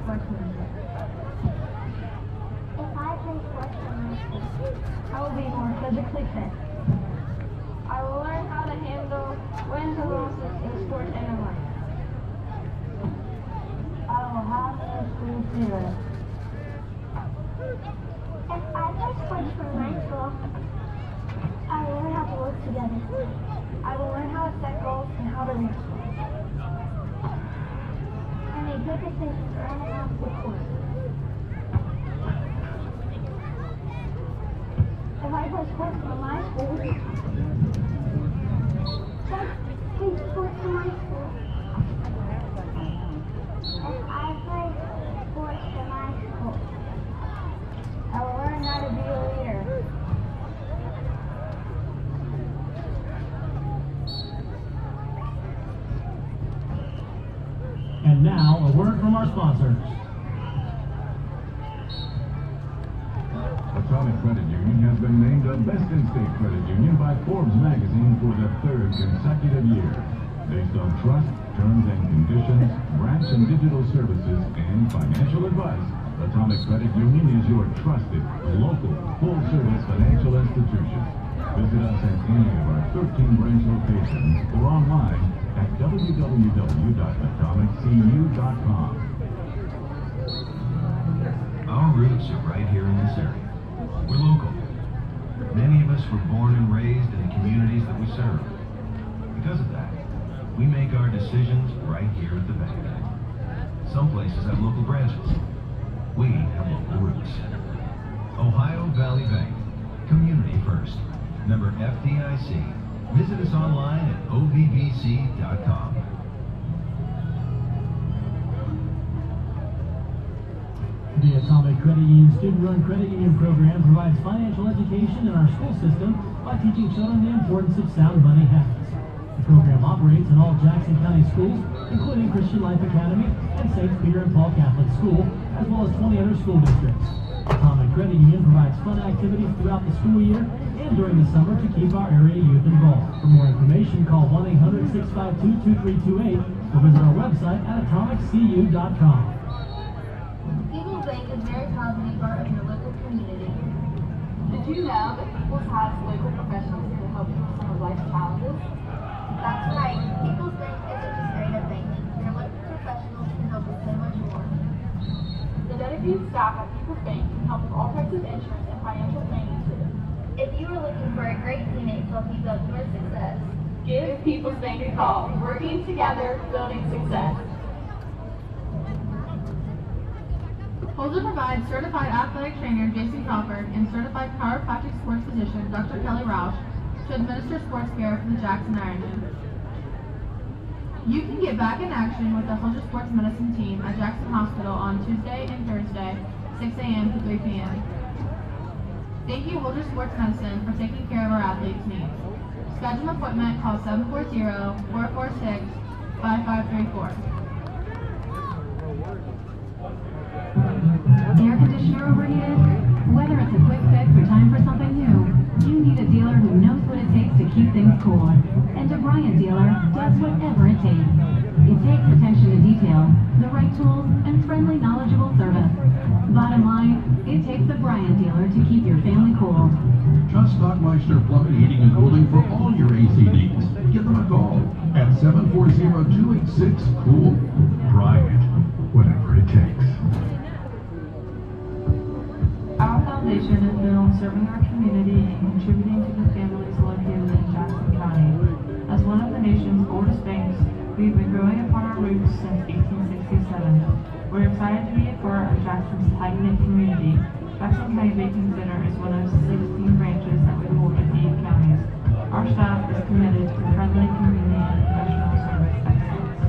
sportsmanship. If I play sports for my school, I will be more physically fit. I will learn how to handle wins and losses in sports and in life. I will have a school spirit. if I play sports for my school, I will learn how to work together. I will learn how to set goals and how to reach them. I make good decisions on and off the court. If I play sports for my school, Play sports for my school. If I play sports for my school, I will learn how to be a leader. And now, a word from our sponsors. Atomic Credit Union has been named the best in-state credit union by Forbes magazine for the third consecutive year. Based on trust, terms and conditions, branch and digital services, and financial advice, Atomic Credit Union is your trusted, local, full-service financial institution. Visit us at any of our 13 branch locations or online at www.atomiccu.com. Our roots are right here in this area. We're local. Many of us were born and raised in the communities that we serve. Because of that, we make our decisions right here at the bank. Some places have local branches. We have local roots. Ohio Valley Bank. Community first. Member FDIC. Visit us online at ovbc.com. The Atomic Credit Union student-run credit union program provides financial education in our school system by teaching children the importance of sound money habits. The program operates in all Jackson County schools, including Christian Life Academy and St. Peter and Paul Catholic School, as well as 20 other school districts. Atomic Credit Union provides fun activities throughout the school year and during the summer to keep our area youth involved. For more information, call 1-800-652-2328 or visit our website at atomiccu.com. People's Bank is very proud to be part of your local community. Did you know that People's has local professionals to help you with some of life's challenges? that's right. People's Bank isn't just straight up banking. Your local professionals can help with so much more. The dedicated staff at People's Bank can help with all types of insurance and financial planning too. If you are looking for a great teammate to help you build your success, Give People's Bank a call. Working together, building success. Holder provides certified athletic trainer Jason Crawford and certified chiropractic sports physician Dr. Kelly Roush to administer sports care for the Jackson Ironmen. You can get back in action with the Holder Sports Medicine team at Jackson Hospital on Tuesday and Thursday, 6 a.m. to 3 p.m. Thank you, Holder Sports Medicine, for taking care of our athletes' needs. Schedule an appointment, call 740-446-5534. Air conditioner overheated? Whether it's a quick fix or time for something new, you need a dealer who knows what it takes to keep things cool. And a Bryant dealer does whatever it takes. It takes attention to detail, the right tools, and friendly, knowledgeable service. Bottom line, it takes a Bryant dealer to keep your family cool. Trust Stockmeister Plumbing, Heating, and Cooling for all your AC needs. Give them a call at 740-286-COOL. Bryant, whatever it takes. Our foundation is built on serving our community and contributing to the families located in Jackson County. As one of the nation's oldest banks, we've been growing upon our roots since 1867. We're excited to be a part of Jackson's tight-knit community. Jackson County Banking Center is one of 16 branches that we hold in 8 counties. Our staff is committed to friendly community and professional service excellence.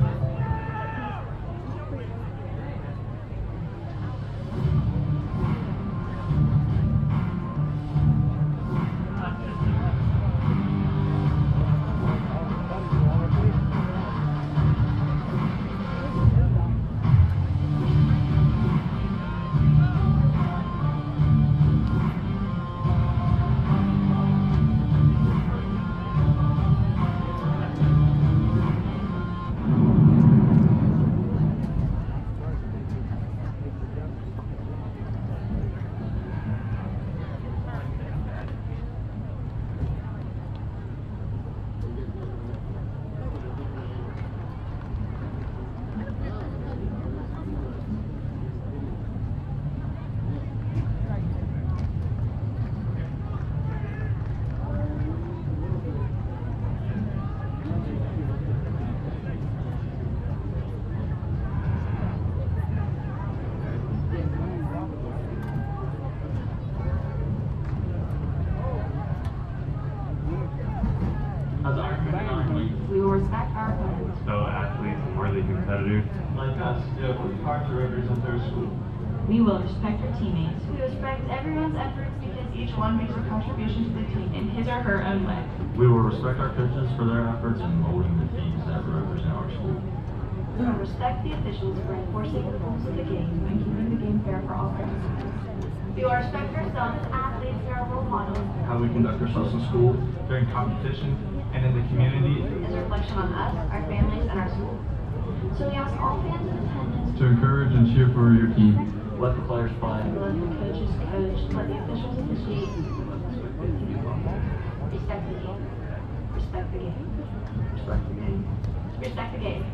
respect our opponents. Fellow athletes and worthy competitors like us who have worked hard to represent their school. We will respect our teammates. We respect everyone's efforts because each one makes a contribution to the team In his or her own way. We will respect our coaches for their efforts in molding the teams that represent our school. We will respect the officials for enforcing the rules of the game and keeping the game fair for all participants. We will respect ourselves as athletes and our role models. How we conduct ourselves in school, during competition, and in the community Is a reflection on us, our families, and our school. So we ask all fans in attendance to encourage and cheer for your team. let the players play. let the coaches coach, let the officials officiate. Respect the game. Respect the game. Respect the game. Respect the game.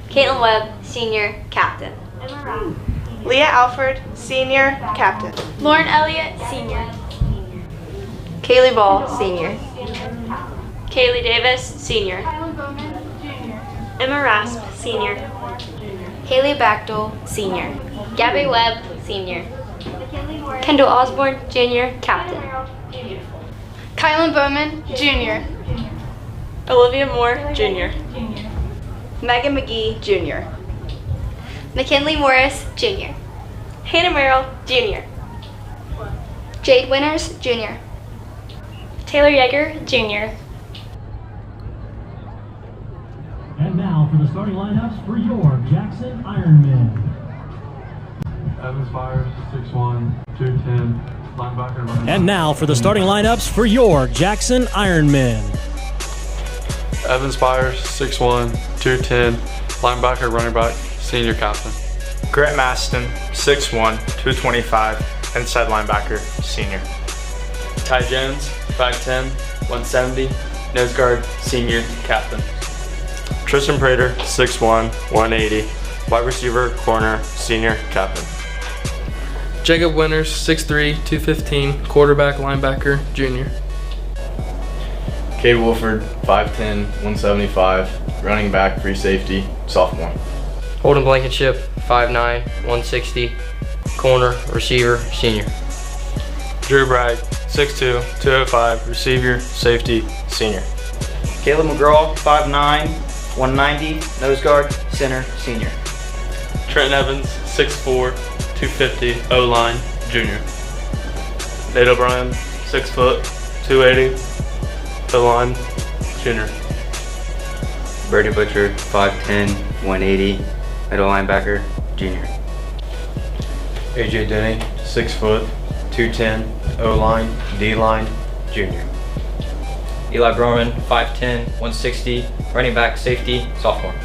Caitlin Webb, Senior, Captain. Leah Alford, Senior, Captain. Lauren Elliott, Senior. Kaylee Ball, Senior. Kaylee Davis, Senior. Emma Rasp, Senior. Haley Bachtel, Senior. Gabby Webb, Senior. Kendall Osborne, Junior, Captain. Kylan Bowman, Junior. Olivia Moore, Junior. Megan McGee, Jr. McKinley Morris, Junior. Hannah Merrill, Jr. Jade Winters, Junior. Taylor Yeager, Jr. And now for the starting lineups for your Jackson Ironmen. Evans Fires, 6'1", 210, linebacker. And now for the starting lineups for your Jackson Ironmen. Evans Fires, 6'1", 210, linebacker, running back, senior captain. Grant Maston, 6'1", 225, inside linebacker, senior. Ty Jones, 5'10", 170, nose guard, senior, captain. Tristan Prater, 6'1", 180, wide receiver, corner, senior, captain. Jacob Winters, 6'3", 215, quarterback, linebacker, junior. Cade Wolford, 5'10", 175, running back, free safety, sophomore. Holden Blankenship, 5'9", 160, corner, receiver, senior. Drew Bragg, 6'2", 205, receiver, safety, senior. Caleb McGraw, 5'9", 190, nose guard, center, senior. Trenton Evans, 6'4", 250, O-line, junior. Nate O'Brien, 6 foot, 280, O-line, junior. Brady Butcher, 5'10", 180, middle linebacker, junior. AJ Denny, 6 foot, 210, O-line, D-line, junior. Eli Broman, 5'10", 160, running back, safety, sophomore.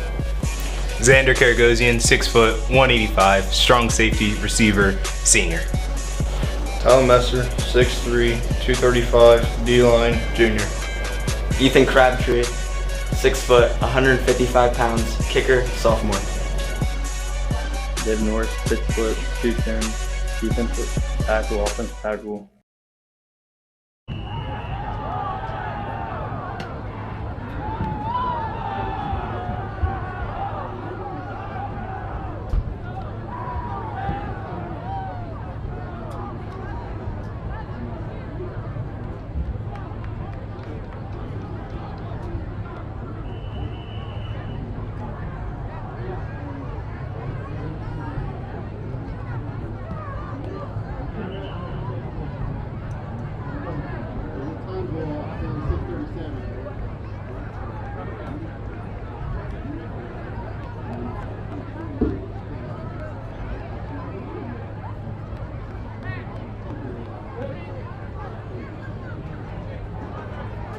Xander Karagosian, 6 foot, 185, strong safety, receiver, senior. Tyler Messer, 6'3", 235, D-line, junior. Ethan Crabtree, 6 foot, 155 pounds, kicker, sophomore. Dave Norris, 6 foot, 210, defensive tackle, offensive tackle.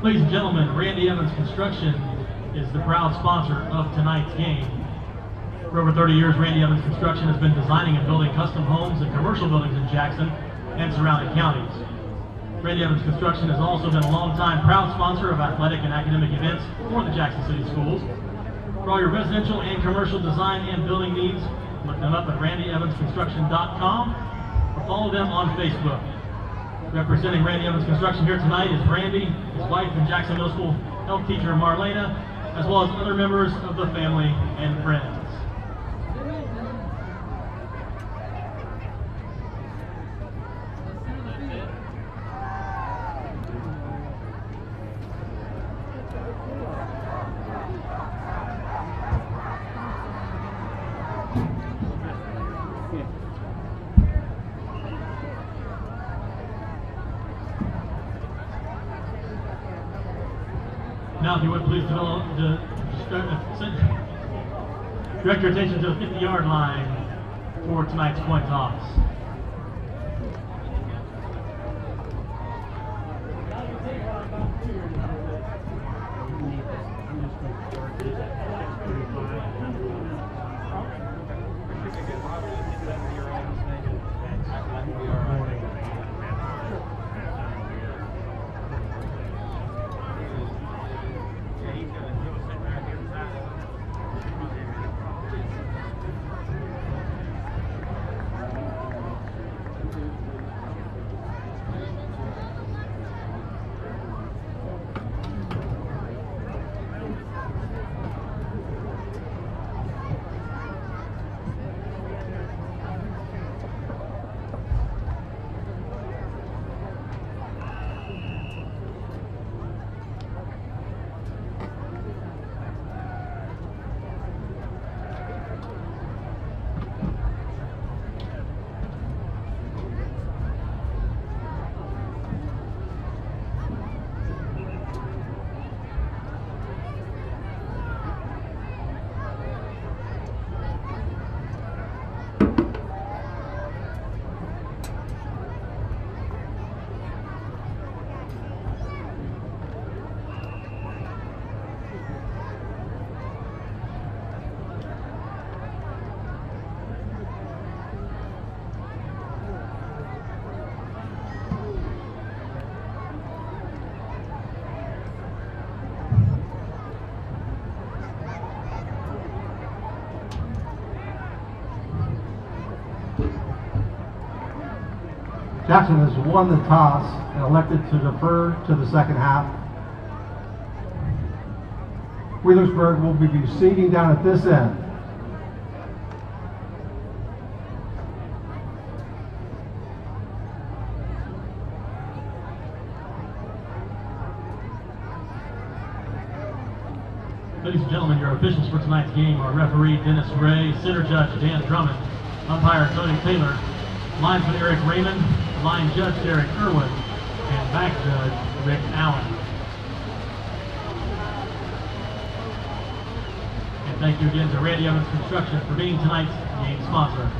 Ladies and gentlemen, Randy Evans Construction is the proud sponsor of tonight's game. For over 30 years, Randy Evans Construction has been designing and building custom homes and commercial buildings in Jackson and surrounding counties. Randy Evans Construction has also been a long-time proud sponsor of athletic and academic events for the Jackson City Schools. For all your residential and commercial design and building needs, look them up at randyevansconstruction.com or follow them on Facebook. Representing Randy Evans Construction here tonight is Randy, his wife and Jackson Middle School health teacher Marlena, as well as other members of the family and friends. Now, if you would please direct your attention to the 50-yard line for tonight's coin toss. Jackson has won the toss and elected to defer to the second half. Wheelersburg will be seating down at this end. Ladies and gentlemen, your officials for tonight's game are referee Dennis Ray, center judge Dan Drummond, umpire Tony Taylor, linesman Eric Raymond, line judge Derek Irwin, and back judge Rick Allen. And thank you again to Randy Evans Construction for being tonight's game sponsor.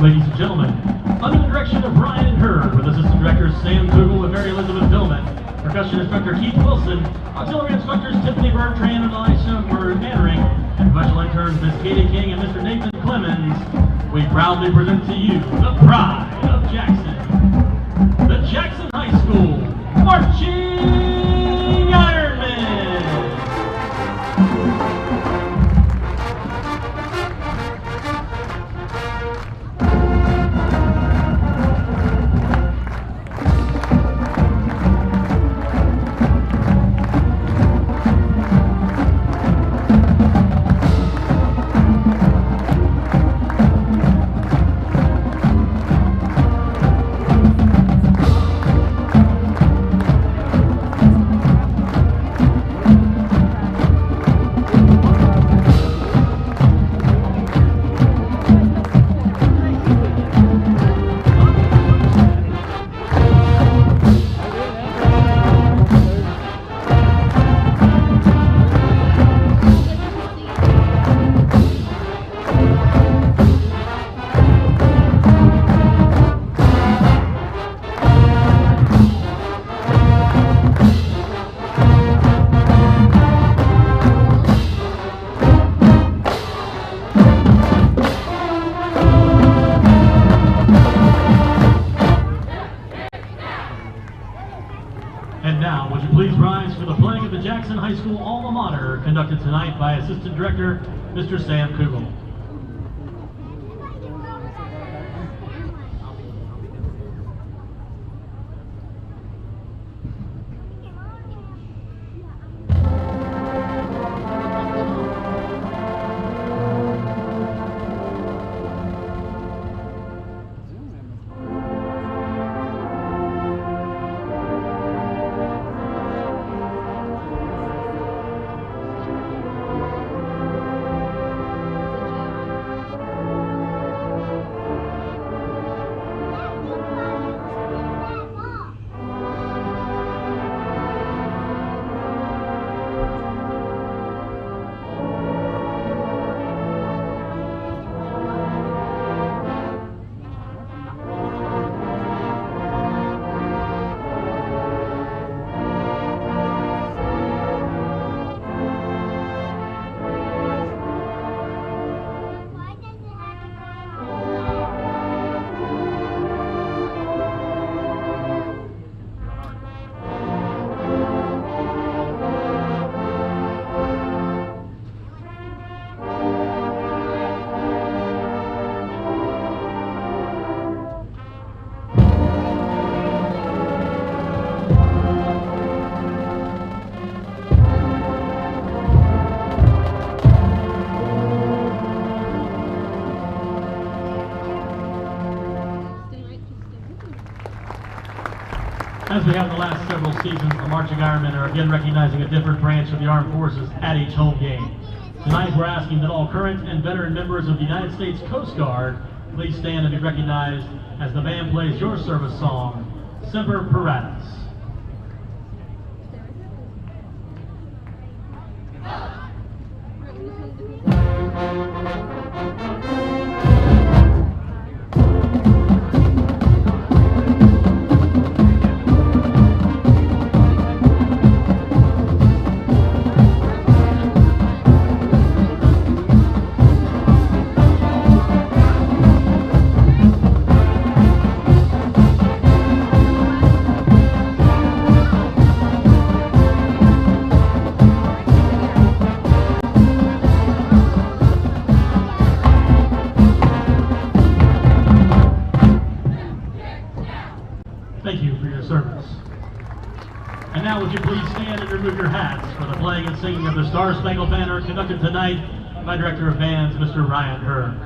Ladies and gentlemen, under the direction of Brian Hurd, with Assistant Directors Sam Kugel and Mary Elizabeth Billman, Percussion Instructor Keith Wilson, Auxiliary Instructors Tiffany Bertrand and Elisha Mannering, and Professional Interns Miss Katie King and Mr. Nathan Clemens, we proudly present to you the pride of Jackson, the Jackson High School Marching Ironmen! now, would you please rise for the playing of the Jackson High School alma mater, conducted tonight by Assistant Director, Mr. Sam Kugel. As we have the last several seasons, the marching Ironmen are again recognizing a different branch of the armed forces at each home game. Tonight we're asking that all current and veteran members of the United States Coast Guard please stand and be recognized as the band plays your service song, Semper Paratus. Thank you for your service. And now would you please stand and remove your hats for the playing and singing of the Star Spangled Banner, conducted tonight by Director of Bands, Mr. Ryan Hearn.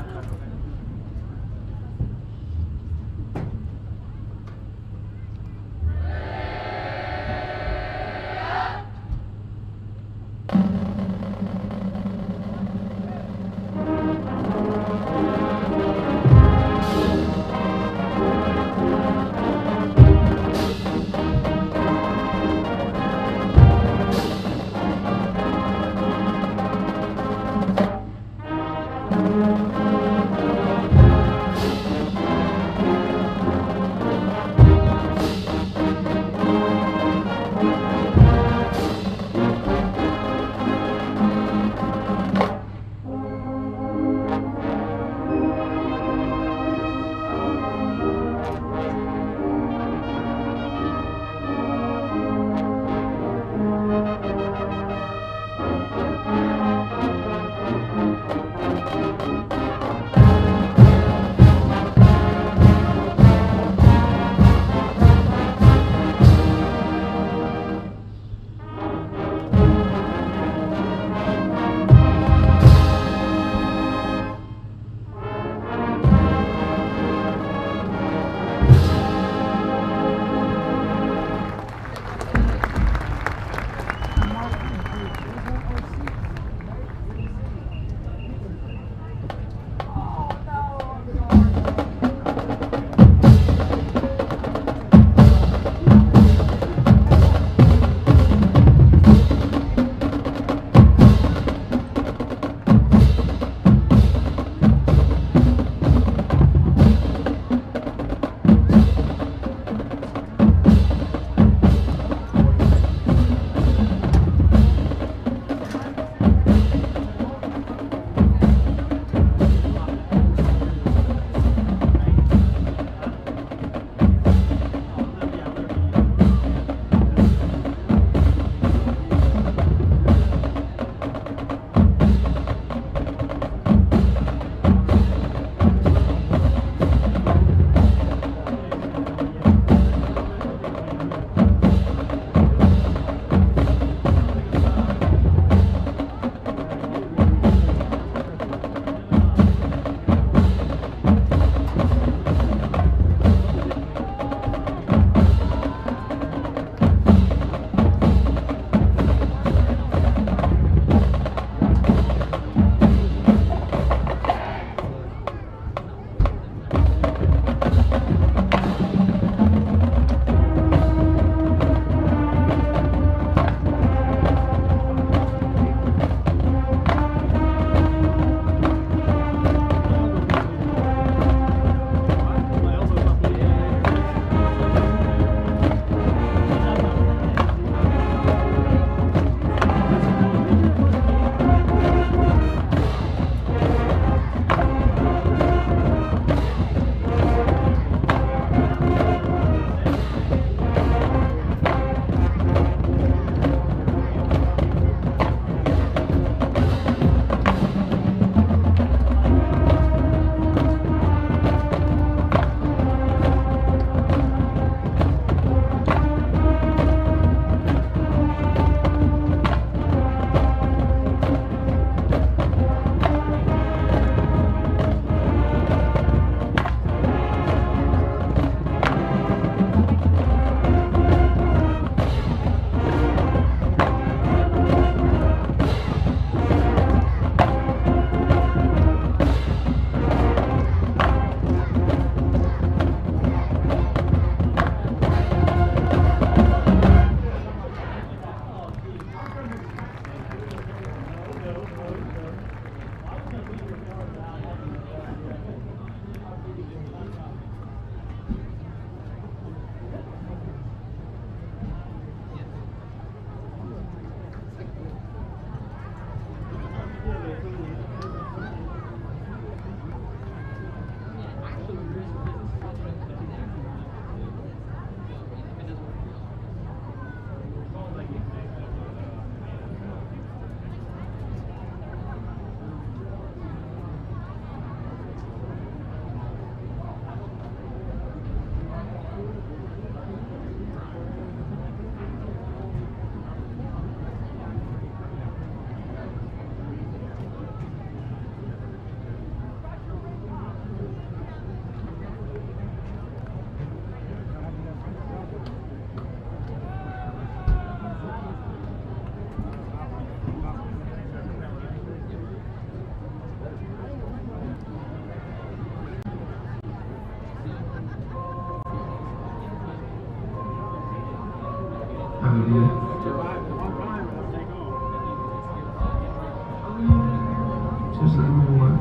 Just let me work.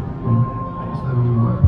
Just let me work.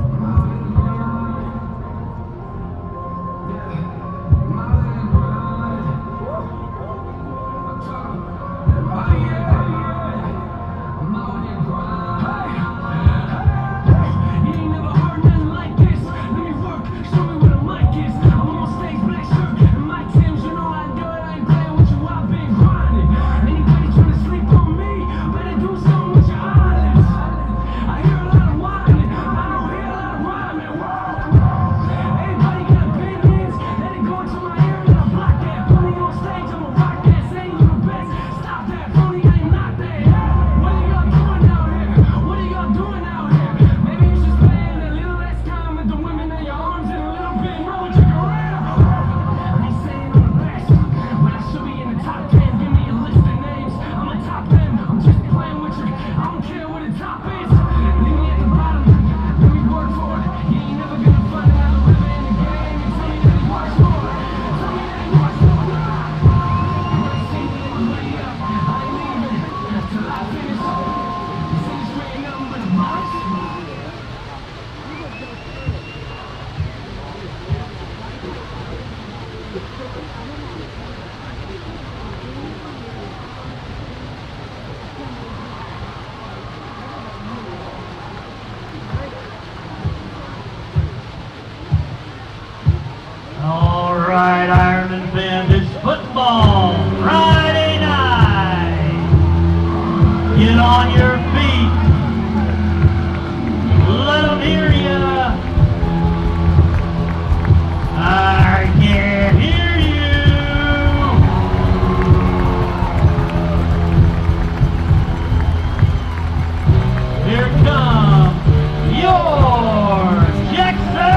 All right, Ironman fans, it's football Friday night. Get on your feet. Let them hear ya. I can't hear you. Here comes your Jackson.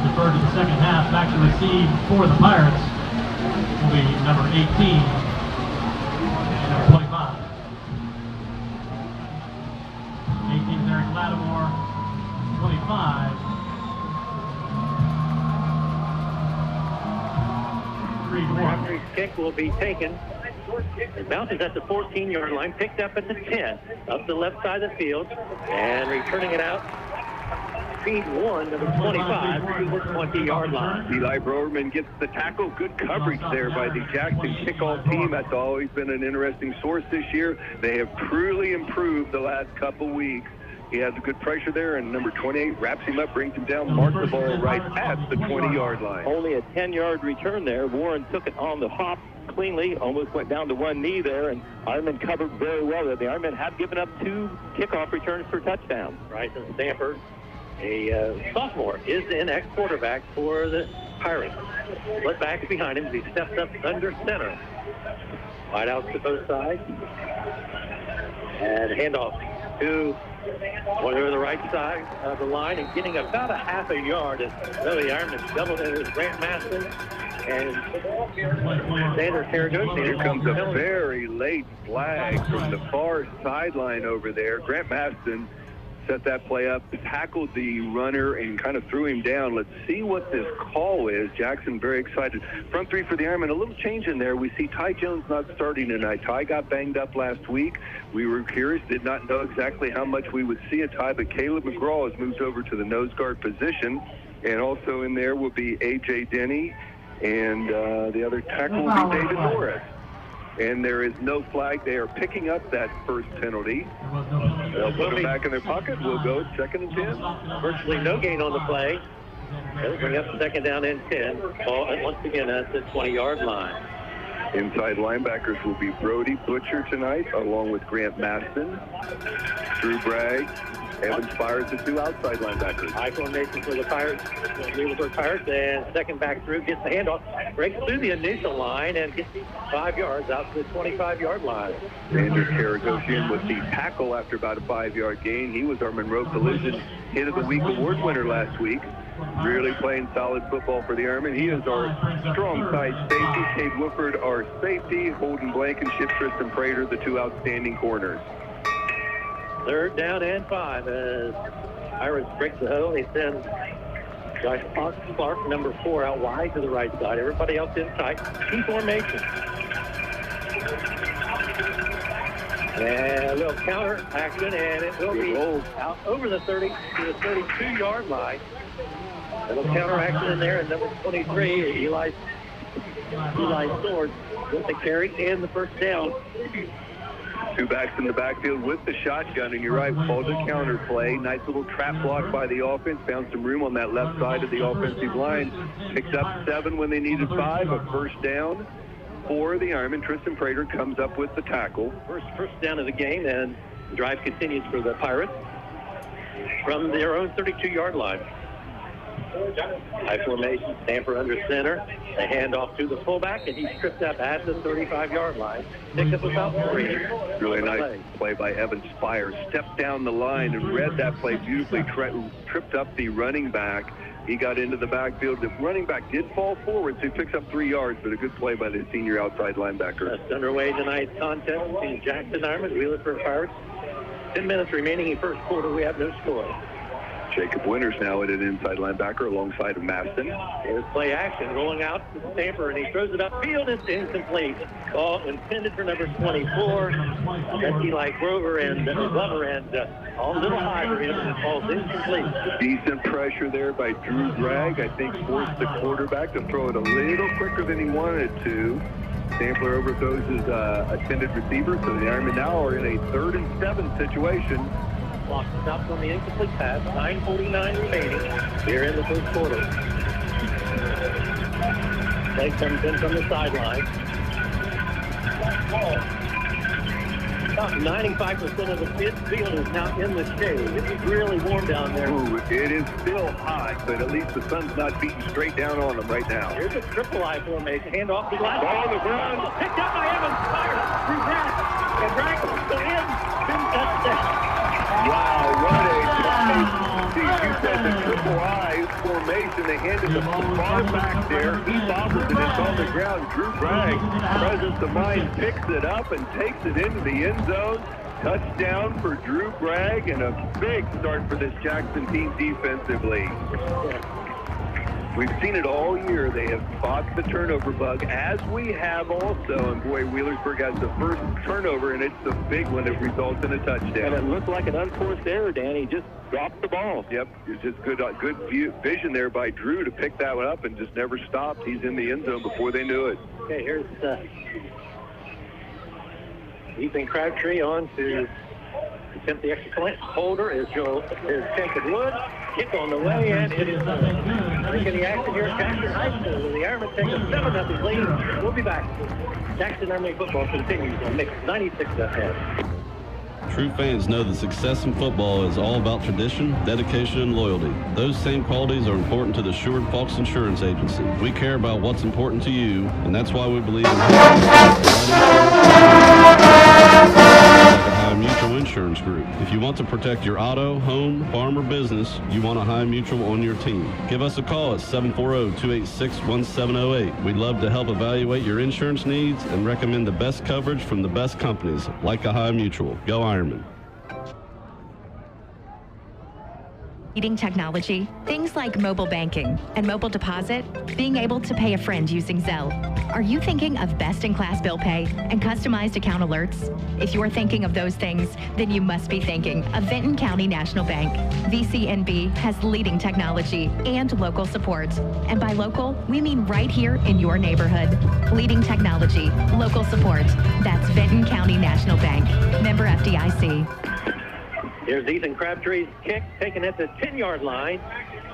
Deferred to the second half. Back to receive for the Pirates will be number 18 and number 25. 18 is Eric Lattimore, 25. Referee's kick will be taken. It bounces at the 14-yard line, picked up at the 10, up the left side of the field, and returning it out. Speed 1, number 25, to the 20-yard line. Eli Browerman gets the tackle. Good coverage there by the Jackson kickoff team. That's always been an interesting source this year. They have truly improved the last couple weeks. He has a good pressure there, and number 28 wraps him up, brings him down, marks the ball right at the 20-yard line. Only a 10-yard return there. Warren took it on the hop cleanly, almost went down to one knee there, and Ironmen covered very well there. The Ironmen have given up 2 kickoff returns for touchdowns. Bryson Stanford, a sophomore, is the next quarterback for the Pirates. Split back behind him as he steps up under center. Wide out to both sides. And handoff to one over the right side of the line and getting about a half a yard as Billy Ironman doubled it with Grant Maston and Xander Carragosian. Here comes a very late flag from the far sideline over there. Grant Maston set that play up, tackled the runner, and kind of threw him down. Let's see what this call is. Jackson very excited. Front three for the Ironmen. A little change in there. We see Ty Jones not starting tonight. Ty got banged up last week. We were curious, did not know exactly how much we would see a Ty, but Caleb McGraw has moved over to the nose guard position. And also in there will be A.J. Denny, and the other tackle will be David Norris. And there is no flag. They are picking up that first penalty. They'll put them back in their pocket. We'll go 2nd and 10. Virtually no gain on the play. They'll bring up 2nd down and 10. Ball once again at the 20-yard line. Inside linebackers will be Brody Butcher tonight, along with Grant Maston, Drew Bragg, Evan Spires, the two outside linebackers. High formation for the Pirates, Wheelersburg Pirates, and second back through, gets the handoff, breaks through the initial line, and gets 5 yards out to the 25-yard line. Xander Carragosian with the tackle after about a 5-yard gain. He was our Monroe Collision Hit of the Week award winner last week. Really playing solid football for the Ironmen. He is our strong side safety. Cade Woodford, our safety. Holden Blankenship, Tristan Prater, the two outstanding corners. 3rd down and 5 as Pirates break the hole. They send Josh Clark, number 4, out wide to the right side. Everybody else in tight. Key formation. And a little counter action, and it will be out over the 30 to the 32-yard line. A little counter action in there, and number 23, Eli Swords with the carry and the first down. Two backs in the backfield with the shotgun, and you're right, called a counter play. Nice little trap block by the offense. Found some room on that left side of the offensive line. Picked up 7 when they needed 5. A first down for the Ironmen. Tristan Prater comes up with the tackle. First down of the game, and the drive continues for the Pirates from their own 32-yard line. High formation, Stamper under center. A handoff to the fullback, and he's tripped up at the 35-yard line. Picked up about 3. Really nice play by Evan Spires. Stepped down the line and read that play beautifully. Tripped up the running back. He got into the backfield. The running back did fall forward, so he picks up 3 yards, but a good play by the senior outside linebacker. That's underway tonight's contest between Jackson Ironmen, Wheelersburg Pirates. 10 minutes remaining in first quarter. We have no score. Jacob Winters now at an inside linebacker alongside of Maston. Here's play action, rolling out to Stamper, and he throws it upfield. It's incomplete. Ball intended for number 24. That's Eli Glover and Glover, and a little high for him, and it falls incomplete. Decent pressure there by Drew Bragg. I think forced the quarterback to throw it a little quicker than he wanted to. Sampler overthrows his intended receiver, so the Ironmen now are in a 3rd and 7 situation. Clock stops on the incomplete pass. 9:49 remaining here in the first quarter. Play comes in from the sideline. About 95% of the field is now in the shade. It's really warm down there. Ooh, it is still hot, but at least the sun's not beating straight down on them right now. Here's a triple I formation. Hand off the line. Ball on the ground. Picked up by Evans. Fired. Through Bragg. And Bragg will go in. Touchdown. Wow, what a play. See, you said the triple I formation. They handed the far back there. He bobbles it. It's on the ground. Drew Bragg, presence of mind, picks it up and takes it into the end zone. Touchdown for Drew Bragg, and a big start for this Jackson team defensively. We've seen it all year. They have fought the turnover bug, as we have also. And boy, Wheelersburg has the first turnover, and it's the big one that results in a touchdown. And it looked like an unforced error, Dan. He just dropped the ball. Yep, it's just good vision there by Drew to pick that one up and just never stopped. He's in the end zone before they knew it. Okay, here's Ethan Crabtree on to attempt the extra point. Holder is Jacob Wood. Kick on the way, and it is making the action here at Jackson High School. The Ironmen take a 7-0 lead. We'll be back. Jackson Ironmen football continues on Mix 96 FM. True fans know that success in football is all about tradition, dedication, and loyalty. Those same qualities are important to the Sherwood Falks Insurance Agency. We care about what's important to you, and that's why we believe in High Mutual Insurance Group. If you want to protect your auto, home, farm, or business, you want a High Mutual on your team. Give us a call at 740-286-1708. We'd love to help evaluate your insurance needs and recommend the best coverage from the best companies, like a High Mutual. Go Ironmen. Leading technology, things like mobile banking and mobile deposit, being able to pay a friend using Zelle. Are you thinking of best-in-class bill pay and customized account alerts? If you're thinking of those things, then you must be thinking of Vinton County National Bank. VCNB has leading technology and local support. And by local, we mean right here in your neighborhood. Leading technology, local support. That's Vinton County National Bank. Member FDIC. Here's Ethan Crabtree's kick, taken at the 10-yard line,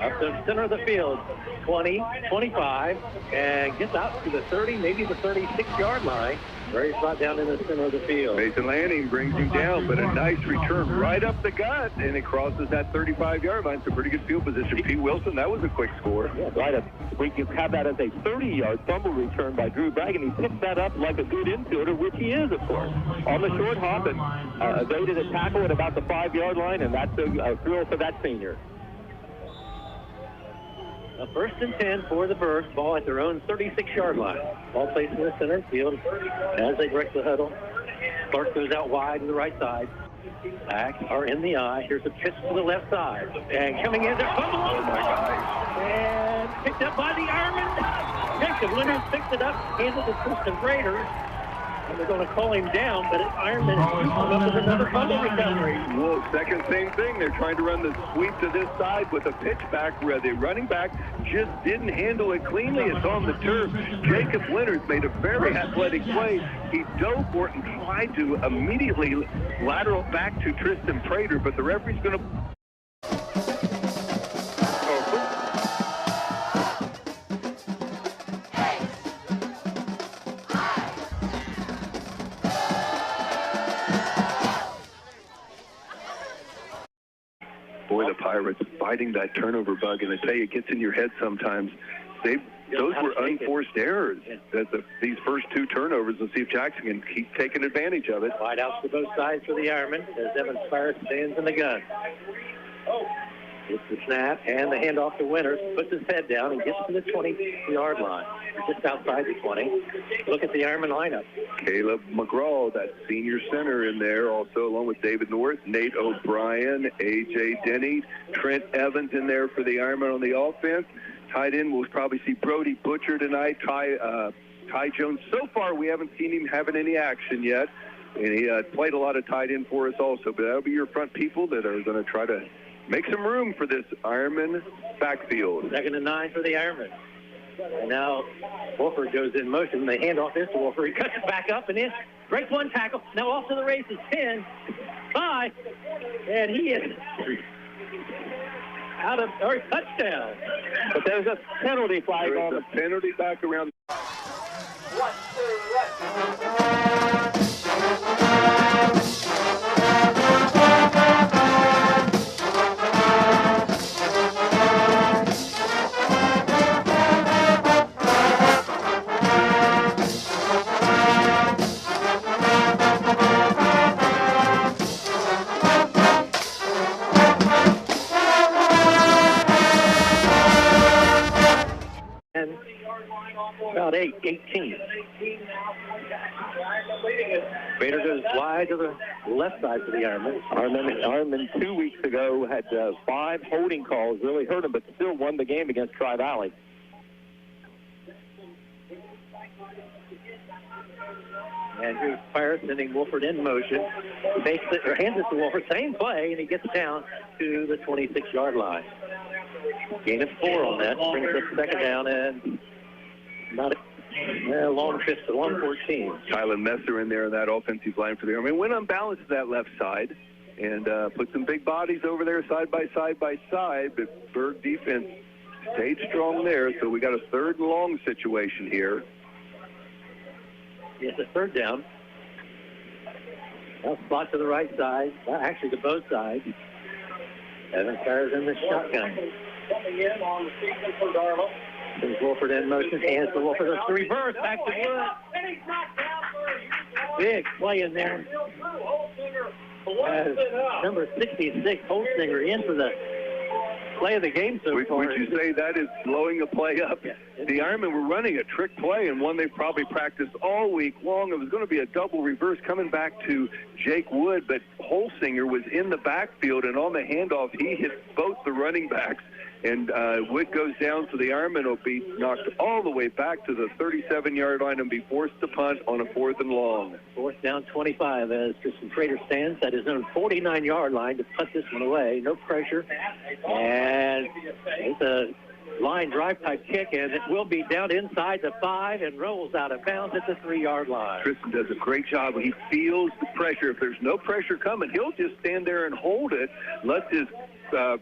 up the center of the field, 20, 25, and gets out to the 30, maybe the 36-yard line, where he's brought down in the center of the field. Mason Lanning brings him down, but a nice return right up the gut, and it crosses that 35-yard line. It's a pretty good field position. Pete Wilson, that was a quick score. Yeah, right up. We can have that as a 30-yard fumble return by Drew Bragg, and he picked that up like a good infielder, which he is, of course. On the short hop, and evaded a tackle at about the 5-yard line, and that's a thrill for that senior. A 1st and 10 for the Birds, ball at their own 36-yard line. Ball placed in the center field as they direct the huddle. Clark goes out wide to the right side. Backs are in the eye. Here's a pitch to the left side. And coming in, they're fumble. Oh, my gosh. And picked up by the Ironmen. Jacob Winters picked it up, handed it to Tristan Prater. And they're going to call him down, but Ironmen come up with another fumble recovery. Well, second same thing. They're trying to run the sweep to this side with a pitch back where the running back just didn't handle it cleanly. It's on the turf. Jacob Winters made a very athletic play. He dove for it and tried to immediately lateral back to Tristan Prater, but the referee's going to... Boy, the Pirates fighting that turnover bug, and I tell you, it gets in your head sometimes. Those were unforced errors. These first 2 turnovers, and see if Jackson can keep taking advantage of it. Wide outs to both sides for the Ironmen as Evan Spires stands in the gun. It's the snap and the handoff to Winters, puts his head down and gets to the 20-yard line, just outside the 20. Look at the Ironman lineup. Caleb McGraw, that senior center in there, also along with David North, Nate O'Brien, A.J. Denny, Trent Evans in there for the Ironman on the offense. Tight end, we'll probably see Brody Butcher tonight, Ty Jones. So far, we haven't seen him having any action yet, and he played a lot of tight end for us also, but that'll be your front people that are going to try to make some room for this Ironman backfield. 2nd and 9 for the Ironman. And now Wolford goes in motion. The handoff is to Wolford. He cuts it back up and in. Breaks one tackle. Now off to the races. 10, 5, and he is out of touchdown. But there's a penalty flag on the penalty back around. 1, 2, about 18. Bader goes wide to the left side for the Ironmen. Ironmen 2 weeks ago had 5 holding calls, really hurt them, but still won the game against Tri-Valley. And here's Pirates sending Wolford in motion. Hands it to Wolford, same play, and he gets down to the 26-yard line. Gain of 4 on that, brings up 2nd down and not a long fist to 114. Kylan Messer in there in that offensive line for the Army. Went unbalanced that left side and put some big bodies over there side by side, but Berg defense stayed strong there, so we got a 3rd and long situation here. It's a 3rd down. Now spot to the right side, actually to both sides. Evans fires in the shotgun. Coming in on the sequence for Darla. Sends Wolford in motion, hands to Wolford. It's the reverse, back to Wood. Big play in there. Number 66, Holsinger, in for the play of the game so far. Would you say that is blowing a play up? Yeah. The Ironmen were running a trick play, and one they probably practiced all week long. It was going to be a double reverse coming back to Jake Wood, but Holsinger was in the backfield, and on the handoff, he hit both the running backs. And Wood goes down, so the Ironmen will be knocked all the way back to the 37-yard line and be forced to punt on a 4th and long. 4th down 25 as Tristan Prater stands at his own 49-yard line to punt this one away. No pressure. And it's a line drive type kick, and it will be down inside the 5 and rolls out of bounds at the 3-yard line. Tristan does a great job. He feels the pressure. If there's no pressure coming, he'll just stand there and hold it, let his punt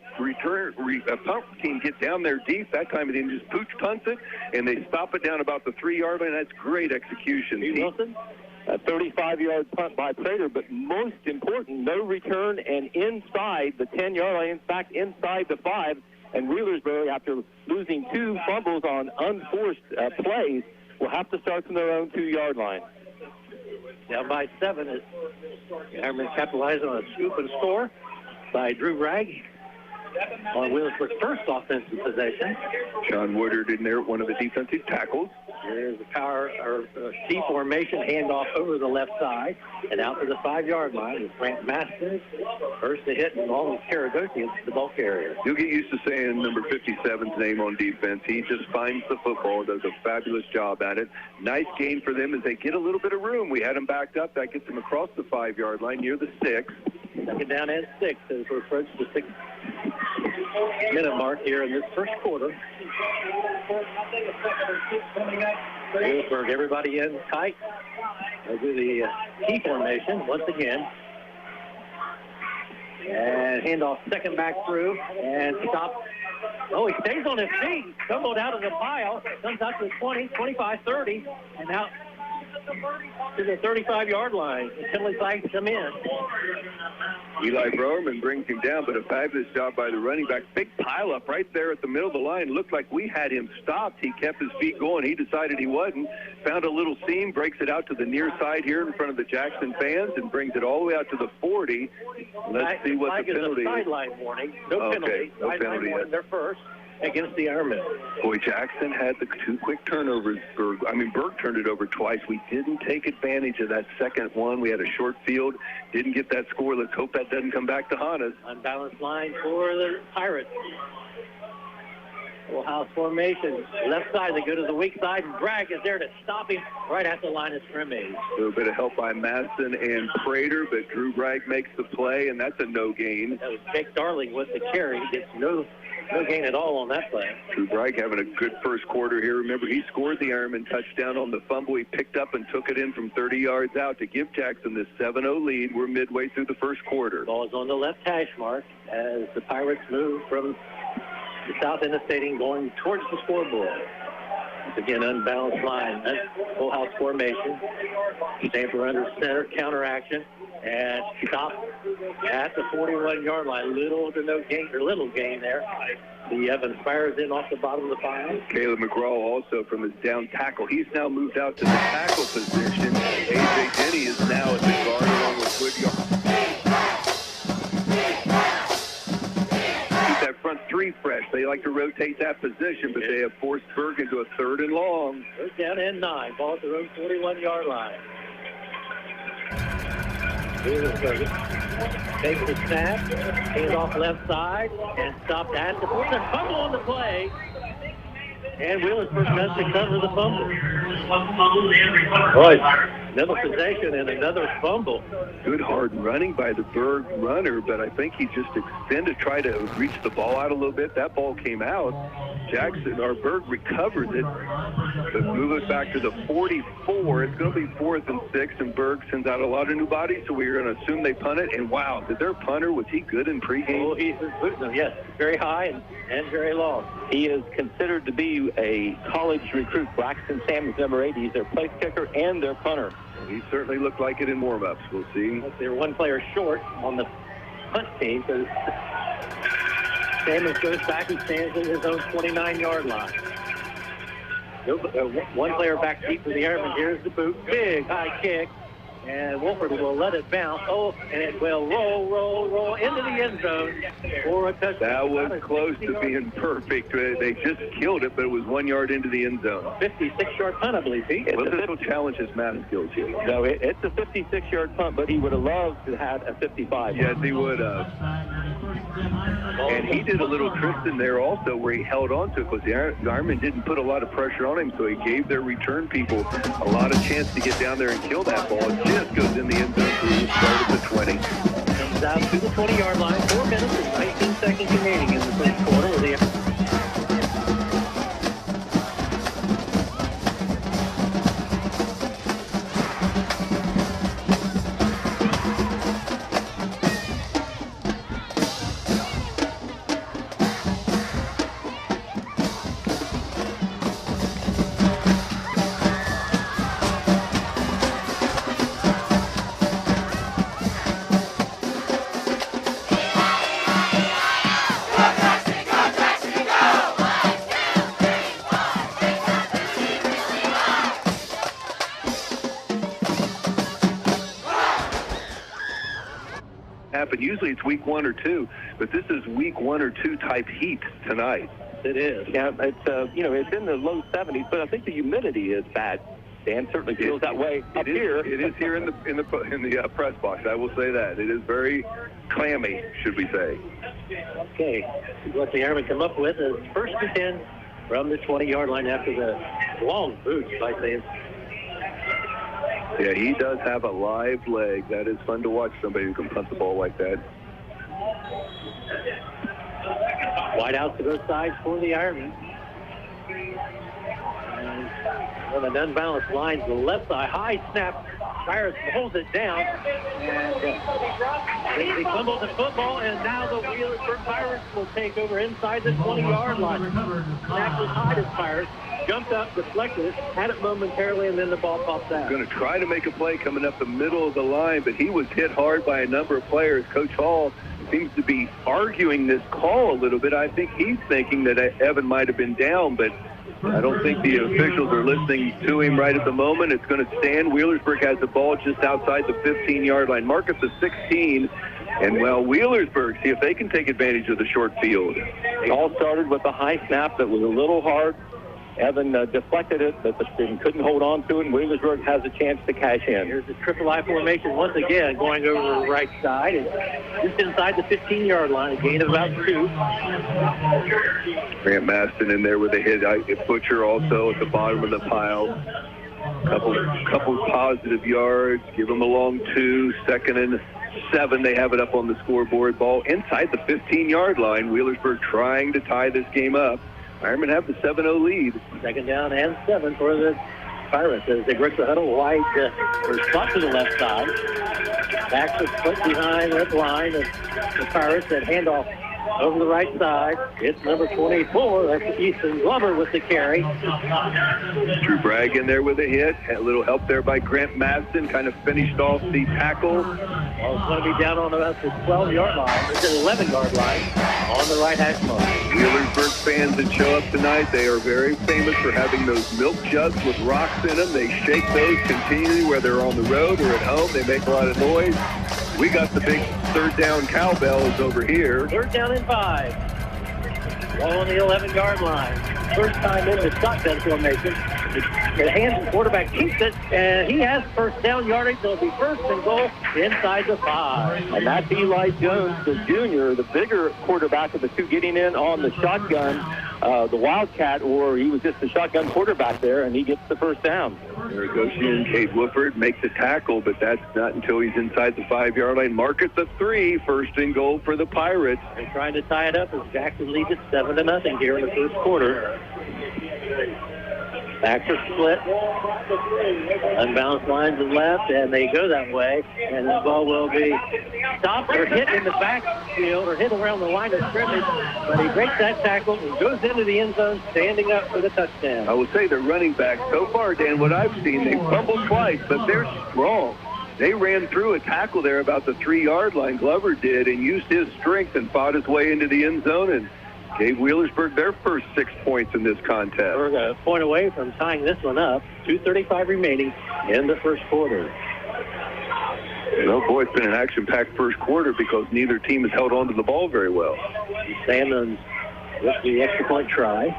team get down there deep. That time they just pooch punts it, and they stop it down about the 3-yard line. That's great execution. Wilson? A 35-yard punt by Prater, but most important, no return and inside the 10-yard line, back inside the 5. And Wheelersburg, after losing 2 fumbles on unforced plays, will have to start from their own 2-yard line. Down by 7 as Ironmen capitalized on a scoop and score by Drew Bragg on Wheelersburg's first offensive possession. Sean Woodard in there, one of the defensive tackles. There's a C formation handoff over the left side and out to the 5-yard line with Frank Maston first to hit and all of Caragosian, the ball carrier. You'll get used to saying number 57's name on defense. He just finds the football, does a fabulous job at it. Nice gain for them as they get a little bit of room. We had them backed up. That gets them across the 5-yard line near the 6. Second down and 6 as we approach the 6-minute mark here in this first quarter. Wheelersburg, everybody in tight. They'll do the key formation once again. And handoff second back through and stop. Oh, he stays on his feet. Stumbled out of the pile. Comes out to the 20, 25, 30, and out to the 35-yard line. The penalty flags come in. Eli Browerman brings him down, but a fabulous job by the running back. Big pile up right there at the middle of the line. Looked like we had him stopped. He kept his feet going. He decided he wasn't. Found a little seam, breaks it out to the near side here in front of the Jackson fans, and brings it all the way out to the 40. Let's see what the penalty is. Sideline warning. No penalty. No penalty yet. They're first against the Ironmen. Boy, Jackson had the 2 quick turnovers. Berg turned it over twice. We didn't take advantage of that second one. We had a short field, didn't get that score. Let's hope that doesn't come back to haunt us. Unbalanced line for the Pirates. Full house formation. Left side, they go to the weak side, and Bragg is there to stop him right at the line of scrimmage. A little bit of help by Madsen and Prater, but Drew Bragg makes the play, and that's a no gain. That was Jake Darling with the carry. He gets no gain at all on that play. Drew Bragg having a good first quarter here. Remember, he scored the Ironman touchdown on the fumble. He picked up and took it in from 30 yards out to give Jackson this 7-0 lead. We're midway through the first quarter. Ball is on the left hash mark as the Pirates move from the south end of stadium going towards the scoreboard. Once again, unbalanced line. Full house formation. Stamper under center, counter action, and stop at the 41-yard line. Little gain there. The Evans fires in off the bottom of the pile. Caleb McGraw also from his down tackle. He's now moved out to the tackle position. A.J. Denny is now at the guard along with Woodyard. That front 3 fresh. They like to rotate that position, but they have forced Berg into a 3rd and long. Goes down and 9. Ball at their own 41-yard line. Takes the snap, hands off left side, and stopped at the fumble on the play. And Wheelersburg does recover the fumble. Boy, another possession and another fumble. Good hard running by the Berg runner, but I think he just extended, tried to reach the ball out a little bit. That ball came out. Berg recovers it, but move it back to the 44. It's going to be 4th and 6, and Berg sends out a lot of new bodies, so we're going to assume they punt it. And wow, did their punter, was he good in pregame? Oh, he's booting them, yes. Very high and very long. He is considered to be a college recruit. Braxton Sam is number 8. He's their place kicker and their punter. He certainly looked like it in warm-ups. We'll see. They're one player short on the punt team. So Samuels goes back and stands at his own 29-yard line. One player back deep for the Ironmen. Here's the boot. Big high kick. And Wolford will let it bounce. Oh, and it will roll into the end zone for a touchdown. That was close to being perfect. They just killed it, but it was 1 yard into the end zone. 56-yard punt, I believe, Pete. Well, this will challenge his math skills here. No, it's a 56-yard punt, but he would have loved to have a 55. Yes, he would have. And he did a little Tristan there also where he held on to it because the Ironmen didn't put a lot of pressure on him, so he gave their return people a lot of chance to get down there and kill that ball. It just goes in the end zone through the start of the 20. Comes out to the 20-yard line. 4 minutes and 19 seconds remaining in the first quarter. Usually it's week 1 or 2, but this is week 1 or 2 type heat tonight. It is. Yeah, it's it's in the low 70s, but I think the humidity is bad. Dan certainly feels that way up here. It is here in the press box. I will say that it is very clammy, should we say? Okay, what the Ironmen come up with is 1st and 10 from the 20-yard line after the long boots by Sam. Yeah, he does have a live leg. That is fun to watch, somebody who can punt the ball like that. Wide out to both sides for the Ironmen. And on an unbalanced line to the left side, high snap. Cyrus holds it down. And they fumbled the football, and now the Wheelersburg Pirates will take over inside the 20-yard line. Snap was high to Cyrus. Jumped up, deflected it, had it momentarily, and then the ball popped out. Going to try to make a play coming up the middle of the line, but he was hit hard by a number of players. Coach Hall seems to be arguing this call a little bit. I think he's thinking that Evan might have been down, but I don't think the officials are listening to him right at the moment. It's going to stand. Wheelersburg has the ball just outside the 15-yard line. Marcus is 16. And, well, Wheelersburg, see if they can take advantage of the short field. It all started with a high snap that was a little hard. Evan deflected it, but the student couldn't hold on to it, and Wheelersburg has a chance to cash in. Here's the triple I formation once again, going over the right side, and just inside the 15-yard line, a gain of about 2. Grant Maston in there with a hit. Butcher also at the bottom of the pile. Couple positive yards. Give them a long 2. 2nd and 7. They have it up on the scoreboard. Ball inside the 15-yard line. Wheelersburg trying to tie this game up. Ironmen have the 7-0 lead. 2nd down and 7 for the Pirates as they break the huddle wide or spot to the left side. Back to foot behind that line of the Pirates. That handoff over the right side. It's number 24. That's Easton Glover with the carry. Drew Bragg in there with a hit. A little help there by Grant Madsen. Kind of finished off the tackle. Well, it's going to be down on about the 12-yard line. It's an 11-yard line on the right hash mark. Wheelersburg fans that show up tonight, they are very famous for having those milk jugs with rocks in them. They shake those continually, whether they're on the road or at home. They make a lot of noise. We got the big 3rd down cowbells over here. 3rd down and 5. Ball on the 11-yard line. First time in the shotgun formation. The hands the quarterback keeps it, and he has 1st down yardage. It'll be 1st and goal inside the 5. And that's Eli Jones, the junior, the bigger quarterback of the two getting in on the shotgun, the Wildcat, or he was just the shotgun quarterback there, and he gets the 1st down. There goes Cade Woodford, makes a tackle, but that's not until he's inside the 5-yard line. Marcus a 3, 1st and goal for the Pirates. They're trying to tie it up as Jackson leads it 7-0 here in the first quarter. Backs are split. Unbalanced lines to left, and they go that way. And the ball will be stopped or hit in the backfield or hit around the line of scrimmage. But he breaks that tackle and goes into the end zone, standing up for the touchdown. I will say the running back, so far, Dan, what I've seen, they fumbled twice, but they're strong. They ran through a tackle there about the 3-yard line, Glover did, and used his strength and fought his way into the end zone and gave Wheelersburg their first 6 points in this contest. We're a point away from tying this one up. 2:35 remaining in the first quarter. Oh boy, it's been an action-packed first quarter because neither team has held on to the ball very well. Salmon with the extra point try.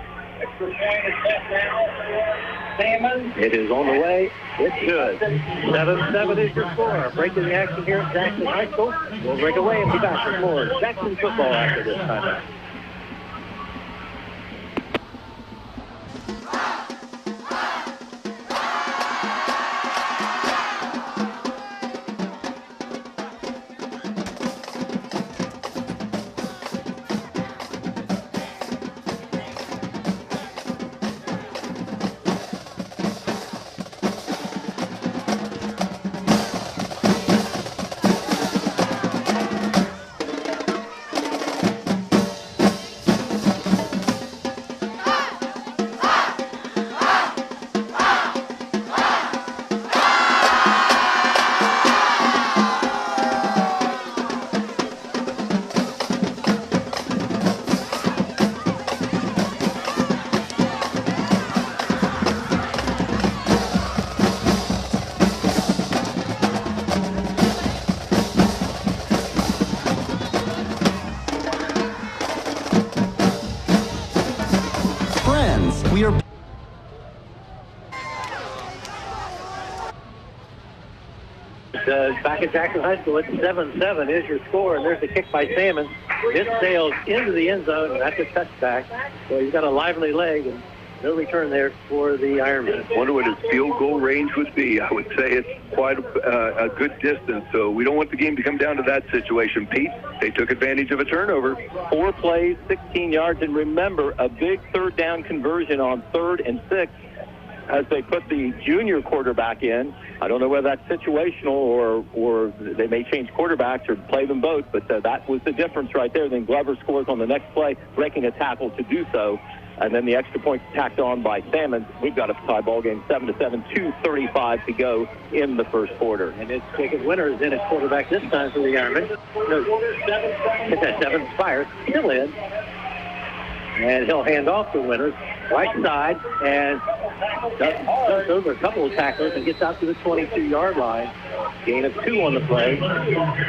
It is on the way. It's good. 7-7 is your score. Breaking the action here at Jackson High School. We'll break away and be back with more Jackson football after this time. We are back at Jackson High School. It's 7-7 is your score, and there's the kick by Salmon. It sails into the end zone, and that's a touchback. So he's got a lively leg, and no return there for the Ironmen. Wonder what his field goal range would be. I would say it's quite a good distance, so we don't want the game to come down to that situation. Pete, they took advantage of a turnover. 4 plays, 16 yards, and remember, a big third down conversion on 3rd and 6 as they put the junior quarterback in. I don't know whether that's situational or they may change quarterbacks or play them both, but that was the difference right there. Then Glover scores on the next play, breaking a tackle to do so. And then the extra points tacked on by Salmon. We've got a tie ball game, 7-7, 2:35 to go in the first quarter. And it's Jacob Winters in at quarterback this time for the Ironmen. Hit that 7 Spires, still in. And he'll hand off to Winters, right side, and does over a couple of tacklers and gets out to the 22-yard line. Gain of 2 on the play.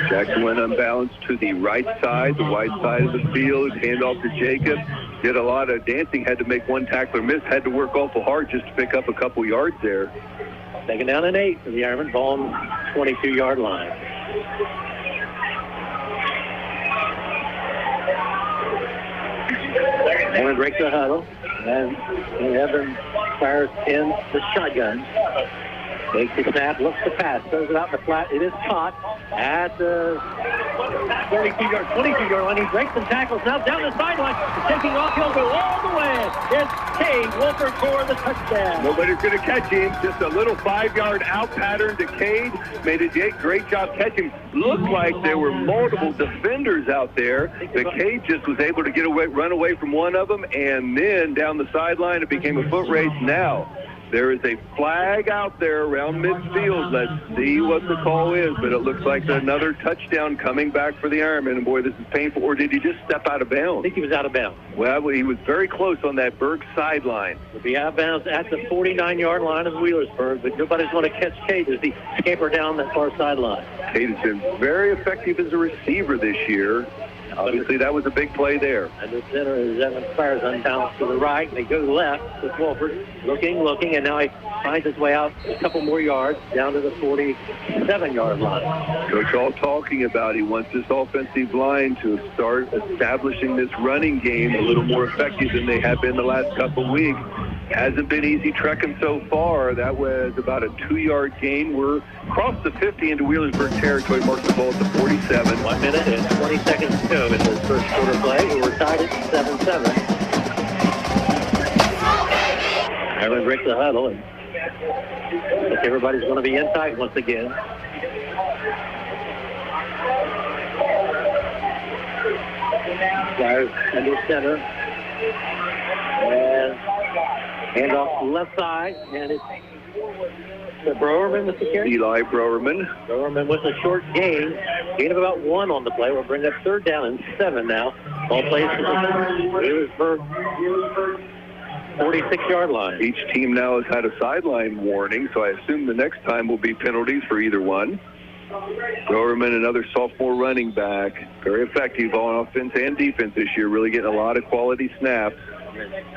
Jackson went unbalanced to the right side, the wide side of the field, hand off to Jacob. Did a lot of dancing, had to make one tackler miss, had to work awful hard just to pick up a couple yards there. Second down and 8 for the Ironmen, ball on the 22-yard line. Salmon breaks the huddle, and Evans fires in the shotgun. Takes the snap, looks to pass, throws it out in the flat. It is caught at the 22-yard line. He breaks some tackles now down the sideline. Taking off, he'll go all the way. It's Cade Wolford for the touchdown. Nobody's going to catch him. Just a little 5-yard out pattern to Cade. Made a great job catching. Looked like there were multiple defenders out there, but Cade just was able to get away, run away from one of them, and then down the sideline it became a foot race. Now there is a flag out there around midfield. Let's see what the call is, but it looks like another touchdown coming back for the Ironmen. And boy, this is painful. Or did he just step out of bounds? I think he was out of bounds. Well, he was very close on that Berg sideline. He'll be out of bounds at the 49-yard line of Wheelersburg, but nobody's going to catch Cade as he scampered down that far sideline. Cade has been very effective as a receiver this year. Obviously, that was a big play there. And the center is Evan Spires unbalanced to the right, and they go left with Wolford. Looking, and now he finds his way out a couple more yards down to the 47-yard line. Coach all talking about he wants this offensive line to start establishing this running game a little more effective than they have been the last couple weeks. Hasn't been easy trekking so far. That was about a 2-yard gain. We're across the 50 into Wheelersburg territory. Marks the ball at the 47. 1 minute and 20 seconds to go in this first quarter play. We're tied at 7-7. Ironmen break the huddle, and I think everybody's going to be in tight once again. Flyers under center. And hand off to the left side, and it's Browerman with the carry. Eli Browerman. Browerman with a short gain of about 1 on the play. We'll bring up 3rd down and 7 now. Ball plays to the Wheelersburg 46-yard line. Each team now has had a sideline warning, so I assume the next time will be penalties for either one. Browerman, another sophomore running back, very effective on offense and defense this year, really getting a lot of quality snaps.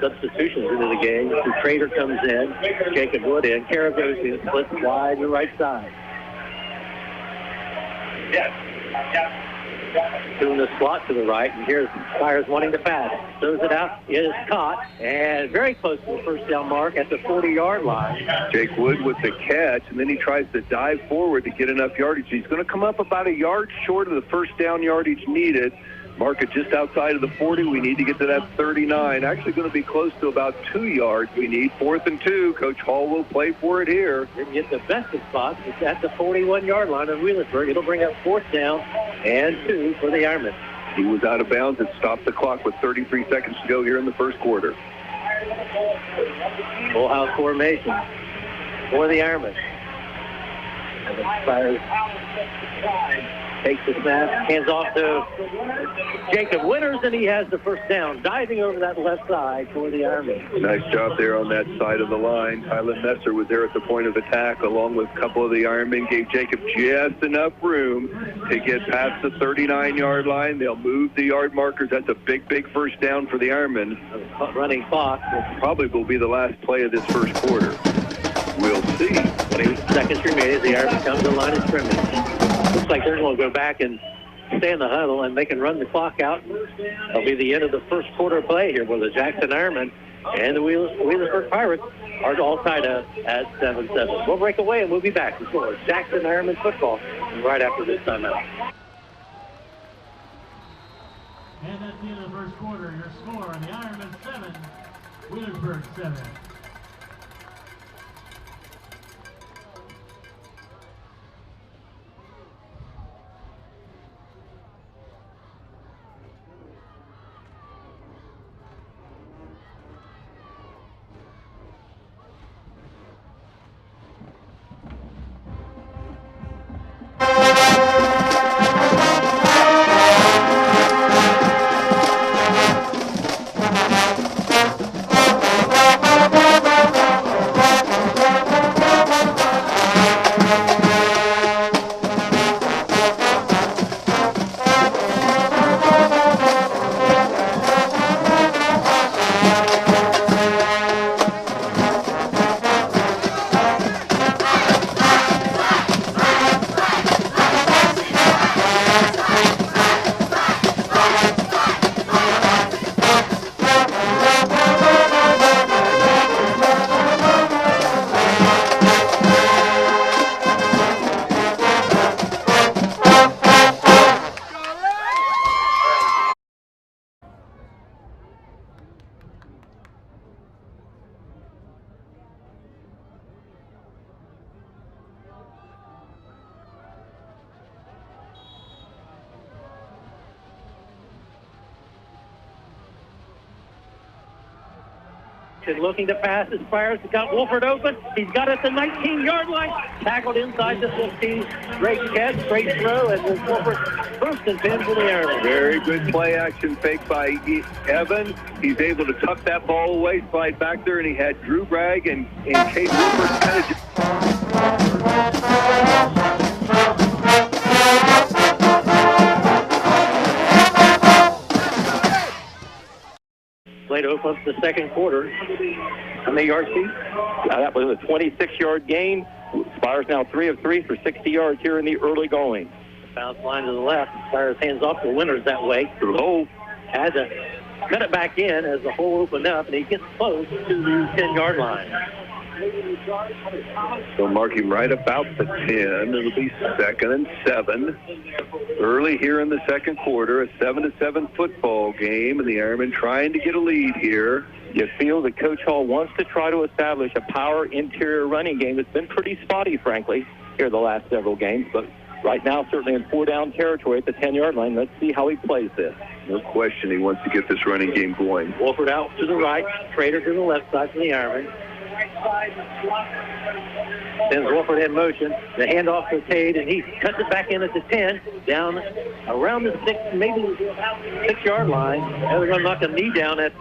Substitutions into the game. The Trader comes in, Jacob Wood in, Caragosian splits wide to the right side. Doing the slot to the right, and here's Flyers wanting to pass. Throws it out, it is caught, and very close to the first down mark at the 40-yard line. Jake Wood with the catch, and then he tries to dive forward to get enough yardage. He's going to come up about a yard short of the first down yardage needed. Mark it just outside of the 40. We need to get to that 39. Actually going to be close to about 2 yards. We need 4th and 2. Coach Hall will play for it here. Didn't get the best of spots. It's at the 41-yard line of Wheelersburg. It'll bring up 4th down and 2 for the Ironmen. He was out of bounds and stopped the clock with 33 seconds to go here in the first quarter. Full house formation for the Ironmen. And the Flyers takes the snap, hands off to Jacob Winters, and he has the first down, diving over that left side for the Ironmen. Nice job there on that side of the line. Tyler Messer was there at the point of attack, along with a couple of the Ironmen, gave Jacob just enough room to get past the 39-yard line. They'll move the yard markers. That's a big, big first down for the Ironmen. Running clock. Probably will be the last play of this first quarter. We'll see. 20 seconds remaining. The Ironmen come to the line of scrimmage. Looks like they're going to go back and stay in the huddle, and they can run the clock out. That'll be the end of the first quarter play here, where the Jackson Ironmen and the Wheelersburg Pirates are all tied up at 7-7. We'll break away, and we'll be back with more Jackson Ironmen football right after this timeout. And that's the end of the first quarter. Your score on the Ironmen 7, Wheelersburg 7. Looking to pass his Flyers. He's got Wolford open. He's got it at the 19-yard line. Tackled inside the 15. Great catch, great throw, and then Wolford first and 10 for the Ironmen. Very good play action fake by Evan. He's able to tuck that ball away, slide back there, and he had Drew Bragg and Kate Wolford kind of just... Play to open up the second quarter. How many yards, Steve? That was a 26-yard gain. Flyers now 3 of 3 for 60 yards here in the early going. Bounce line to the left. Flyers hands off to Winters that way. Through the hole. Had to cut it back in as the hole opened up, and he gets close to the 10-yard line. They'll mark him right about the 10. It'll be 2nd and 7. Early here in the second quarter, a 7-7 football game, and the Ironmen trying to get a lead here. You feel that Coach Hall wants to try to establish a power interior running game that's been pretty spotty, frankly, here the last several games, but right now certainly in 4-down territory at the 10-yard line. Let's see how he plays this. No question he wants to get this running game going. Wolford out to the right, Trader to the left side for the Ironmen. Sends Wolford in motion. The handoff to Cade, and he cuts it back in at the 10, down around the 6, maybe 6-yard line. They're going to knock a knee down at...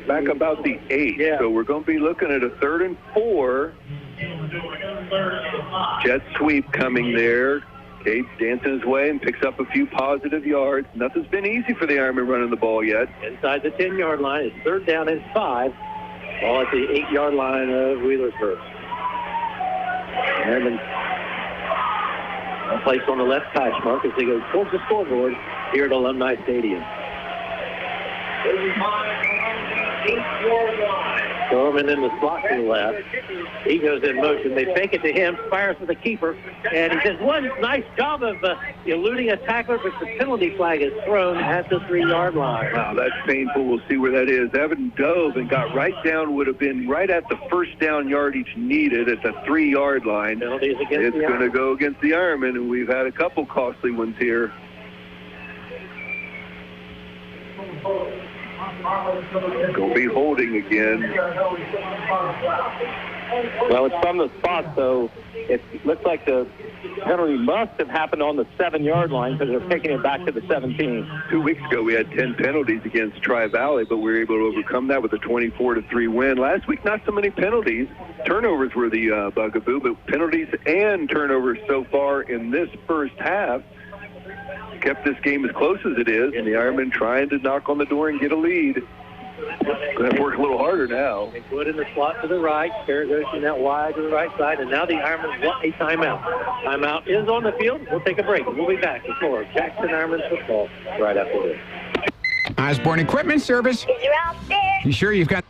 back about the 8. Yeah. So we're going to be looking at a 3rd and 4. Jet sweep coming there. Cade's dancing his way and picks up a few positive yards. Nothing's been easy for the Ironmen running the ball yet. Inside the 10-yard line, it's 3rd down and 5. Ball at the 8-yard line of Wheelersburg. And then placed on the left hash mark as they go towards the scoreboard here at Alumni Stadium. Thorman in the slot to the left. He goes in motion. They fake it to him, fires for the keeper, and he does one nice job of eluding a tackler, but the penalty flag is thrown at the 3-yard line. Wow, that's painful. We'll see where that is. Evan dove and got right down, would have been right at the 1st down yardage needed at the 3-yard line. Penalties against it's going to go against the Ironmen, and we've had a couple costly ones here. Going to be holding again. Well, it's from the spot, so it looks like the penalty must have happened on the 7-yard line because they're taking it back to the 17. 2 weeks ago, we had 10 penalties against Tri-Valley, but we were able to overcome that with a 24-3 win. Last week, not so many penalties. Turnovers were the bugaboo, but penalties and turnovers so far in this first half kept this game as close as it is, and the Ironmen trying to knock on the door and get a lead. Going to have to work a little harder now. They put in the slot to the right. Karagoshi out wide to the right side, and now the Ironmen want a timeout. Timeout is on the field. We'll take a break. We'll be back with more Jackson Ironmen football right after this. Osborne Equipment Service. You're out there. You sure you've got...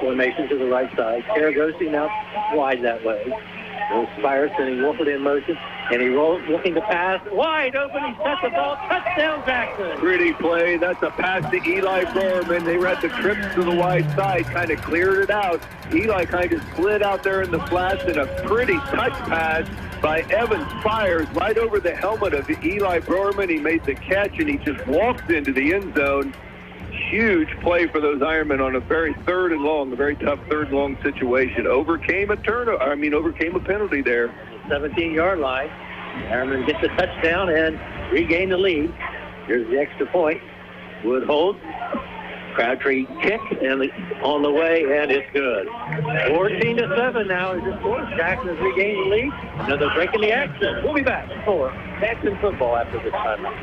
Formation to the right side. Karagosi now wide that way. Spires sending Wolford in motion, and he rolls, looking to pass. Wide open, he sets the ball. Touchdown, Jackson. Pretty play. That's a pass to Eli Berman. They read the trips to the wide side, kind of cleared it out. Eli kind of slid out there in the flats, and a pretty touch pass by Evan Spires right over the helmet of Eli Berman. He made the catch, and he just walks into the end zone. Huge play for those Ironmen on a very a very tough 3rd and long situation. Overcame a penalty there. 17-yard line. Ironmen gets the touchdown and regain the lead. Here's the extra point. Wood holds. Crabtree kick and on the way, and it's good. 14-7 now is the score. Jackson has regained the lead. Another break in the action. We'll be back for Jackson football after this timeout.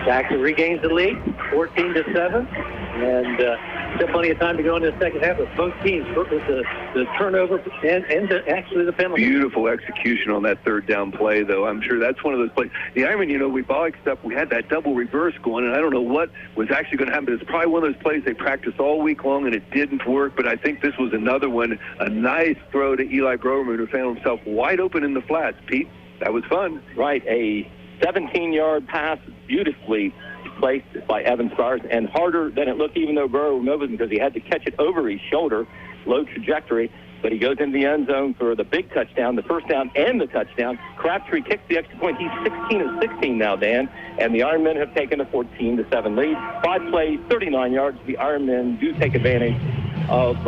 Jackson regains the lead, 14-7, and still plenty of time to go into the second half with both teams with the turnover and actually the penalty. Beautiful execution on that third down play, though. I'm sure that's one of those plays. The Ironmen, we boxed up. We had that double reverse going, and I don't know what was actually going to happen. It's probably one of those plays they practiced all week long, and it didn't work. But I think this was another one, a nice throw to Eli Browerman, who found himself wide open in the flats. Pete, that was fun. Right, a 17-yard pass, beautifully placed by Evan Spires, and harder than it looked, even though Burrow removed him, because he had to catch it over his shoulder, low trajectory. But he goes into the end zone for the big touchdown, the first down and the touchdown. Crabtree kicks the extra point. He's 16 of 16 now, Dan, and the Ironmen have taken a 14-7 lead. 5 plays, 39 yards. The Ironmen do take advantage of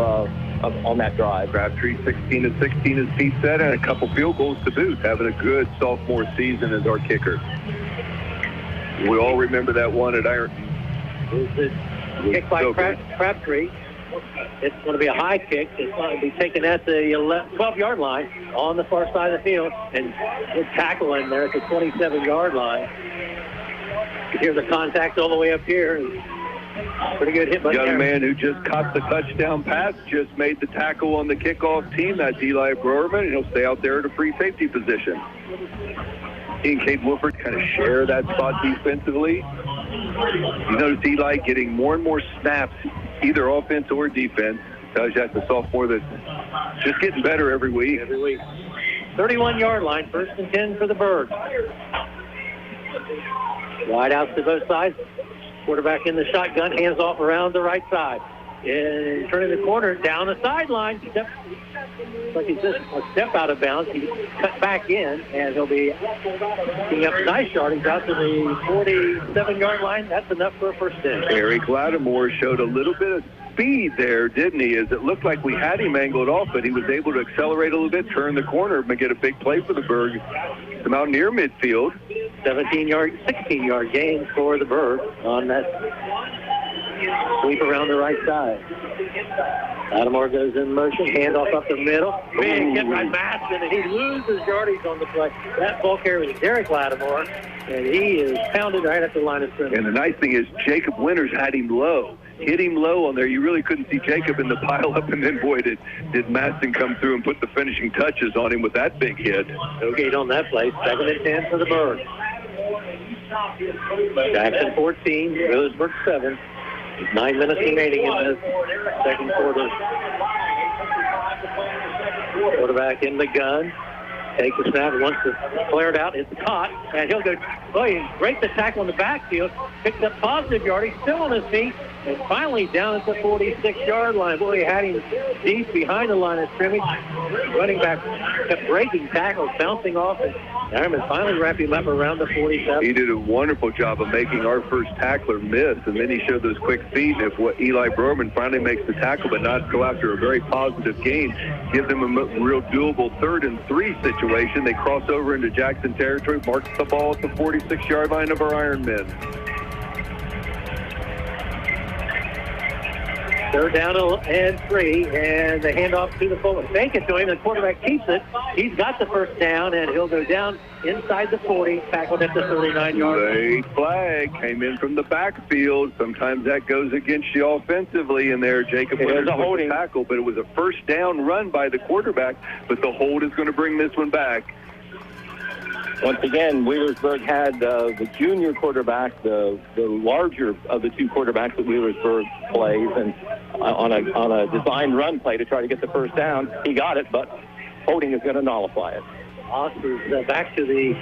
on that drive. Crabtree 16 of 16, as Pete said, and a couple field goals to boot. Having a good sophomore season as our kicker. We all remember that one at Iron. Kick by Crabtree. It's going to be a high kick. It's going to be taken at the 12-yard line on the far side of the field, and good tackle in there at the 27-yard line. You hear the contact all the way up here. Pretty good hit by Young man who just caught the touchdown pass just made the tackle on the kickoff team. That's Eli Browerman, and he'll stay out there at a free safety position. He and Cade Wolford kind of share that spot defensively. You notice Eli getting more and more snaps, either offense or defense. Tells you that's a sophomore that's just getting better every week. 31-yard line, 1st and 10 for the Birds. Wide outs to both sides. Quarterback in the shotgun, hands off around the right side. And turning the corner, down the sideline. Like he just a step out of bounds. He cut back in, and he'll be picking up nice yardage out to the 47-yard line. That's enough for a first down. Eric Lattimore showed a little bit of speed there, didn't he? As it looked like we had him angled off, but he was able to accelerate a little bit, turn the corner, and get a big play for the Berg. Come out near midfield. 16-yard gain for the Bird on that sweep around the right side. Lattimore goes in motion, handoff up the middle. Big hit by Maston, and he loses yardage on the play. That ball carrier was Derek Lattimore, and he is pounded right at the line of scrimmage. And the nice thing is Jacob Winters had him low. Hit him low on there. You really couldn't see Jacob in the pile up, and then, boy, did Maston come through and put the finishing touches on him with that big hit. No gate on that play. 2nd and 10 for the Birds. Jackson 14, Wheelersburg 7. 9 minutes remaining in the second quarter. Quarterback in the gun. Takes the snap, wants to flare it out. It's caught, and he'll go. Boy, he breaks the tackle in the backfield. Picks up positive yardage, still on his feet, and finally down at the 46-yard line. Boy, he had him deep behind the line of scrimmage. Running back kept breaking tackles, bouncing off, and Ironman finally wrapped him up around the 47. He did a wonderful job of making our first tackler miss, and then he showed those quick feet. If what Eli Browerman finally makes the tackle, but not go after a very positive gain, gives them a real doable 3rd and 3 situation. They cross over into Jackson territory, marks the ball at the 46-yard line of our Ironmen. 3rd down and 3, and the handoff to the fullback. Fake it to him, the quarterback keeps it. He's got the first down, and he'll go down inside the 40, tackled at the 39-yard line. Late flag came in from the backfield. Sometimes that goes against you offensively, and there Jacob Winters with the tackle, but it was a first down run by the quarterback, but the hold is going to bring this one back. Once again, Wheelersburg had the junior quarterback, the larger of the 2 quarterbacks that Wheelersburg plays, and on a designed run play to try to get the first down. He got it, but holding is going to nullify it. Oscar's back to the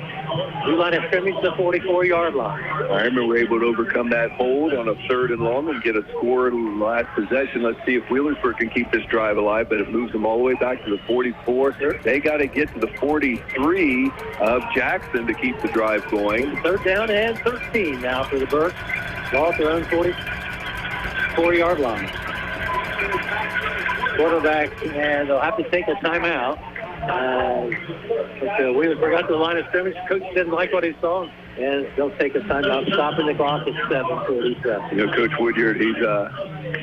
blue line of scrimmage, the 44-yard line. Ironmen were able to overcome that hold on a 3rd and long and get a score in the last possession. Let's see if Wheelersburg can keep this drive alive, but it moves them all the way back to the 44. They got to get to the 43 of Jackson to keep the drive going. 3rd down and 13 now for the Birds. Ball at their own 44-yard line. Quarterback, and they'll have to take a timeout. Wheelersburg got to the line of scrimmage. Coach didn't like what he saw. and they'll take a timeout, stopping the clock at 7:47. You know, Coach Woodyard,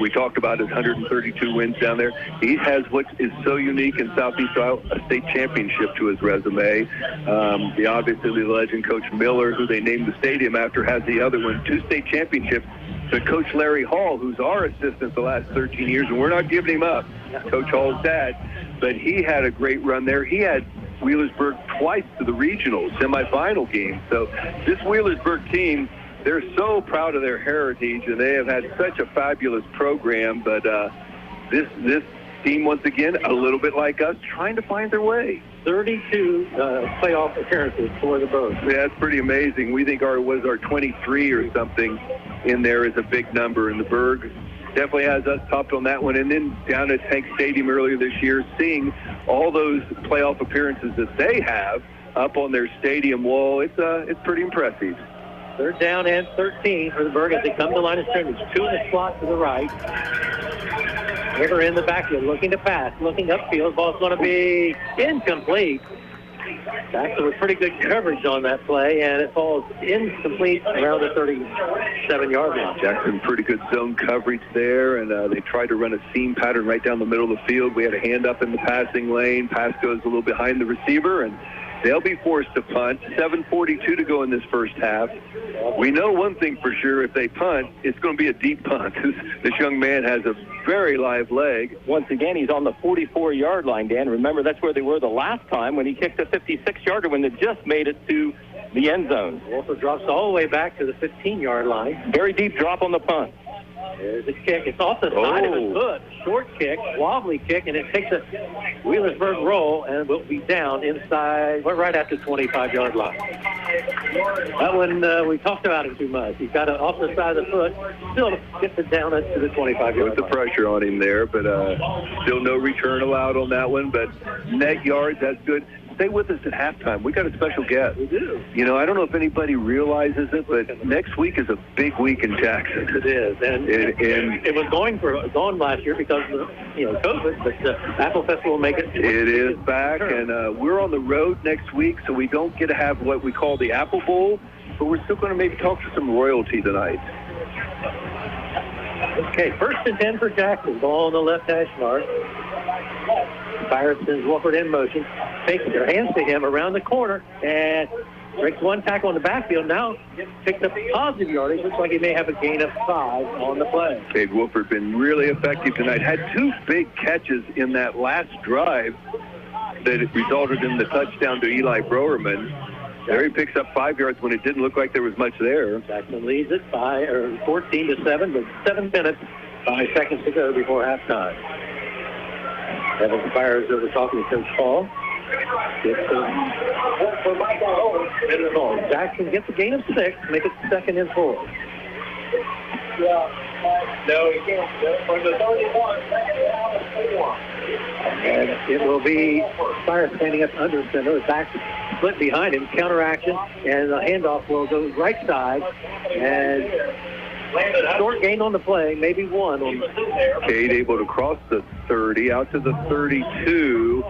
we talked about his 132 wins down there. He has what is so unique in Southeast Ohio, a state championship to his resume. Obviously the legend Coach Miller, who they named the stadium after, has the other one, 2 state championships. But Coach Larry Hall, who's our assistant the last 13 years, and we're not giving him up, Coach Hall's dad, but he had a great run there. He had Wheelersburg twice to the regional semifinal game. So this Wheelersburg team, they're so proud of their heritage, and they have had such a fabulous program. But this team, once again, a little bit like us, trying to find their way. 32 playoff appearances for the Berg. Yeah, that's pretty amazing. We think our 23 or something in there is a big number, and the Berg definitely has us topped on that one. And then down at Tank Stadium earlier this year, seeing all those playoff appearances that they have up on their stadium wall, it's pretty impressive. Third down and 13 for the Berg as they come to line of scrimmage. 2 in the slot to the right. River in the backfield, looking to pass, looking upfield. Ball's going to be incomplete. Jackson with pretty good coverage on that play, and it falls incomplete around the 37-yard line. Jackson, pretty good zone coverage there, and they tried to run a seam pattern right down the middle of the field. We had a hand up in the passing lane. Pass goes a little behind the receiver, and they'll be forced to punt. 7:42 to go in this first half. We know one thing for sure: if they punt, it's going to be a deep punt. This young man has a very live leg. Once again, he's on the 44-yard line, Dan. Remember, that's where they were the last time when he kicked a 56-yarder when they just made it to the end zone. Also drops all the way back to the 15-yard line. Very deep drop on the punt. There's a kick. It's off the side of his foot. Short kick, wobbly kick, and it takes a Wheelersburg roll and will be down inside, right at the 25-yard line. That one, we talked about it too much. He's got it off the side of the foot, still gets it down to the 25-yard line. Put the pressure on him there, but still no return allowed on that one. But net yards, that's good. Stay with us at halftime. We got a special guest. We do. You know, I don't know if anybody realizes it, but next week is a big week in Jackson. It is, and it was gone last year because of COVID. But Apple Festival will make it. It is back, and we're on the road next week, so we don't get to have what we call the Apple Bowl, but we're still going to maybe talk to some royalty tonight. Okay, 1st and 10 for Jackson. Ball on the left hash mark. Pirates sends Wolford in motion, takes their hands to him around the corner, and breaks one tackle in the backfield. Now picks up positive yardage. Looks like he may have a gain of 5 on the play. Dave Wolford been really effective tonight. Had 2 big catches in that last drive that resulted in the touchdown to Eli Browerman. There he picks up 5 yards when it didn't look like there was much there. Jackson leads it by 14-7, with 7 minutes, 5 seconds to go before halftime. Evans fires over talking to Coach Hall. Jackson gets a gain of 6, make it 2nd and 4. No, he can't. From the 31, and it will be Fire standing up under center. The back split behind him, counter action, and the handoff will go right side. And short gain on the play, maybe 1 on the Cade able to cross the 30 out to the 32.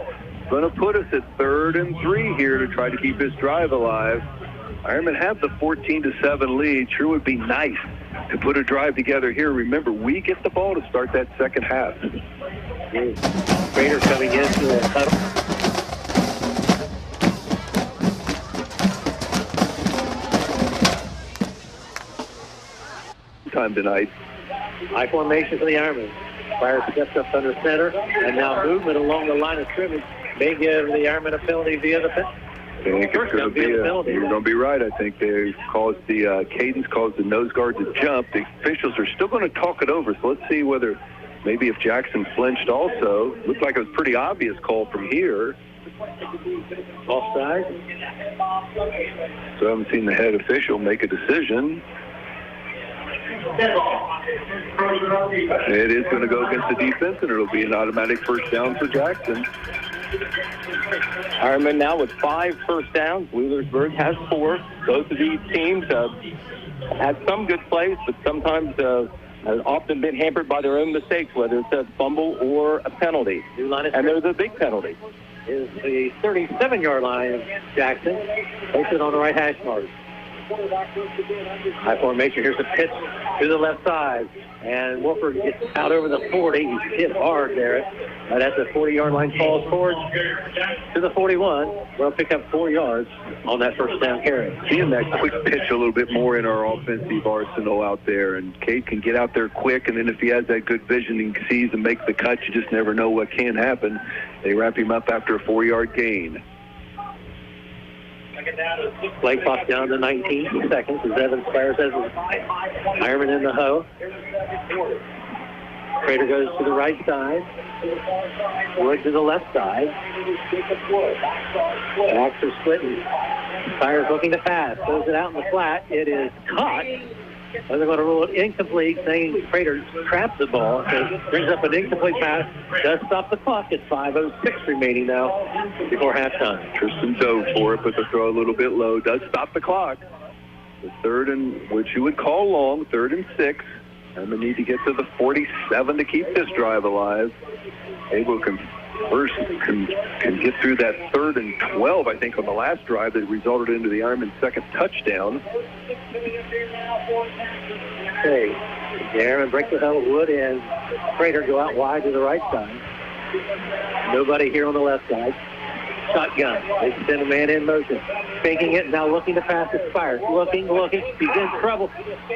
Going to put us at 3rd and 3 here to try to keep this drive alive. Ironmen have the 14-7 lead. Sure would be nice to put a drive together here. Remember, we get the ball to start that second half. Raiders coming into the huddle. Time tonight. High formation for the Ironmen. Fire steps up under center, and now movement along the line of scrimmage may give the Ironmen a penalty via the penalty. I think it's going to be you're going to be right. I think they caused the Cadence caused the nose guard to jump. The officials are still going to talk it over. So let's see whether maybe if Jackson flinched also. Looked like it was a pretty obvious call from here. Offside. So I haven't seen the head official make a decision. It is going to go against the defense, and it'll be an automatic first down for Jackson. Ironman now with 5 first downs. Wheelersburg has 4. Both of these teams have had some good plays, but sometimes have often been hampered by their own mistakes, whether it's a fumble or a penalty. And there's a big penalty. Is the 37-yard line of Jackson. Place it on the right hash mark. High formation. Here's a pitch to the left side. And Wolford gets out over the 40. He's hit hard there. Right at the 40-yard line, falls forward to the 41. We'll pick up 4 yards on that first down carry. Seeing that quick pitch a little bit more in our offensive arsenal out there. And Cade can get out there quick, and then if he has that good vision and sees and makes the cut, you just never know what can happen. They wrap him up after a 4-yard gain. Play clock down to 19 seconds as Evans fires as Ironman in the hoe. Prater goes to the right side. Wood to the left side. Backs are splitting. Fires looking to pass. Throws it out in the flat. It is caught. They're going to rule it incomplete, saying Prater trapped the ball. So brings up an incomplete pass. Does stop the clock. It's 5:06 remaining now before halftime. Tristan dove for it, but the throw a little bit low. Does stop the clock. The third and, which you would call long, 3rd and 6. And they need to get to the 47 to keep this drive alive. Abel can get through that 3rd and 12, I think, on the last drive that resulted into the Ironman second touchdown. Okay, Ironman breaks the huddle. Wood and Prater go out wide to the right side. Nobody here on the left side. Shotgun. They send a man in motion. Faking it, now looking to pass it. Fires. Looking. He's in trouble.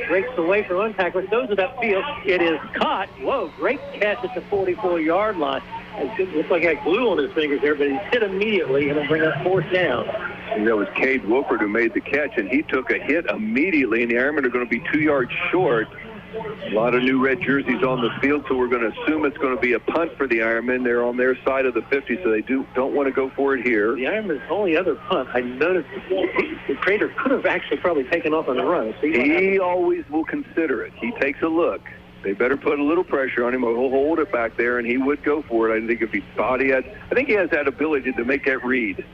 Breaks away from one tackler. Throws it upfield. It is caught. Whoa, great catch at the 44-yard line. It looks like he had glue on his fingers there, but he's hit immediately and will bring up 4th down. And that was Cade Wolford who made the catch, and he took a hit immediately, and the Ironmen are going to be 2 yards short. A lot of new red jerseys on the field, so we're going to assume it's going to be a punt for the Ironmen. They're on their side of the 50, so they don't want to go for it here. The Ironmen's only other punt, I noticed the Prater could have actually probably taken off on the run. So he always will consider it. He takes a look. They better put a little pressure on him, or he'll hold it back there, and he would go for it. I think if he thought he had, I think he has that ability to make that read.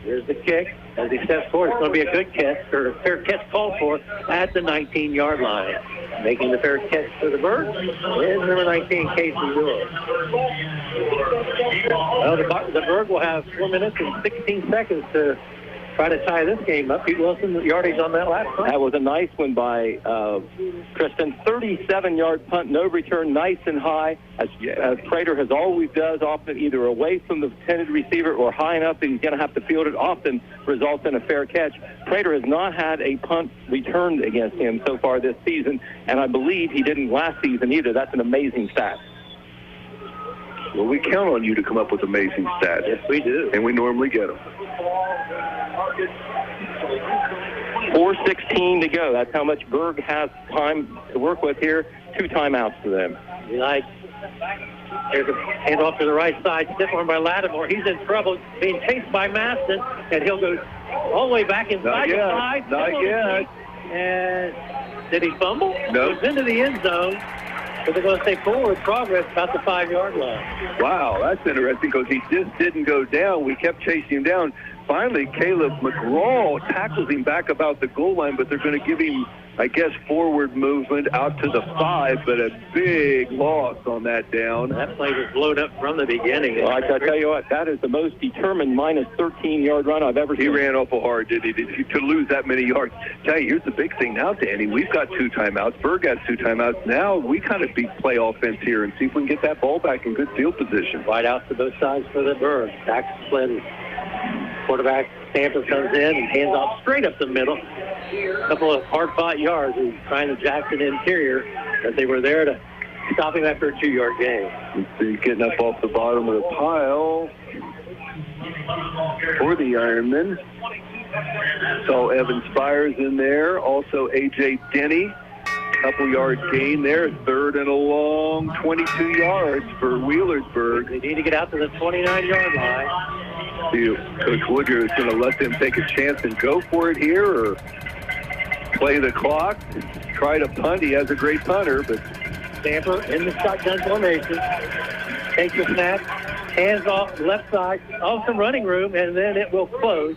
Here's the kick. As he steps forward, it's going to be a good catch, or a fair catch called for at the 19-yard line. Making the fair catch for the Birds is number 19, Casey Ewell. Well, the Bird will have 4 minutes and 16 seconds to try to tie this game up. Pete Wilson, yardage on that last punt. That was a nice one by Tristan. 37-yard punt, no return, nice and high, as Prater has always does, often either away from the intended receiver or high enough that he's going to have to field it, often results in a fair catch. Prater has not had a punt returned against him so far this season, and I believe he didn't last season either. That's an amazing stat. Well, we count on you to come up with amazing stats. Yes, we do. And we normally get them. 4:16 to go. That's how much Berg has time to work with here. 2 timeouts to them. There's a handoff to the right side. Stiff arm by Lattimore. He's in trouble. Being chased by Maston, and he'll go all the way back inside the 5. Not yet. And did he fumble? No. He's into the end zone. But they're going to say forward progress about the 5-yard line. Wow, that's interesting because he just didn't go down. We kept chasing him down. Finally, Caleb McGraw tackles him back about the goal line, but they're going to give him, I guess, forward movement out to the 5, but a big loss on that down. That play was blown up from the beginning. Well, I tell you what, that is the most determined minus 13-yard run I've ever seen. He ran awful hard, did he? To lose that many yards. Tell you, here's the big thing now, Danny. We've got 2 timeouts. Berg has 2 timeouts. Now we kind of play offense here and see if we can get that ball back in good field position. Wide out to both sides for the Berg. Back split. Quarterback Stamper comes in and hands off straight up the middle. A couple of hard-fought yards. He's trying to Jackson interior, but they were there to stop him after a 2-yard gain. He's getting up off the bottom of the pile for the Ironmen. Saw Evan Spires in there. Also A.J. Denny. Couple yards gain there. 3rd and a long 22 yards for Wheelersburg. They need to get out to the 29-yard line. See, Coach Woodger is going to let them take a chance and go for it here, or play the clock, try to punt. He has a great punter, but Stamper in the shotgun formation. Takes the snap, hands off left side, off some running room, and then it will close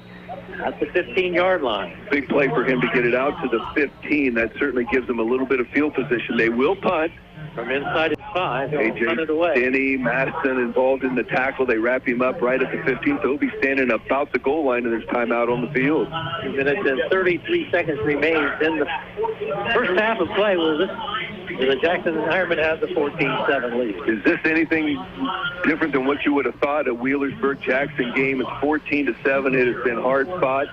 at the 15-yard line. Big play for him to get it out to the 15. That certainly gives them a little bit of field position. They will punt. From inside his 5, he'll run it away. Denny Madison involved in the tackle. They wrap him up right at the 15th. So he'll be standing about the goal line, and there's timeout on the field. 2 minutes and 33 seconds remains in the first half of play. The Jackson Ironmen have the 14-7 lead. Is this anything different than what you would have thought? A Wheelersburg-Jackson game is 14-7. It has been hard fought.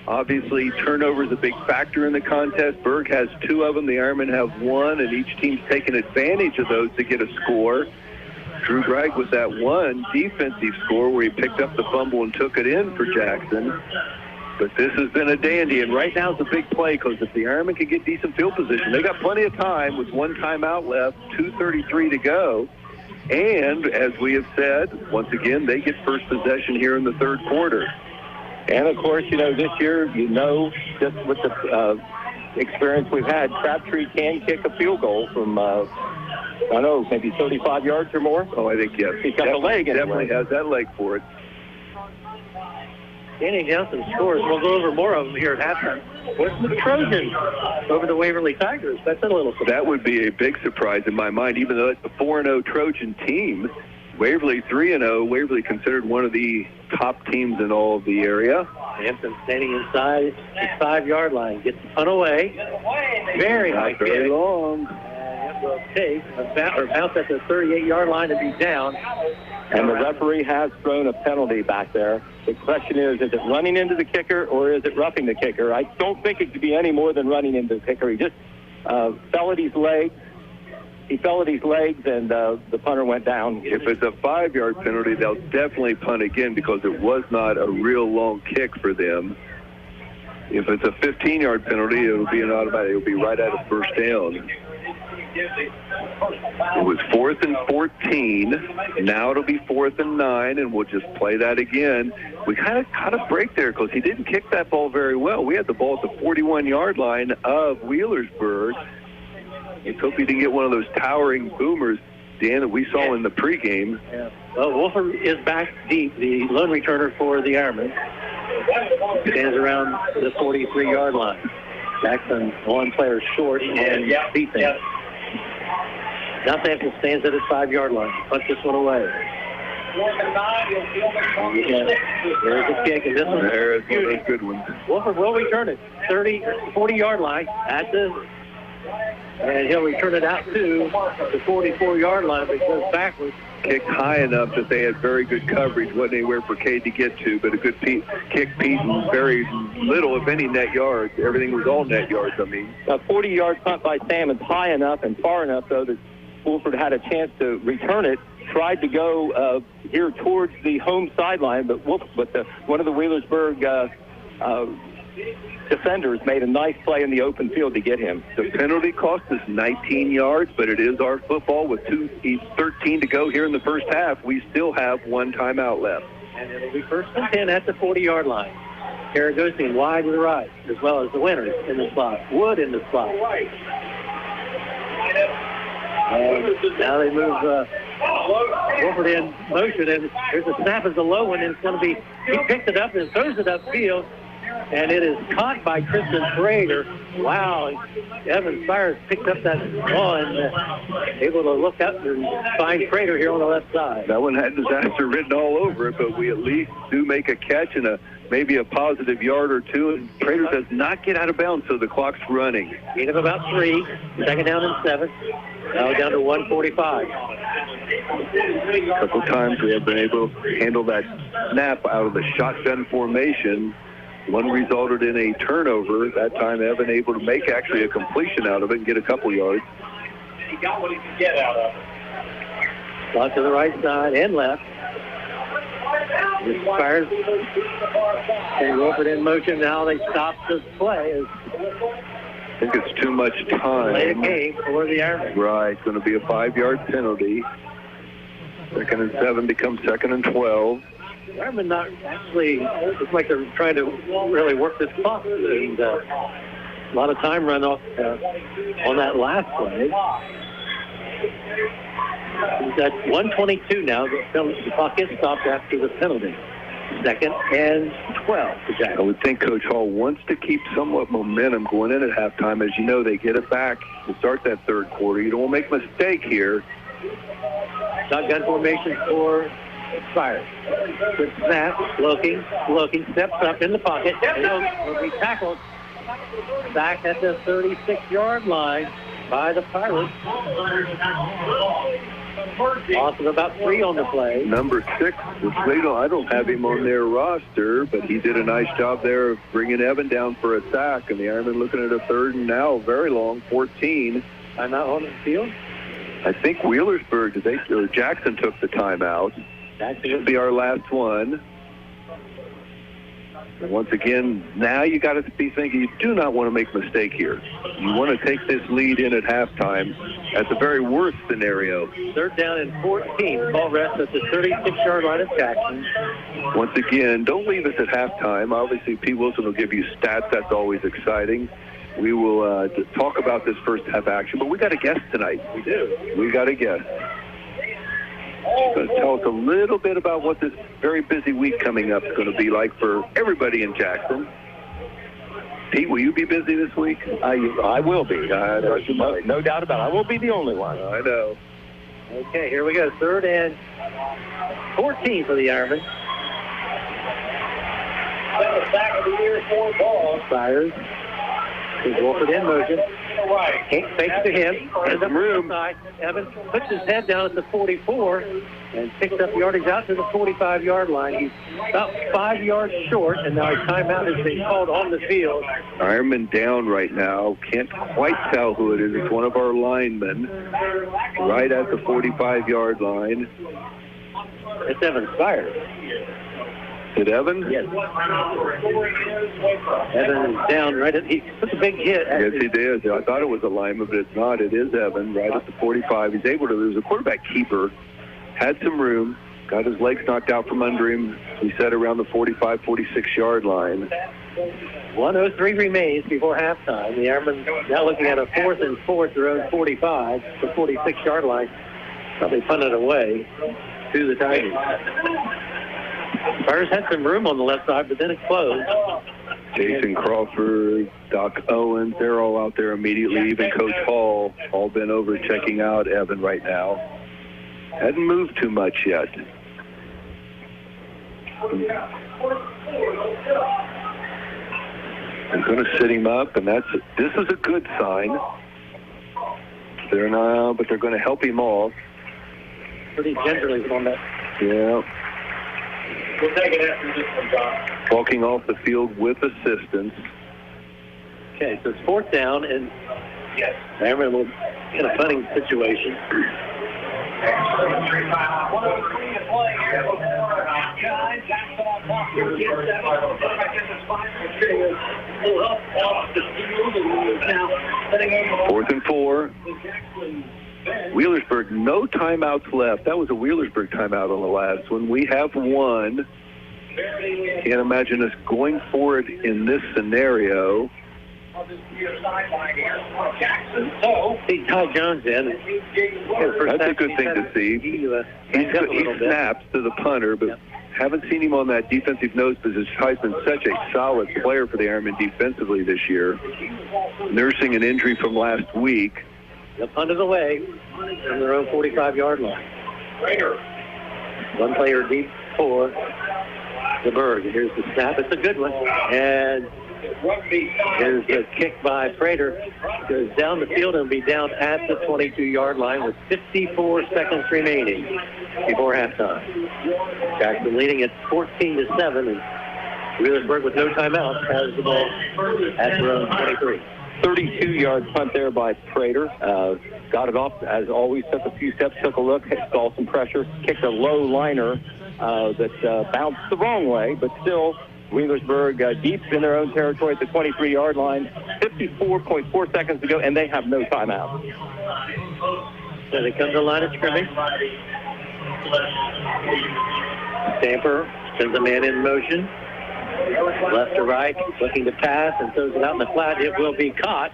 Obviously, turnover is a big factor in the contest. Berg has 2 of them. The Ironmen have 1, and each team's taken advantage of those to get a score. Drew Bragg with that 1 defensive score where he picked up the fumble and took it in for Jackson. But this has been a dandy, and right now it's a big play because if the Ironmen can get decent field position, they got plenty of time with 1 timeout left, 2:33 to go. And as we have said, once again, they get first possession here in the 3rd quarter. And, of course, this year, just with the experience we've had, Crabtree can kick a field goal from, maybe 35 yards or more. Oh, I think, yes. He's got the leg anyway. Definitely has that leg for it. Danny Johnson scores. We'll go over more of them here at halftime. What's the Trojans over the Waverly Tigers? That's a little surprise. That would be a big surprise in my mind, even though it's a 4-0 Trojan team. Waverly 3-0. Waverly considered one of the top teams in all of the area. Hampton standing inside the 5-yard line. Gets the punt away. Very high kick. Very long. It will take or bounce at the 38-yard line and be down. And the referee has thrown a penalty back there. The question is it running into the kicker or is it roughing the kicker? I don't think it could be any more than running into the kicker. He just fell at his legs. He fell at his legs, and the punter went down. If it's a 5-yard penalty, they'll definitely punt again because it was not a real long kick for them. If it's a 15-yard penalty, it'll be an automatic. It'll be right at a first down. It was 4th and 14. Now it'll be 4th and 9, and we'll just play that again. We kind of caught a break there because he didn't kick that ball very well. We had the ball at the 41-yard line of Wheelersburg. Let's hope he didn't get one of those towering boomers, Dan, that we saw in the pregame. Yeah. Well, Wolfer is back deep, the lone returner for the Ironmen. Stands around the 43-yard line. Jackson, 1 player short and beats him. Now Sampson stands at his 5-yard line. Punch this one away. There's a kick, and this one. There's one of those good ones. Wolfer will return it. 40-yard line at the. And he'll return it out to the 44-yard line, but it goes backwards. Kicked high enough that they had very good coverage. Wasn't anywhere for Cade to get to, but a good kick, Pete, and very little, if any, net yards. Everything was all net yards, I mean. A 40-yard punt by Salmons, high enough and far enough, though, that Wolford had a chance to return it. Tried to go here towards the home sideline, but one of the Wheelersburg defenders made a nice play in the open field to get him. The penalty cost us 19 yards, but it is our football with 2:13 to go here in the first half. We still have 1 timeout left. And it'll be 1st and 10 at the 40-yard line. Karagosian wide to the right, as well as the Winters in the slot. Wood in the slot. And now they move Wolford in motion, and there's a snap as a low one, and it's going to be, he picks it up and throws it upfield. And it is caught by Tristan Prater. Wow, Evan Spires picked up that ball and able to look up and find Prater here on the left side. That one had disaster written all over it, but we at least do make a catch and maybe a positive yard or 2, and Prater does not get out of bounds, so the clock's running. Gain of about 3, 2nd down and 7. Now down to 1:45. A couple times we have been able to handle that snap out of the shotgun formation. One resulted in a turnover. That time Evan able to make actually a completion out of it and get a couple yards. He got what he could get out of it. Out to the right side and left. Fires. And Wolford in motion. Now they stop the play. I think it's too much time. Play a game for the Ironmen. Right. It's going to be a 5-yard penalty. 2nd and 7 becomes 2nd and 12. Ironmen not actually, looks like they're trying to really work this clock, and a lot of time run off on that last play. He's at 1:22 now. The clock is stopped after the penalty. 2nd and 12 for Jackson. I would think Coach Hall wants to keep somewhat momentum going in at halftime. As you know, they get it back to start that third quarter. You don't want to make a mistake here. Shotgun formation for Spires. Good snap, looking, steps up in the pocket, and will be tackled back at the 36-yard line by the Pirates. Loss of about 3 on the play. Number 6, I don't have him on their roster, but he did a nice job there of bringing Evan down for a sack, and the Ironmen looking at a 3rd and now very long, 14. Timeout on the field? I think Wheelersburg, or Jackson took the timeout. That should be our last one. And once again, now you got to be thinking you do not want to make a mistake here. You want to take this lead in at halftime. That's the very worst scenario. 3rd down and 14. Ball rests at the 36-yard line of Jackson. Once again, don't leave us at halftime. Obviously, Pete Wilson will give you stats. That's always exciting. We will talk about this first half action, but we got a guest tonight. We do. We got a guest. She's going to tell us a little bit about what this very busy week coming up is going to be like for everybody in Jackson. Pete, will you be busy this week? I will be. No doubt about it. I won't be the only one. I know. Okay, here we go. 3rd and 14 for the Ironmen. Back of the year for ball. Spires. He's Wolford in motion. Hank fakes to him. Ends up room. Side. Evans puts his head down at the 44 and picks up yardage out to the 45-yard line. He's about 5 yards short, and now a timeout is being called on the field. Ironman down right now. Can't quite tell who it is. It's one of our linemen right at the 45-yard line. It's Evan Spires. Is it Evan? Yes. Evan is down right at, he took a big hit. Yes, he did. I thought it was a lineman, but it's not. It is Evan right at the 45. He's able to, there was a quarterback keeper, had some room, got his legs knocked out from under him. He set around the 45, 46-yard line. 1:03 remains before halftime. The Ironmen now looking at a 4th and 4 at their own 45, the 46-yard line. Probably punted away to the Tigers. Spurs had some room on the left side, but then it closed. Jason Crawford, Doc Owens, they're all out there immediately. Even Coach Hall, all been over checking out Evan right now. Hadn't moved too much yet. I'm going to sit him up, and this is a good sign. But they're going to help him off. Pretty gingerly on that. Yeah. We'll take it after this one, John. Walking off the field with assistance. Okay, so it's 4th down, and Ironman will in a punting situation. Fourth and 4. Wheelersburg, no timeouts left. That was a Wheelersburg timeout on the last one. We have one. Can't imagine us going for it in this scenario. See Ty Jones in. That's a good thing to see. He snaps to the punter, but haven't seen him on that defensive nose position. Ty's been such a solid player for the Ironmen defensively this year. Nursing an injury from last week. They'll punt it away from their own 45-yard line. One player deep for the Berg. Here's the snap. It's a good one. And there's a kick by Prater. Goes down the field and will be down at the 22-yard line with 54 seconds remaining before halftime. Jackson leading at 14-7, and Wheelersburg with no timeouts has the ball at their own 23. 32-yard punt there by Prater. Got it off, as always, took a few steps, took a look, saw some pressure, kicked a low liner that bounced the wrong way, but still Wheelersburg deep in their own territory at the 23-yard line. 54.4 seconds to go, and they have no timeout. So they come to the line of scrimmage. Stamper sends a man in motion. Left to right, looking to pass, and throws it out in the flat. It will be caught,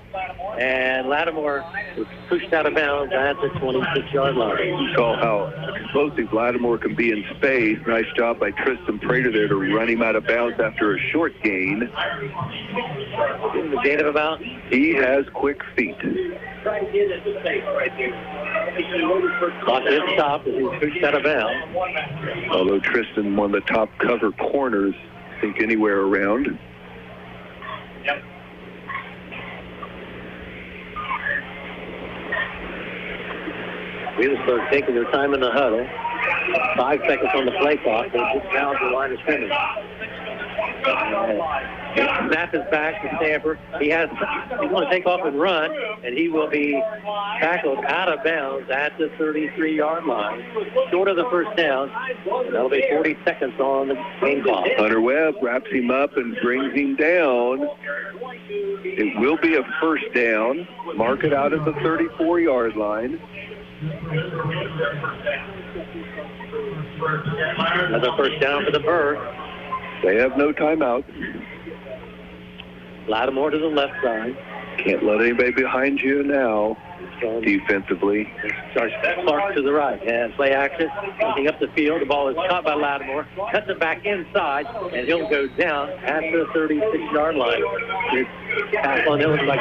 and Lattimore is pushed out of bounds at the 26-yard line. You saw how explosive Lattimore can be in space. Nice job by Tristan Prater there to run him out of bounds after a short gain. The gain of about? He has quick feet. Clock did stop as he's pushed out of bounds. Although Tristan, one of the top cover corners, I think anywhere around. Yep. Wheelersburg taking their time in the huddle. 5 seconds on the play clock. They just down the line of scrimmage. Snap is back to Stamper. He's going to take off and run, and he will be tackled out of bounds at the 33-yard line. Short of the first down. That'll be 40 seconds on the game clock. Hunter Webb wraps him up and brings him down. It will be a first down. Mark it out at the 34-yard line. Another first down for the Birds. They have no timeout. Lattimore to the left side. Can't let anybody behind you now. Defensively. Clark to the right. And play action. Looking up the field. The ball is caught by Lattimore. Cuts it back inside. And he'll go down at the 36-yard line. Tackle on him like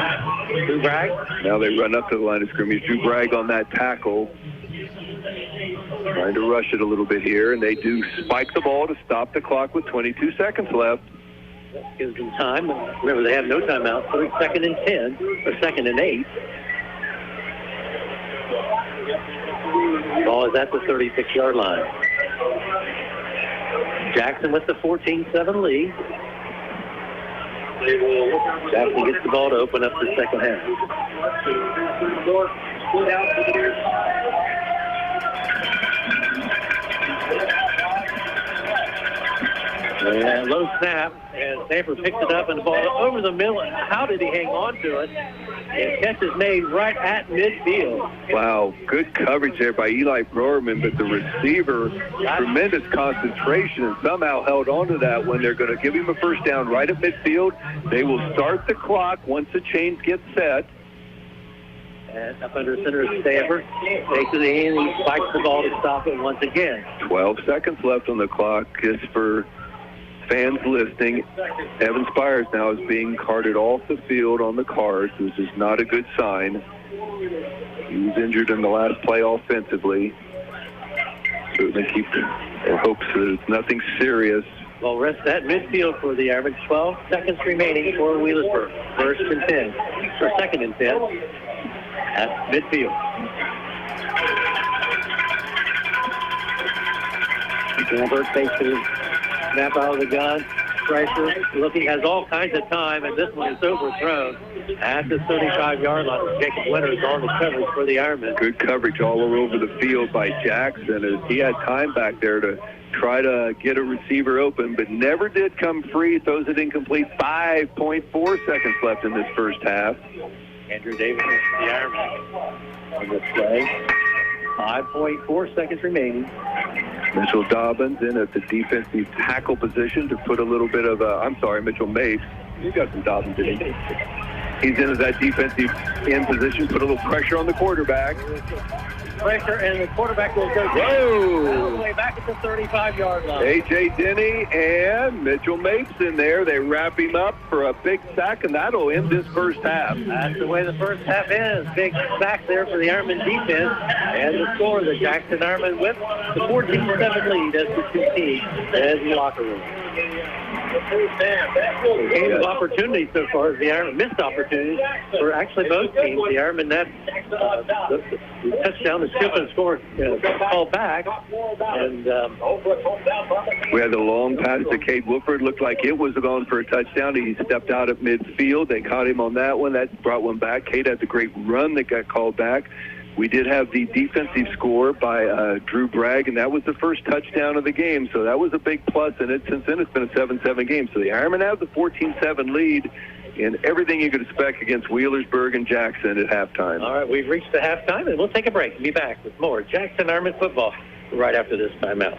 Drew Bragg. Now they run up to the line of scrimmage. Drew Bragg on that tackle. Trying to rush it a little bit here. And they do spike the ball to stop the clock with 22 seconds left. Gives them time. Remember, they have no timeout. So it's 2nd and 10 or 2nd and 8. Ball is at the 36-yard line. Jackson with the 14-7 lead. Jackson gets the ball to open up the second half. And low snap, and Stanford picks it up and the ball over the middle. How did he hang on to it? And catch is made right at midfield. Wow, good coverage there by Eli Broerman, but the receiver, tremendous concentration, and somehow held on to that when they're going to give him a first down right at midfield. They will start the clock once the chains get set. And up under center is Stanford. Takes it in, he spikes the ball to stop it once again. 12 seconds left on the clock. Just for fans listening, Evan Spires now is being carted off the field on the cards. This is not a good sign. He was injured in the last play offensively. Certainly keep their hopes that it's nothing serious. Well, rest at midfield for the Ironmen. 12 seconds remaining for Wheelersburg. 1st and 10, or 2nd and 10 at midfield. Gilbert takes his snap out of the gun. Pressure, looking, has all kinds of time, and this one is overthrown at the 35-yard line. Jacob Winters on the coverage for the Ironmen. Good coverage all over the field by Jackson as he had time back there to try to get a receiver open, but never did come free. Throws it incomplete. 5.4 seconds left in this first half. Andrew Davis, the Ironmen, on this play. 5.4 seconds remaining. Mitchell Dobbins in at the defensive tackle position to put a little bit of Mitchell Mapes. He's got some Dobbins in him. He's in as that defensive end position, put a little pressure on the quarterback. Pressure, and the quarterback will go all the way back at the 35-yard line. A.J. Denny and Mitchell Mapes in there. They wrap him up for a big sack, and that'll end this first half. That's the way the first half ends. Big sack there for the Ironman defense. And the score, the Jackson Ironmen with the 14-7 lead as the two teams in the locker room. Game of opportunities so far as the Ironmen missed opportunities for actually both teams. The Ironmen that the touchdown, the skip and score called back. And we had the long pass to Cade Woodford. Looked like it was going for a touchdown. He stepped out at midfield. They caught him on that one. That brought one back. Cade had the great run that got called back. We did have the defensive score by Drew Bragg, and that was the first touchdown of the game. So that was a big plus in it. Since then, it's been a 7-7 game. So the Ironmen have the 14-7 lead in everything you could expect against Wheelersburg and Jackson at halftime. All right, we've reached the halftime, and we'll take a break and be back with more Jackson Ironmen football right after this timeout.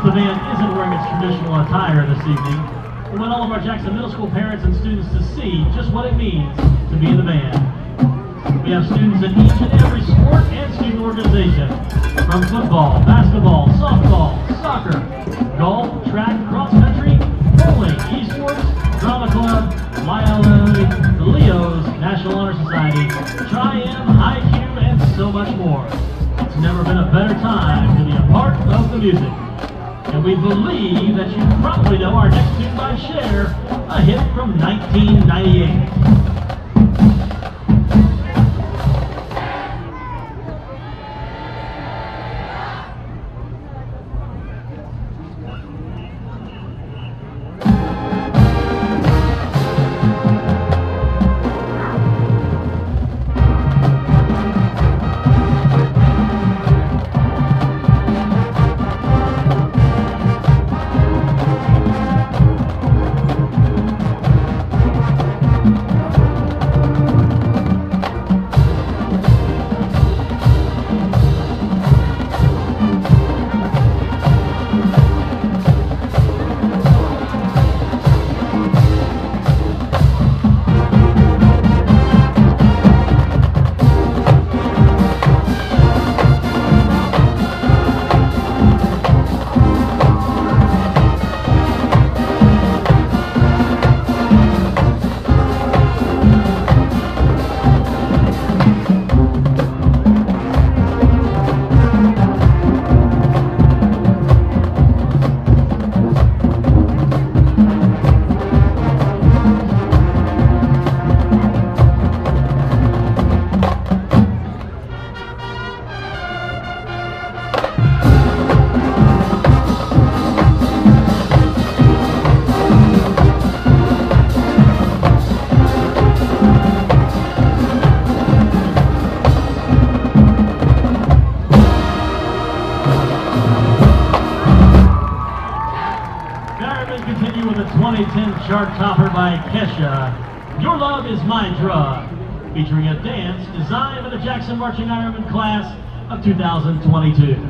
the band isn't wearing its traditional attire this evening, we want all of our Jackson Middle School parents and students to see just what it means to be in the band. We have students in each and every sport and student organization, from football, basketball, softball, soccer, golf, track, cross-country, bowling, esports, drama club, YLA, the Leos, National Honor Society, Tri-M, IQ, and so much more. It's never been a better time to be a part of the music. And we believe that you probably know our next tune by Cher, a hit from 1998. Chart topper by Kesha, Your Love Is My Drug, featuring a dance designed by the Jackson Marching Ironmen class of 2022.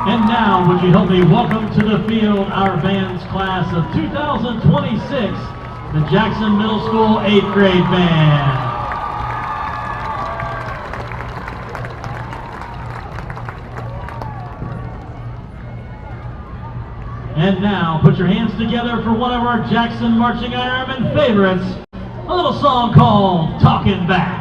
And now, would you help me welcome to the field our band's class of 2026, the Jackson Middle School 8th grade band. And now, put your hands together for one of our Jackson Marching Ironmen favorites, a little song called Talking Back.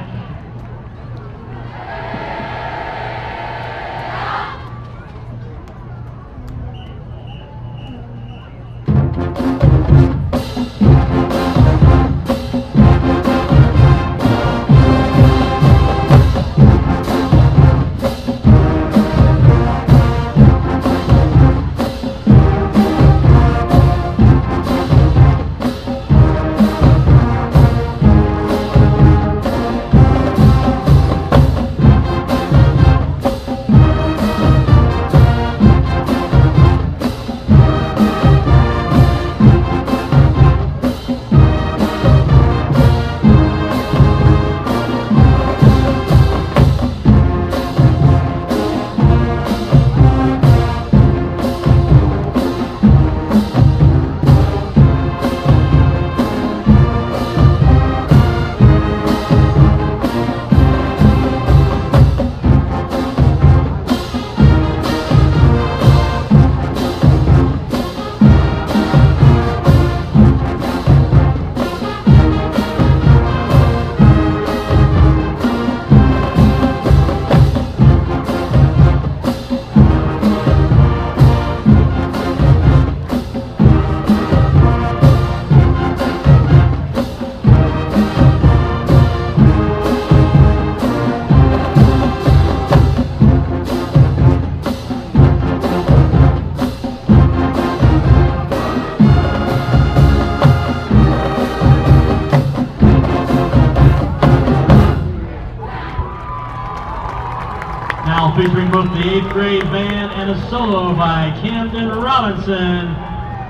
with the 8th grade band and a solo by Camden Robinson.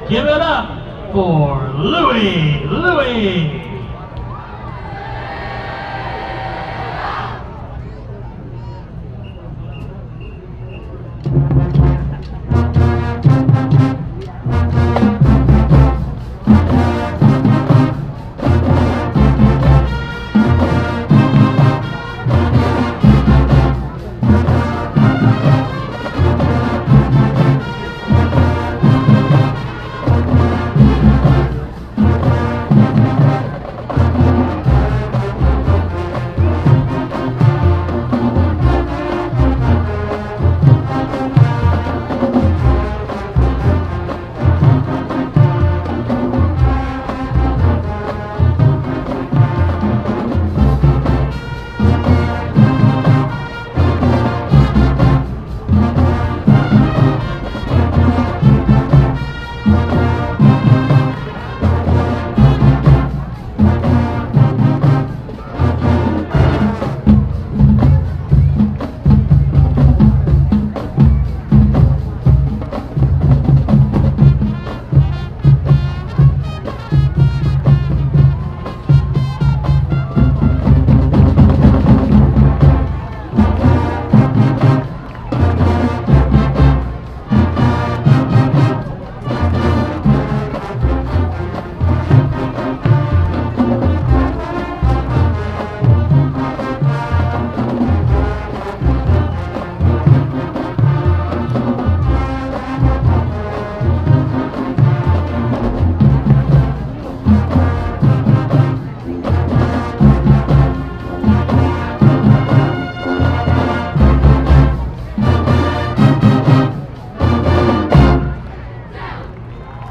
Give it up for Louie.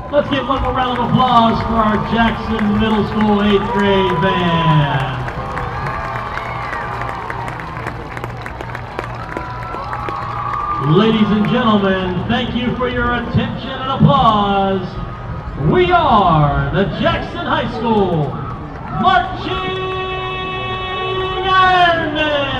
Let's give one more round of applause for our Jackson Middle School 8th grade band. Ladies and gentlemen, thank you for your attention and applause. We are the Jackson High School Marching Ironmen.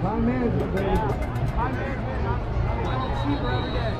Time management, baby. Time management, I'm cheaper every day.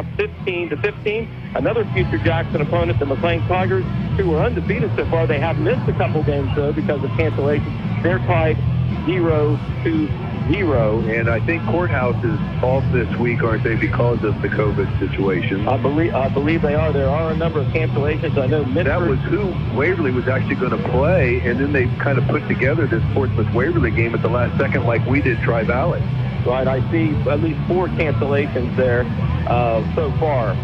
half, 15-15. Another future Jackson opponent, the McLean Tigers, who are undefeated so far. They have missed a couple games, though, because of cancellations. They're tied 0-0. And I think Courthouse is off this week, aren't they, because of the COVID situation? I believe they are. There are a number of cancellations. I know that was who Waverly was actually going to play, and then they kind of put together this Portsmouth-Waverly game at the last second like we did Tri-Valley. Right, I see at least 4 cancellations there so far.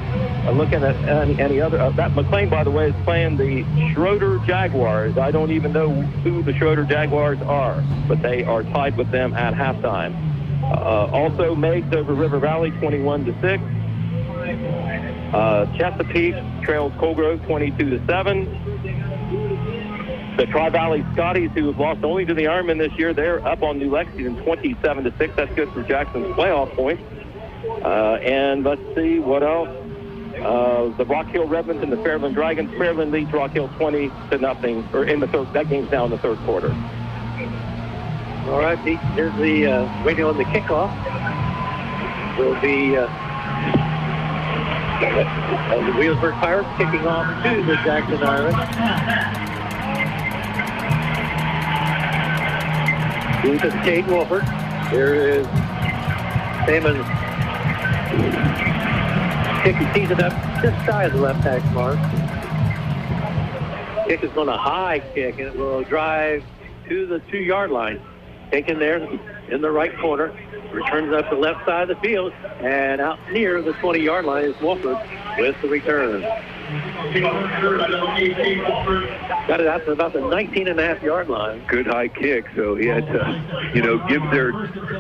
Looking at any other, that McLean, by the way, is playing the Schroeder Jaguars. I don't even know who the Schroeder Jaguars are, but they are tied with them at halftime. Also, Meigs over River Valley, 21-6. Chesapeake trails Colgrove, 22-7. The Tri-Valley Scotties, who have lost only to the Ironmen this year, they're up on New Lexington, 27-6. That's good for Jackson's playoff points. And let's see what else. The Rock Hill Redmonds and the Fairland Dragons. Fairland leads Rock Hill 20-0, or in the third. That game's now in the third quarter. All right, here's the waiting on the kickoff. will be the Wheelersburg Pirates kicking off to the Jackson Ironmen. This is Cade Wolford. Here is Damon kick is teasing up just shy of the left hash mark. Kick is going to high kick, and it will drive to the 2-yard line. Taken there in the right corner. Returns up the left side of the field, and out near the 20-yard line is Wolford with the return. Got it out to about the 19.5-yard line. Good high kick, so he had to, give their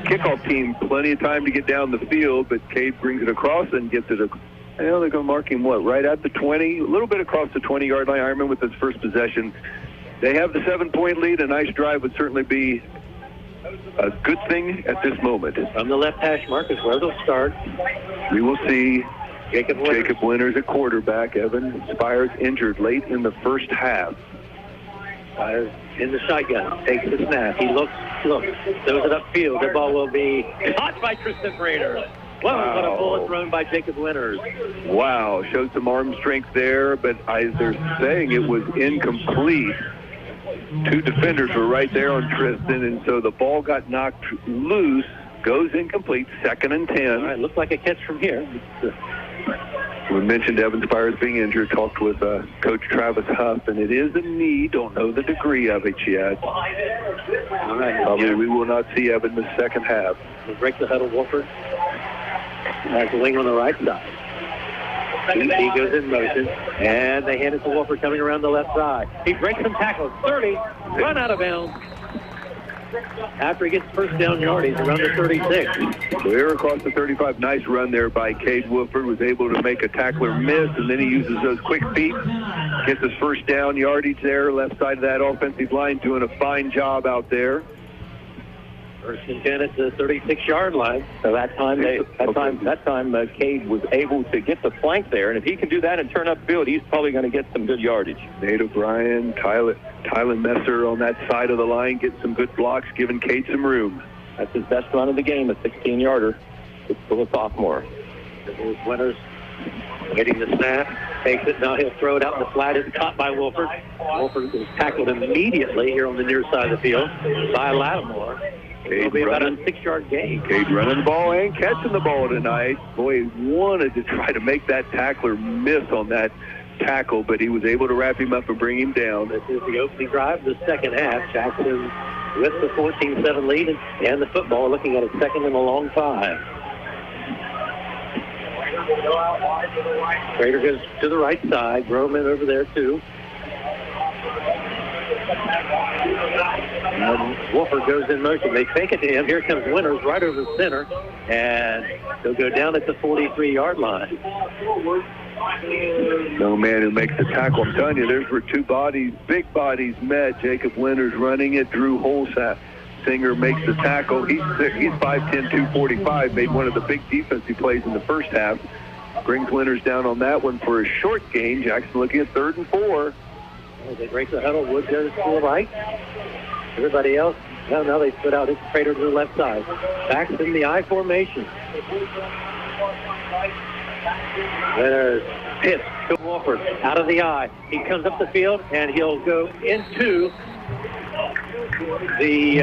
kickoff team plenty of time to get down the field, but Cade brings it across and gets it. They're going to mark him, right at the 20, a little bit across the 20-yard line. Ironman with his first possession. They have the 7-point lead. A nice drive would certainly be a good thing at this moment. From the left hash mark is where they'll start. We will see Jacob Winters at quarterback. Evan Spires injured late in the first half. Spires in the shotgun, takes the snap. He looks, throws it upfield. The ball will be caught by Tristan Prater. Wow, what a bullet thrown by Jacob Winters. Wow, showed some arm strength there, but as they're saying, it was incomplete. 2 defenders were right there on Tristan, and so the ball got knocked loose, goes incomplete, 2nd and 10. All right, looks like a catch from here. We mentioned Evan Spires being injured, talked with Coach Travis Huff, and it is a knee. Don't know the degree of it yet. All right, probably we will not see Evan in the second half. We'll break the huddle, Wolford. Has the wing on the right side. He goes in motion, and they hand it to Wolford coming around the left side. He breaks some tackles. 30, run out of bounds. After he gets first down yardage around the 36. Clear across the 35. Nice run there by Cade Wolford. Was able to make a tackler miss, and then he uses those quick feet. Gets his first down yardage there, left side of that offensive line, doing a fine job out there. First and 10 at the 36-yard line. So that time, Cade was able to get the flank there, and if he can do that and turn upfield, he's probably going to get some good yardage. Nate O'Brien, Tyler Messer on that side of the line, get some good blocks, giving Cade some room. That's his best run of the game, a 16-yarder for the sophomore. There's Winters getting the snap, takes it, now he'll throw it out. The flat is caught by Wolford. Wolford is tackled immediately here on the near side of the field by Lattimore. It'll be about a 6-yard gain. Cade running the ball and catching the ball tonight. Boy, he wanted to try to make that tackler miss on that tackle, but he was able to wrap him up and bring him down. This is the opening drive of the second half. Jackson with the 14-7 lead and the football looking at a 2nd and a long 5. Prater goes to the right side. Groman over there too. Wolford goes in motion. They fake it to him. Here comes Winters right over the center, and they'll go down at the 43-yard line. No man who makes the tackle. I'm telling you, there's where 2 bodies, big bodies met. Jacob Winters running it. Drew Holsinger makes the tackle. He's 5'10", 245. Made one of the big defensive plays in the first half. Brings Winters down on that one for a short gain. Jackson looking at 3rd and 4. They break the huddle. Wood goes to the right. Everybody else, now they split out. It's Prater to the left side. Backs in the I formation. There's pitch to Wolford out of the I. He comes up the field, and he'll go into the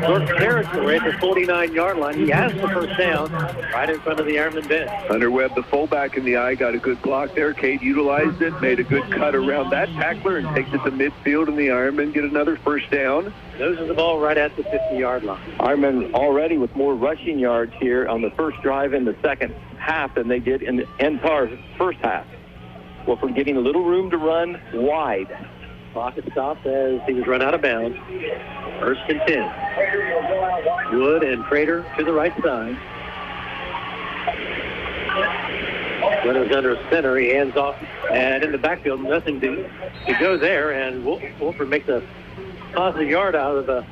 North territory at the 49-yard line. He has the first down right in front of the Ironman bench. Hunter Webb, the fullback in the eye, got a good block there. Cade utilized it, made a good cut around that tackler, and takes it to midfield, and the Ironmen get another first down. Noses the ball right at the 50-yard line. Ironmen already with more rushing yards here on the first drive in the second half than they did in the entire first half. Wolford getting a little room to run wide. Clock stopped as he was run out of bounds. First and 10. Wood and Prater to the right side. Winters under center. He hands off. And in the backfield, nothing to go there. And Wolford makes a positive yard out of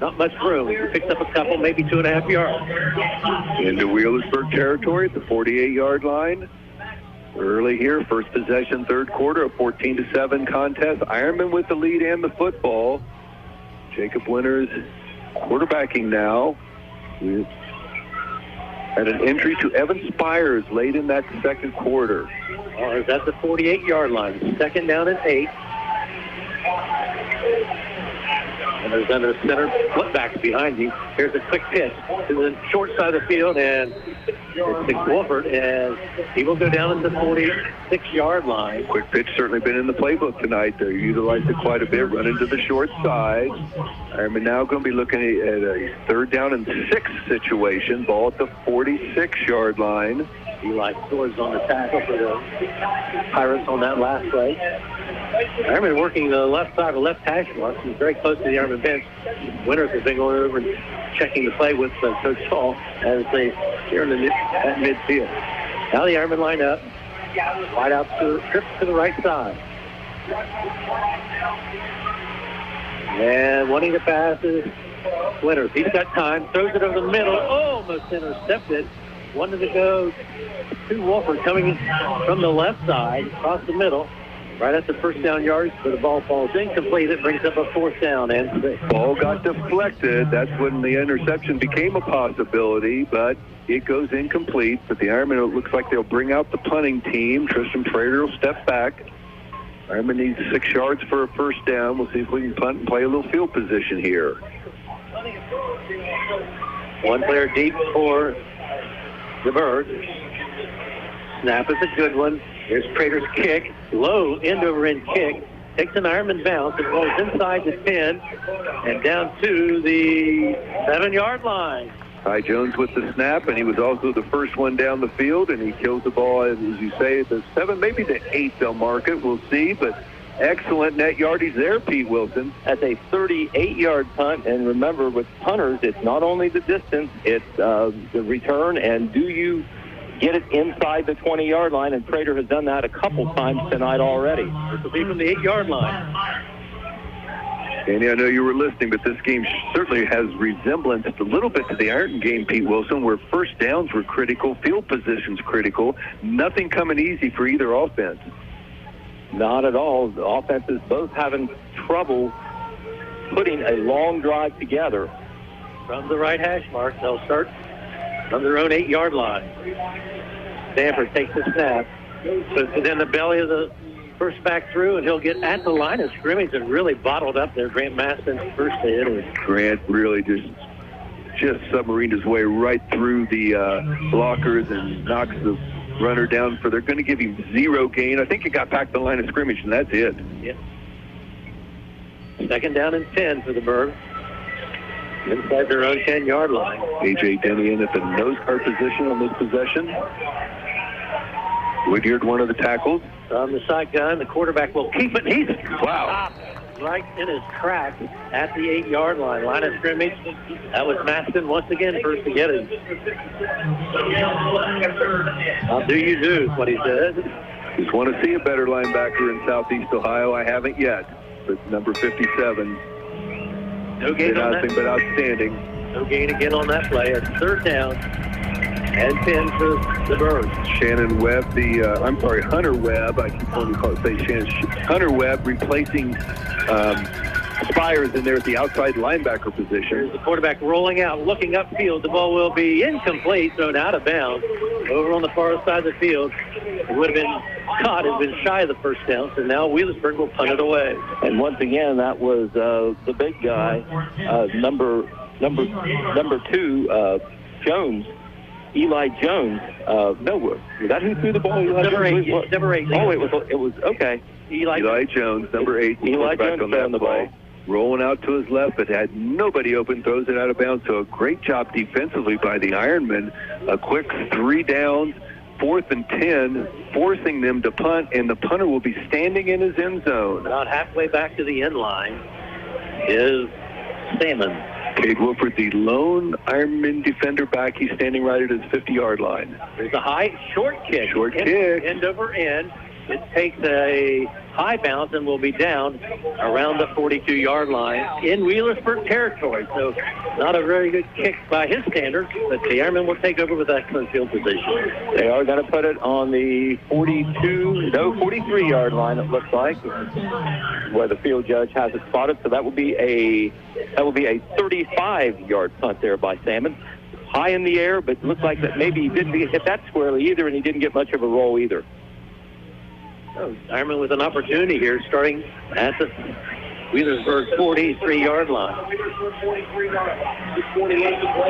not much room. He picks up a couple, maybe 2.5 yards. Into Wheelersburg territory at the 48-yard line. Early here, first possession, 3rd quarter, a 14-7 contest. Ironman with the lead and the football. Jacob Winters quarterbacking now. And an entry to Evan Spires late in that second quarter. Well, is at the 48-yard line. Second down and 8. And there's under center footbacks behind him. Here's a quick pitch to the short side of the field, and it's Wolford, and he will go down at the 46-yard line. Quick pitch certainly been in the playbook tonight. They utilized it quite a bit, running to the short side. Ironman now going to be looking at a 3rd down and 6 situation. Ball at the 46-yard line. Eli Swords on the tackle for the Pirates on that last play. Ironman working the left side of the left hash mark. He's very close to the Ironman bench. Winters has been going over and checking the play with Coach Hall as they here in at midfield. Now the Ironman line up. Wide out trip to the right side. And wanting to pass is Winters. He's got time. Throws it over the middle. Almost intercepted. Wanted to go to Wolford coming in from the left side, across the middle, right at the first down yards, but the ball falls incomplete. It brings up a 4th down and 6. Ball got deflected. That's when the interception became a possibility, but it goes incomplete. But the Ironmen, it looks like they'll bring out the punting team. Tristan Prater will step back. Ironman needs 6 yards for a 1st down. We'll see if we can punt and play a little field position here. One player deep for the Birds. Snap is a good one. Here's Prater's kick. Low end-over-end kick. Takes an Ironman bounce and rolls inside the 10 and down to the 7-yard line. Ty Jones with the snap, and he was also the first one down the field, and he kills the ball, as you say, at the 7, maybe the 8 they'll mark it. We'll see, but excellent net yardage there, Pete Wilson. That's a 38-yard punt, and remember, with punters, it's not only the distance, it's the return, and do you get it inside the 20-yard line, and Prater has done that a couple times tonight already. This will be from the 8-yard line. Danny, I know you were listening, but this game certainly has resemblance a little bit to the Ironton game, Pete Wilson, where 1st downs were critical, field positions critical, nothing coming easy for either offense. Not at all. The offenses both having trouble putting a long drive together. From the right hash mark, they'll start from their own 8-yard line. Stanford takes the snap, puts it in the belly of the first back through, and he'll get at the line of scrimmage and really bottled up there. Grant Maston's first hit. Grant really just submarined his way right through the blockers and knocks the runner down. They're going to give him 0 gain. I think he got back to the line of scrimmage, and that's it. Yep. 2nd down and 10 for the Birds. Inside their own 10-yard line. A.J. Denny in at the nose guard position on this possession. Woodyard, one of the tackles. On the shotgun, the quarterback will keep it. He's stopped right in his tracks at the 8-yard line. Line of scrimmage. That was Maston once again first to get him. How do you do, is what he said. Just want to see a better linebacker in Southeast Ohio. I haven't yet. But number 57. No gain on that. But outstanding. No gain again on that play. It's 3rd down and 10 for the Birds. Shannon Webb, Hunter Webb. I keep wanting to say Hunter Webb replacing Spires in there at the outside linebacker position. Here's the quarterback rolling out, looking upfield. The ball will be incomplete, thrown out of bounds. Over on the far side of the field. It would have been caught, has been shy of the 1st down, so now Wheelersburg will punt it away. And once again, that was the big guy, number 2, Jones. Eli Jones. No, is that who threw the ball? Number 8. Number 8. Oh, it was okay. Eli Jones, number 8. Eli Jones on the ball. Rolling out to his left, but had nobody open, throws it out of bounds. So a great job defensively by the Ironmen. A quick 3 downs, 4th and 10, forcing them to punt, and the punter will be standing in his end zone. About halfway back to the end line is Salmon. Cade Wolford, the lone Ironman defender back. He's standing right at his 50-yard line. There's a short kick. End over end. It takes a high bounce and will be down around the 42-yard line in Wheelersburg territory. So not a very good kick by his standards, but the Airmen will take over with excellent field position. They are going to put it on the 43-yard line, it looks like, where the field judge has it spotted. So that will be a 35-yard punt there by Salmon. high in the air, but it looked like that maybe he didn't hit that squarely either, and he didn't get much of a roll either. So Ironman with an opportunity here, starting at the Wheelersburg 43-yard line.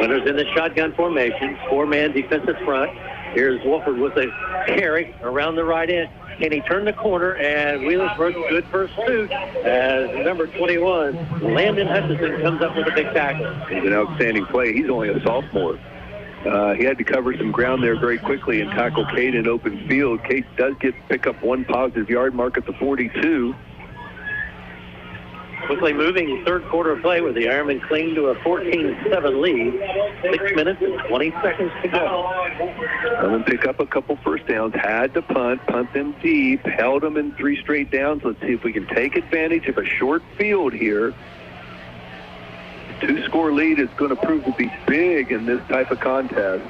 Winners in the shotgun formation, four-man defensive front. Here's Wolford with a carry around the right end. Can he turn the corner? And Wheelersburg, good pursuit as number 21, Landon Hutchison, comes up with a big tackle. It's an outstanding play. He's only a sophomore. He had to cover some ground there very quickly and tackle Cade in open field. Cade does pick up one positive yard mark at the 42. Quickly moving third quarter play with the Ironmen cling to a 14-7 lead. 6 minutes and 20 seconds to go. Ironmen pick up a couple first downs, had to punt them deep, held them in 3 straight downs. Let's see if we can take advantage of a short field here. 2-score lead is going to prove to be big in this type of contest.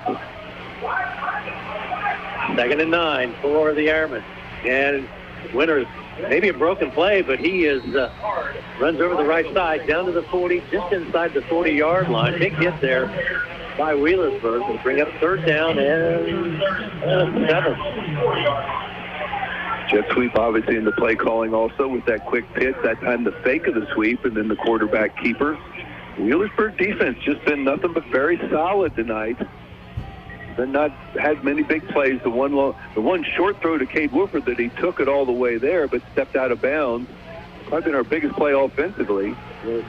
2nd and 9 for the Ironmen. And Winters, maybe a broken play, but he is runs over the right side, down to the 40, just inside the 40-yard line. Big hit there by Wheelersburg to bring up third down and 7. Jet sweep obviously in the play calling also with that quick pitch, that time the fake of the sweep, and then the quarterback keeper. Wheelersburg defense just been nothing but very solid tonight. They're not had many big plays. The one short throw to Cade Wolford that he took it all the way there, but stepped out of bounds. Probably been our biggest play offensively.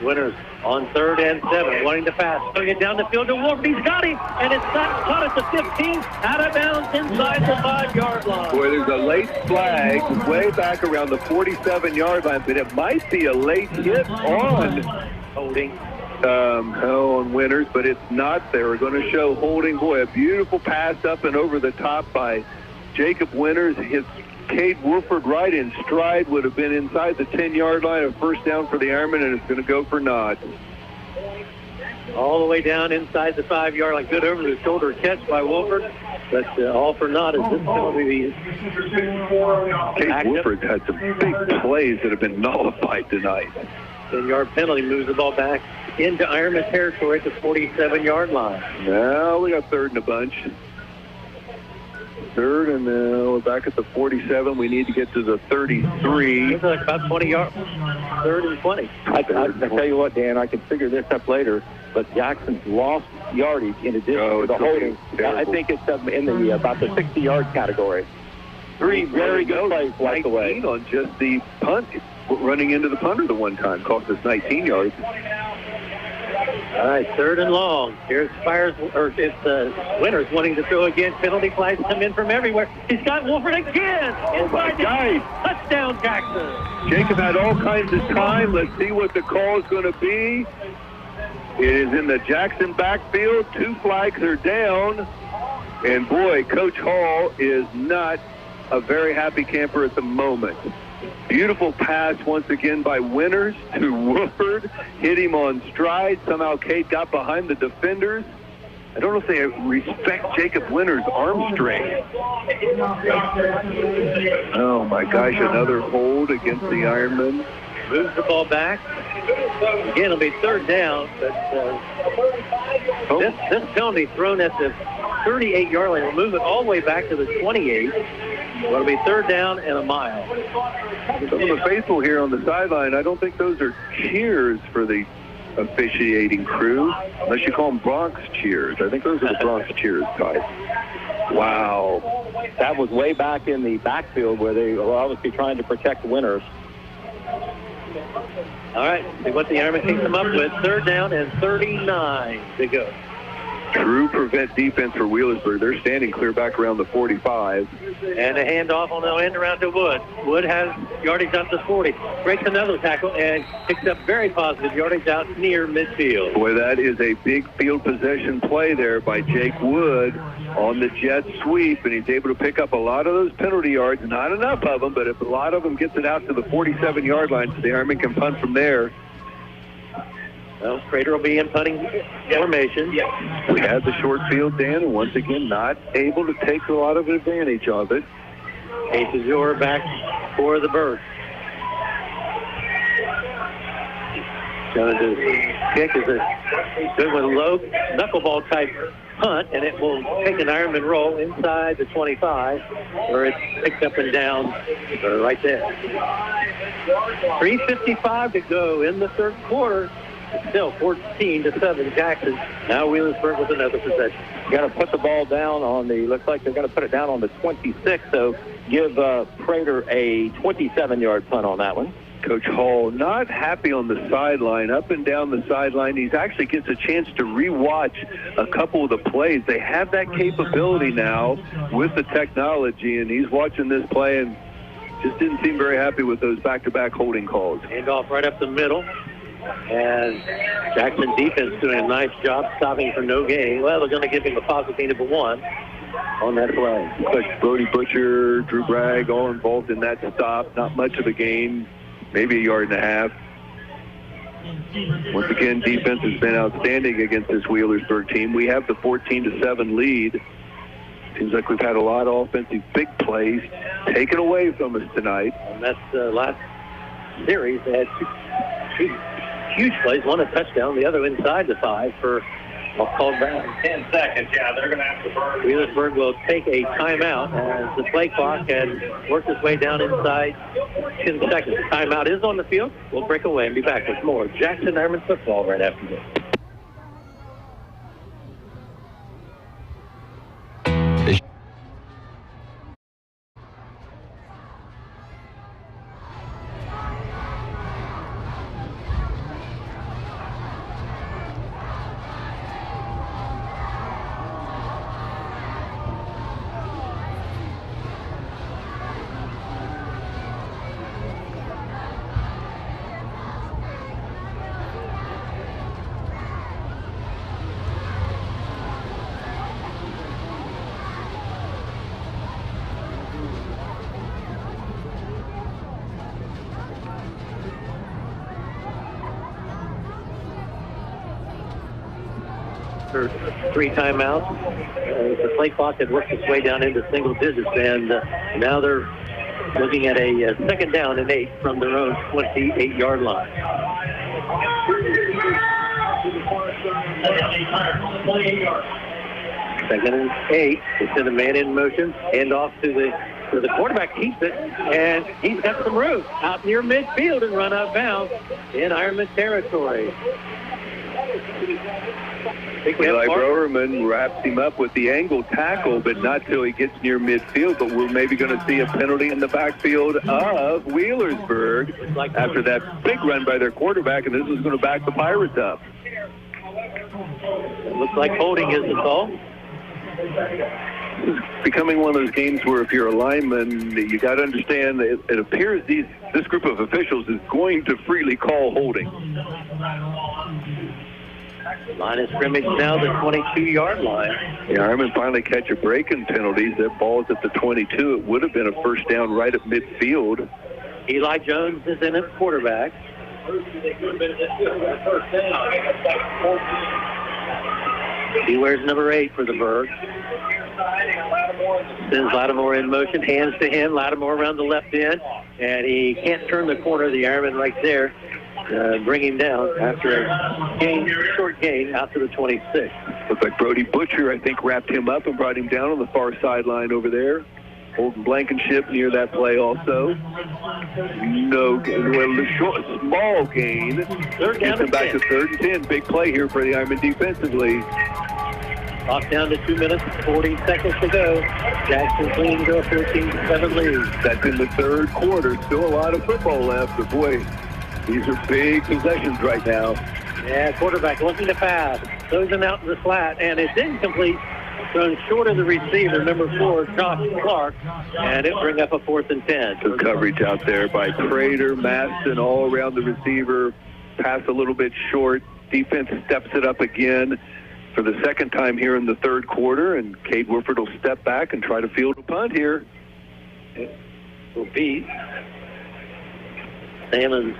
Winners on 3rd and 7, wanting to pass. Throwing it down the field to Wolford. He's got him, and it's not caught at the 15, out of bounds inside the 5-yard line. Boy, there's a late flag way back around the 47-yard line, but it might be a late hit on holding. On Winners, but it's not. They were going to show holding. Boy, a beautiful pass up and over the top by Jacob Winners. His Cade Wolford right in stride would have been inside the 10-yard line, a first down for the Ironmen, and it's going to go for naught. All the way down inside the 5-yard line. Good over-the-shoulder catch by Wolford, but all for naught as this penalty. Cade Wolford's had some big plays that have been nullified tonight. 10-yard penalty moves the ball back into Ironman territory at the 47-yard line. Now we got 3rd and a bunch. 3rd, and we're back at the 47. We need to get to the 33. It's like about 20 yards. 3rd and 20. I tell you what, Dan, I can figure this up later, but Jackson's lost yardage in addition to the holding. I think it's in the about the 60-yard category. 3 very good plays right away. On just the punt, running into the punter the one time, cost us 19 yards. All right, 3rd and long. Here's Winners wanting to throw again. Penalty flags come in from everywhere. He's got Wolford again. Touchdown, Jackson. Jacob had all kinds of time. Let's see what the call is going to be. It is in the Jackson backfield. 2 flags are down. And boy, Coach Hall is not a very happy camper at the moment. Beautiful pass once again by Winners to Wolford. Hit him on stride. Somehow Cade got behind the defenders. I don't know if they respect Jacob Winners' arm strength. Oh my gosh, another hold against the Ironmen. Moves the ball back. Again, it'll be 3rd down, but this penalty thrown at the 38-yard line will move it all the way back to the 28. It'll be 3rd down and a mile. Some of the faithful here on the sideline, I don't think those are cheers for the officiating crew, unless you call them Bronx cheers. I think those are the Bronx cheers type. Wow. That was way back in the backfield where they were obviously trying to protect Winners. All right, see what the Ironmen picks them up with. 3rd down and 39 to go. True prevent defense for Wheelersburg. They're standing clear back around the 45. And a handoff on the end around to Wood. Wood has yardage up to 40. Breaks another tackle and picks up very positive yardage out near midfield. Boy, that is a big field possession play there by Jake Wood on the jet sweep, and he's able to pick up a lot of those penalty yards. Not enough of them, but if a lot of them gets it out to the 47-yard line, so the Ironmen can punt from there. Well, Prater will be in punting formation. We had the short field, Dan, and once again, not able to take a lot of advantage of it. Azure back for the Birds. Jonathan's kick is a good one, low knuckleball type punt, and it will take an Ironman roll inside the 25, where it's picked up and down right there. 3:55 to go in the third quarter. It's still 14-7 Jackson. Now Wheelersburg with another possession. Got to put the ball down on the, looks like they're going to put it down on the 26, so give Prater a 27-yard punt on that one. Coach Hall not happy on the sideline, up and down the sideline. He actually gets a chance to rewatch a couple of the plays. They have that capability now with the technology, and he's watching this play and just didn't seem very happy with those back-to-back holding calls. Handoff right up the middle. And Jackson defense doing a nice job stopping for no gain. Well, they're going to give him a positive 1 on that play. Looks like Brody Butcher, Drew Bragg, all involved in that stop. Not much of a gain, maybe a yard and a half. Once again, defense has been outstanding against this Wheelersburg team. We have the 14-7 lead. Seems like we've had a lot of offensive big plays taken away from us tonight. And that's the last series. They had two huge plays, one a touchdown, the other inside the 5 for a called back. 10 seconds, yeah, they're going to have to burn. Wheelersburg will take a timeout as the play clock has worked its way down inside 10 seconds. The timeout is on the field. We'll break away and be back with more Jackson Ironman football right after this. Three timeouts. The play clock had worked its way down into single digits, and now they're looking at a second down and 8 from their own 28-yard line. Second and 8. They send a man in motion, hand off to the quarterback, keeps it, and he's got some room out near midfield and run out of bounds in Ironman territory. Eli Browerman wraps him up with the angle tackle, but not till he gets near midfield. But we're maybe going to see a penalty in the backfield of Wheelersburg after that big run by their quarterback, and this is going to back the Pirates up. It looks like holding is the call. It's becoming one of those games where if you're a lineman, you got to understand that it appears this group of officials is going to freely call holding. Line of scrimmage now, the 22-yard line. Yeah, Ironman finally catch a break in penalties. That ball's at the 22. It would have been a first down right at midfield. Eli Jones is in at quarterback. He wears number 8 for the Berg. Sends Lattimore in motion, hands to him. Lattimore around the left end, and he can't turn the corner of the Ironman right there. Bring him down after a short gain out to the 26. Looks like Brody Butcher, I think, wrapped him up and brought him down on the far sideline over there. Holden Blankenship near that play also. No, well, short, small gain. Third down Gets him back to 3rd and 10. Big play here for the Ironman defensively. Clock down to 2 minutes, 40 seconds to go. Jackson clean to a 14-7 lead. That's in the third quarter. Still a lot of football left, but boy, these are big possessions right now. Yeah, quarterback looking to pass. Throws him out in the flat, and it's incomplete. Thrown short of the receiver, number 4, Josh Clark, and it bring up a 4th and 10. Good coverage out there by Prater, Maston, all around the receiver. Pass a little bit short. Defense steps it up again for the second time here in the third quarter, and Cade Wolford will step back and try to field a punt here. It will be Salmon's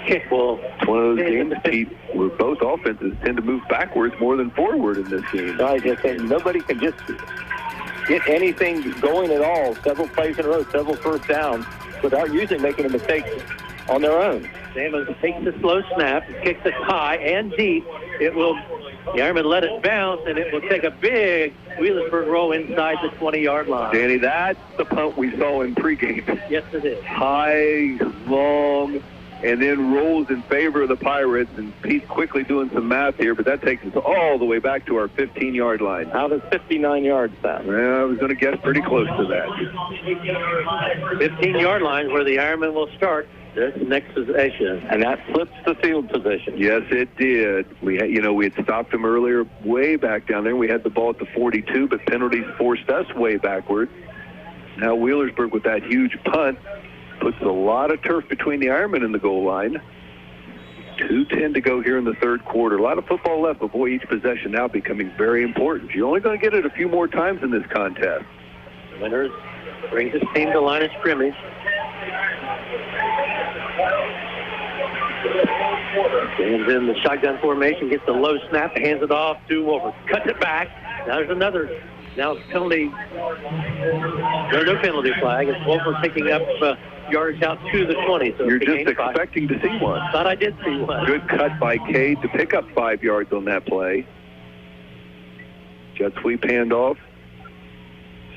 kick will. It's one of those games, Pete, where both offenses tend to move backwards more than forward in this game. I just think nobody can just get anything going at all. Several plays in a row, several first downs, without usually making a mistake on their own. Salmon takes the slow snap, kicks it high and deep. It will The Ironmen let it bounce, and it will take a big Wheelersburg roll inside the 20-yard line. Danny, that's the punt we saw in pregame. Yes, it is. High, long, and then rolls in favor of the Pirates. And Pete's quickly doing some math here, but that takes us all the way back to our 15-yard line. How does 59 yards sound? Well, I was going to guess pretty close to that. 15-yard line where the Ironmen will start this next possession. And that flips the field position. Yes, it did. We had stopped them earlier way back down there. We had the ball at the 42, but penalties forced us way backward. Now Wheelersburg with that huge punt puts a lot of turf between the Ironmen and the goal line. 2:10 to go here in the third quarter. A lot of football left, but boy, each possession now becoming very important. You're only going to get it a few more times in this contest. Winters brings his team to line of scrimmage. Stands in the shotgun formation, gets the low snap, hands it off to Wolford. Cuts it back. Now there's another. Now penalty. There's no penalty flag. It's Wolford picking up yards out to the 20. So you're just expecting to see one. Thought I did see one. Good cut by Cade to pick up 5 yards on that play. Jet sweep handoff.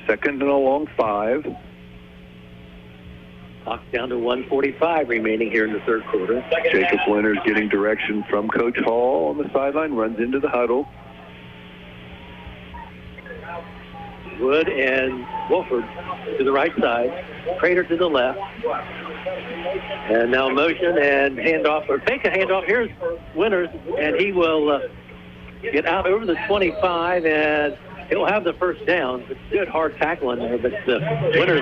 Second and a long 5. Clock down to 1:45 remaining here in the third quarter. Jacob Winters getting direction from Coach Hall on the sideline, runs into the huddle. Wood and Wolford to the right side, Prater to the left. And now motion and handoff, or fake a handoff. Here's Winters, and he will get out over the 25, and he'll have the first down. It's good hard tackling there, but Winters.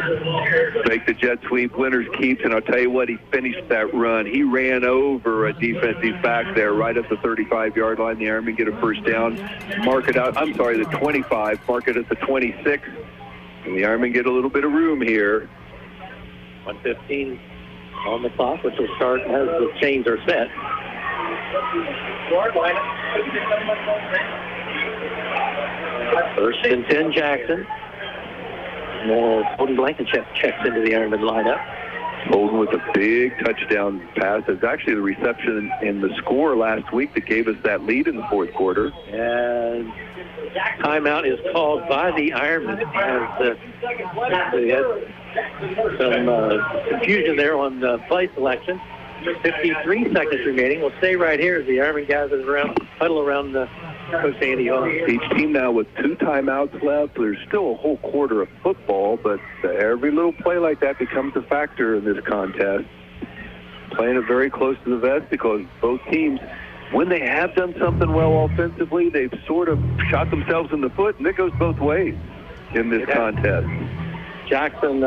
Fake the jet sweep, Winters keeps, and I'll tell you what, he finished that run. He ran over a defensive back there right at the 35-yard line. The Ironmen get a first down, mark it out, I'm sorry, the 25, mark it at the 26. And the Ironmen get a little bit of room here. 1:15 on the clock, which will start as the chains are set. First and 10, Jackson. Holden Blankenship checks into the Ironman lineup. Holden with a big touchdown pass. It's actually the reception and the score last week that gave us that lead in the fourth quarter. And timeout is called by the Ironman as they had some confusion there on the play selection. 53 seconds remaining. We'll stay right here as the Ironman gathers around, huddle around Coach Andy Hall. Each team now with 2 timeouts left. There's still a whole quarter of football, but every little play like that becomes a factor in this contest. Playing it very close to the vest because both teams, when they have done something well offensively, they've sort of shot themselves in the foot, and it goes both ways in this contest. Jackson,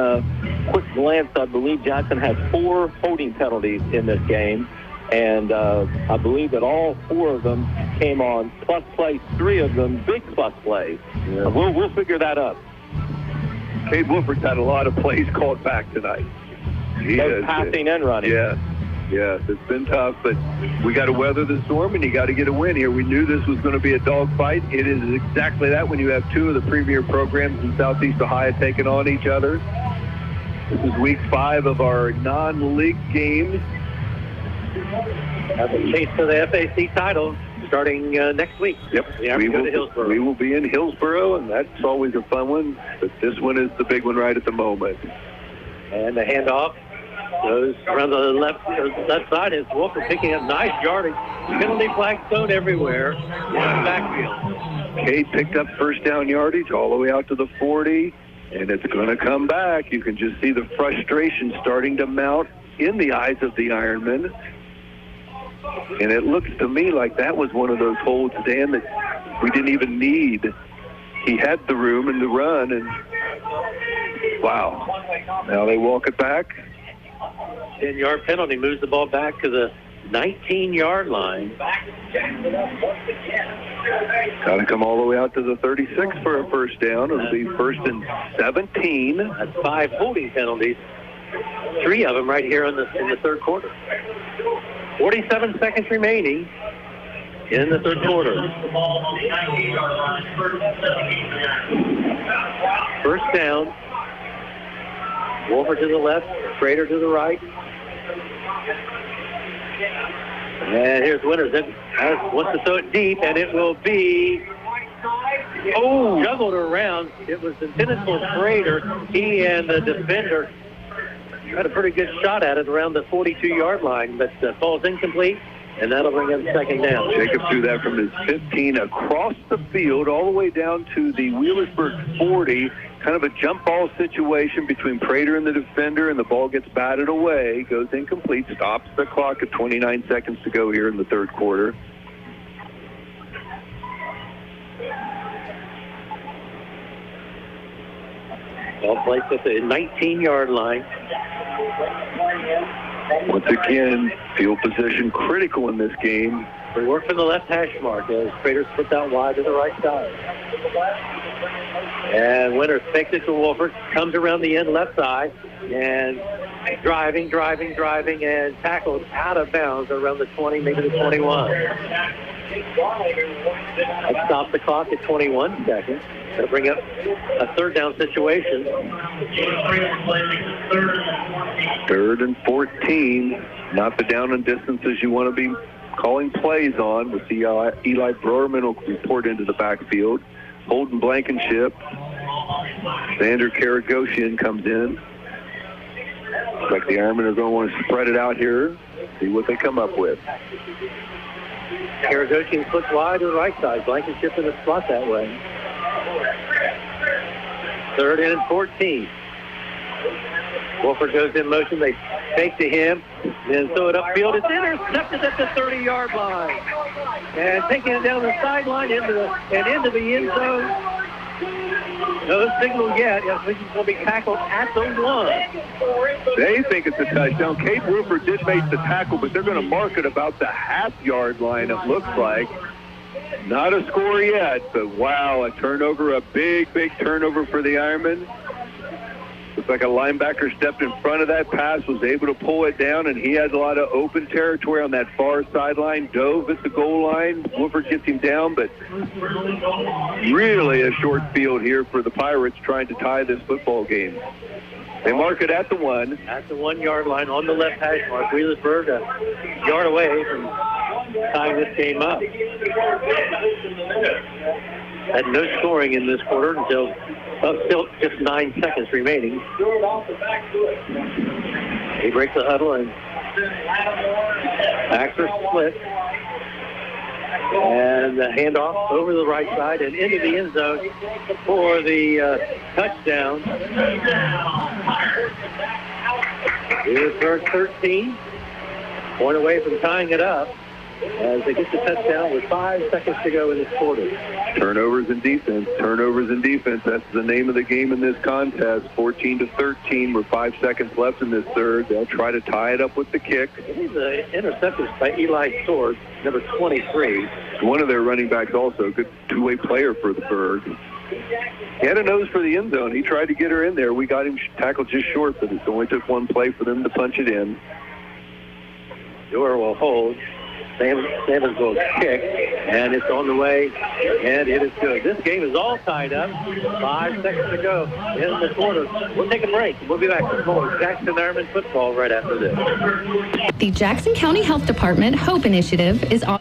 quick glance, I believe Jackson had 4 holding penalties in this game. And I believe that all 4 of them came on plus plays, 3 of them big plus plays. Yeah. We'll figure that up. Cade Wolford's had a lot of plays called back tonight. Both passing and running. Yes, it's been tough, but we got to weather the storm, and you got to get a win here. We knew this was going to be a dogfight. It is exactly that when you have 2 of the premier programs in Southeast Ohio taking on each other. This is week 5 of our non-league games. That's a chase for the FAC title starting next week. Yep. We will be in Hillsboro, and that's always a fun one. But this one is the big one right at the moment. And the handoff goes around the left side. Is Wolford picking up nice yardage. Penalty flag thrown everywhere in the backfield. Cade picked up first down yardage all the way out to the 40, and it's going to come back. You can just see the frustration starting to mount in the eyes of the Ironmen. And it looks to me like that was one of those holds, Dan, that we didn't even need. He had the room and the run, and wow. Now they walk it back. 10-yard penalty moves the ball back to the 19-yard line. Got to come all the way out to the 36 for a first down. It'll be 1st and 17. That's 5 holding penalties. 3 of them right here in the third quarter. 47 seconds remaining in the third quarter. First down. Wolford to the left, Prater to the right. And here's Winters. Wants to throw it deep, and it will be juggled around. It was intended for Prater. He and the defender had a pretty good shot at it around the 42-yard line, but falls incomplete, and that'll bring him second down. Jacob threw that from his 15 across the field all the way down to the Wheelersburg 40. Kind of a jump ball situation between Prater and the defender, and the ball gets batted away, goes incomplete, stops the clock at 29 seconds to go here in the third quarter. Ball placed at the 19-yard line. Once again, field position critical in this game. We work from the left hash mark as Prater splits out wide to the right side. And Winters takes it to Wolford, comes around the end left side, and driving, and tackled out of bounds around the 20, maybe the 21. That stops the clock at 21 seconds. That'll bring up a third down situation. Third and 14. Not the down and distances you want to be calling plays on. We'll see Eli Broerman will report into the backfield. Holden Blankenship. Xander Karagosian comes in. Looks like the Ironmen are going to want to spread it out here, see what they come up with. Karagosian splits wide to the right side. Blankenship in the spot that way. Third and 14. Wolford goes in motion. They fake to him, then throw it upfield. It's intercepted at the 30-yard line. And taking it down the sideline into the end zone. No signal yet. I think he's going to be tackled at the 1. They think it's a touchdown. Cade Rupert did make the tackle, but they're going to mark it about the half-yard line, it looks like. Not a score yet, but wow, a turnover, a big turnover for the Ironmen. Looks like a linebacker stepped in front of that pass, was able to pull it down, and he has a lot of open territory on that far sideline, dove at the goal line. Wolford gets him down, but really a short field here for the Pirates trying to tie this football game. They mark it at the 1. At the 1-yard line on the left hash mark. Wheelersburg a yard away from tying this game up. Had no scoring in this quarter until still just 9 seconds remaining. He breaks the huddle and backs are split. And the handoff over the right side and into the end zone for the touchdown. Wheelersburg 13. Point away from tying it up as they get the touchdown with 5 seconds to go in this quarter. Turnovers and defense. That's the name of the game in this contest. 14-13 with 5 seconds left in this third. They'll try to tie it up with the kick. The interceptions by Eli Sword, number 23. One of their running backs also, a good two-way player for the Berg. He had a nose for the end zone. He tried to get her in there. We got him tackled just short, but it only took one play for them to punch it in. Dewar will hold. Salmons will kick, and it's on the way, and it is good. This game is all tied up. 5 seconds to go in the quarter. We'll take a break. We'll be back with more Jackson Ironmen football right after this. The Jackson County Health Department HOPE Initiative is on.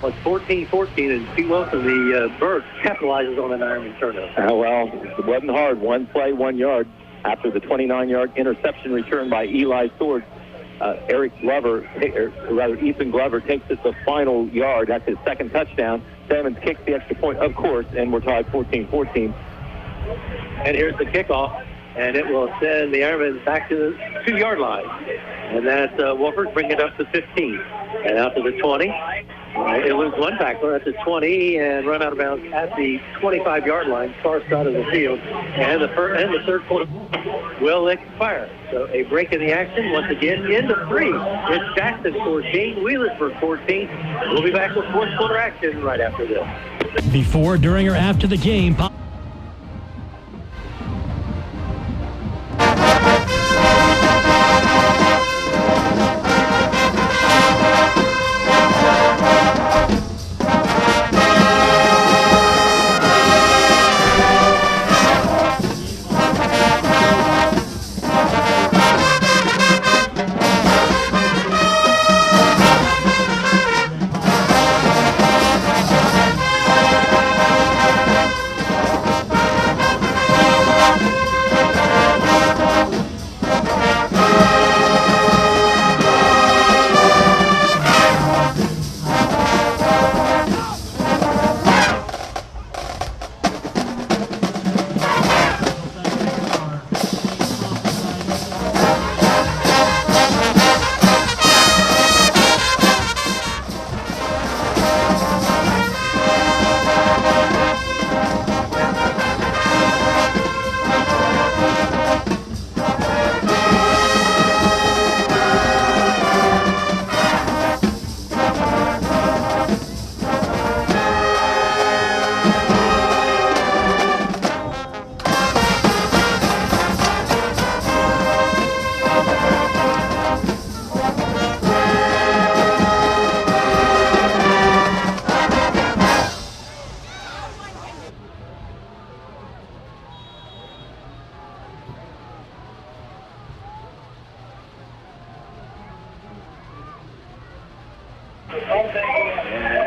It's 14-14, and Pete Wilson, the Berg, capitalizes on an Ironman turnover. Well, it wasn't hard. 1 play, 1 yard after the 29-yard interception return by Eli Sword. Ethan Glover takes it the final yard. That's his second touchdown. Salmons kicks the extra point, of course, and we're tied 14-14. And here's the kickoff, and it will send the Ironmen back to the 2-yard line. And that's Wolford bring it up to 15. And out to the 20. It was one tackler at the 20 and run out of bounds at the 25-yard line, far side of the field. And the third quarter will expire. So a break in the action. Once again, into 3. It's Jackson 14, Wheelersburg 14. We'll be back with fourth quarter action right after this. Before, during, or after the game,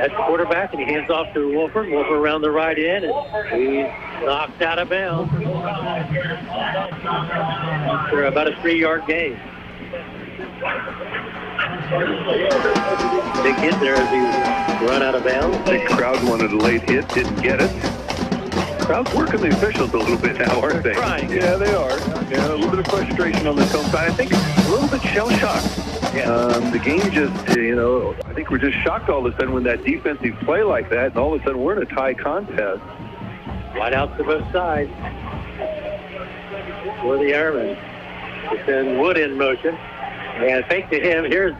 At quarterback, and he hands off to Wolford. Wolford around the right end, and he's knocked out of bounds for about a 3-yard gain. Big hit there as he run out of bounds. The crowd wanted a late hit, didn't get it. Crowd's working the officials a little bit now, aren't they? Trying. Yeah, they are. Yeah, a little bit of frustration on this home side. I think a little bit shell-shocked. Yeah. The game just, I think we're just shocked all of a sudden when that defensive play like that, and all of a sudden we're in a tie contest. Wide out to both sides for the Ironmen. To send Wood in motion. And fake to him. Here's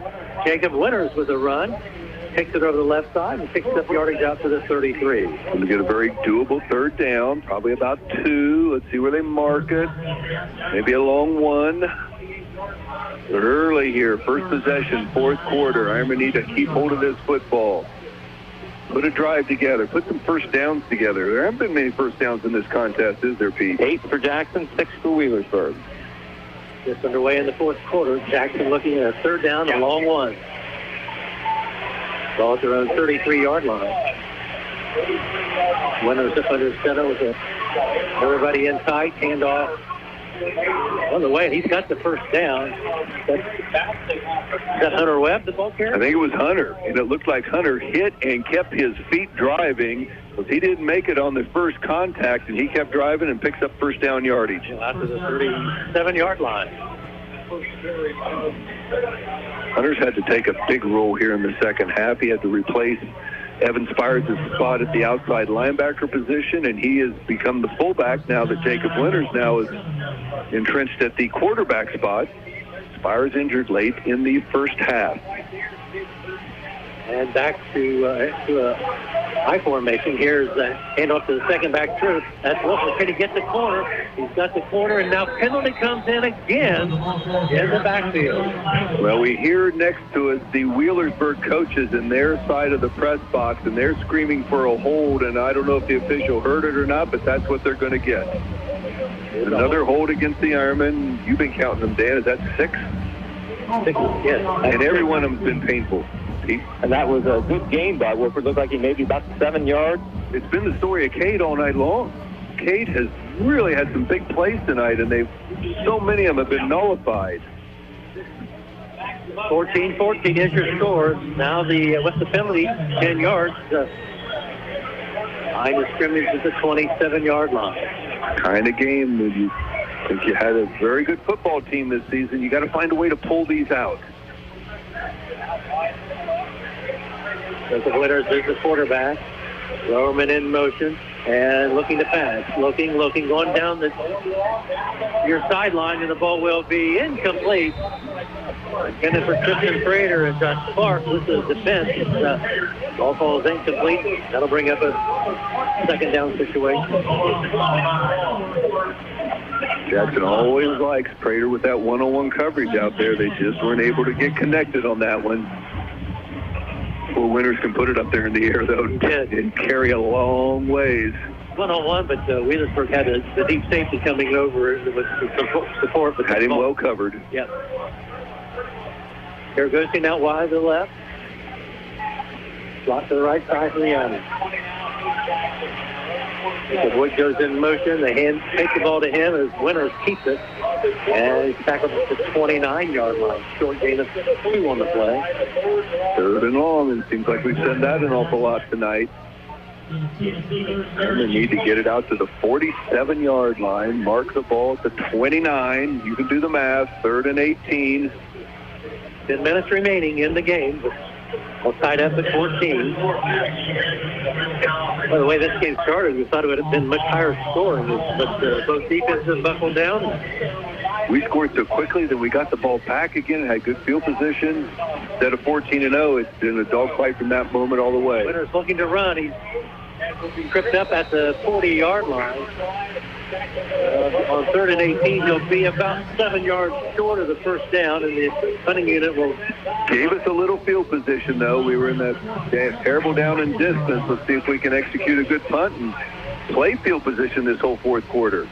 Jacob Winters with a run. Takes it over the left side and picks up yardage out to the 33. Going to get a very doable third down, probably about 2. Let's see where they mark it. Maybe a long one. Early here, first possession, fourth quarter. Ironmen need to keep hold of this football. Put a drive together. Put some first downs together. There haven't been many first downs in this contest, is there, Pete? 8 for Jackson, 6 for Wheelersburg. Just underway in the fourth quarter. Jackson looking at a third down, a long one. Ball at their own 33-yard line. Winters up under center with everybody in tight. Handoff on the way. He's got the first down. Is that Hunter Webb, the ball carrier? I think it was Hunter. And it looked like Hunter hit and kept his feet driving because he didn't make it on the first contact, and he kept driving and picks up first down yardage. Out to the 37-yard line. Hunter's had to take a big role here in the second half. He had to replace Evan Spires' spot at the outside linebacker position, and he has become the fullback now that Jacob Winters now is entrenched at the quarterback spot. Spires injured late in the first half. And back to I formation. Here's the handoff to the second back troop. That's Wolford. Can he get the corner? He's got the corner, and now penalty comes in again in the backfield. Well, we hear next to us the Wheelersburg coaches in their side of the press box, and they're screaming for a hold, and I don't know if the official heard it or not, but that's what they're going to get. Another hold against the Ironmen. You've been counting them, Dan. Is that 6? 6, yes. And every one of them's been painful. And that was a good game by Wolford. Looked like he maybe about 7 yards. It's been the story of Cade all night long. Cade has really had some big plays tonight, and so many of them have been nullified. 14-14 is your score. Now with the penalty, 10 yards. Line of scrimmage is the 27-yard line. Kind of game when you think you had a very good football team this season. You got to find a way to pull these out. So the Winners is the quarterback. Roman in motion and looking to pass. Looking, going down your sideline, and the ball will be incomplete. Intended for Tristan Prater and Josh Clark with the defense. Ball falls incomplete. That'll bring up a second down situation. Jackson always likes Prater with that one-on-one coverage out there. They just weren't able to get connected on that one. Well, Winners can put it up there in the air, though, and carry a long ways. One-on-one, but Wheelersburg had the deep safety coming over with some support. But had him well covered. Yep. Karagosian out wide to the left. Slot to the right side for the Army. The Wood goes in motion. They take the ball to him as Winners keeps it. And he's tackled at the 29-yard line. Short gain of 2 on the play. 3rd and long, and it seems like we've said that an awful lot tonight. And they need to get it out to the 47-yard line. Mark the ball at the 29. You can do the math. 3rd and 18. 10 minutes remaining in the game. All tied up at 14. By the way this game started, we thought it would have been much higher scoring, but both defenses buckled down. We scored so quickly that we got the ball back again, had good field position. Instead of 14-0, it's been a dogfight from that moment all the way. Winners looking to run. He's tripped up at the 40-yard line. On 3rd and 18, he'll be about 7 yards short of the first down, and the punting unit will... Gave us a little field position, though. We were in that terrible down in distance. Let's see if we can execute a good punt and play field position this whole fourth quarter.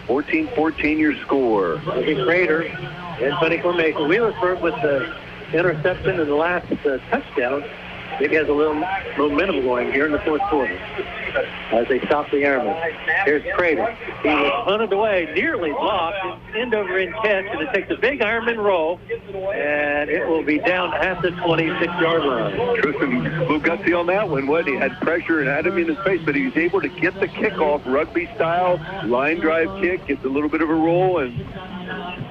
14-14 your score. Prater in punting formation. Wheelersburg with the interception and the last touchdown. Maybe has a little momentum going here in the fourth quarter as they stop the Ironmen. Here's Prater. He was punted away, nearly blocked, end over end catch, and it takes a big Ironman roll, and it will be down at the 26-yard line. Tristan a little gutsy on that one, wasn't he? Had pressure and had him in his face, but he was able to get the kickoff, rugby style, line drive kick, gets a little bit of a roll, and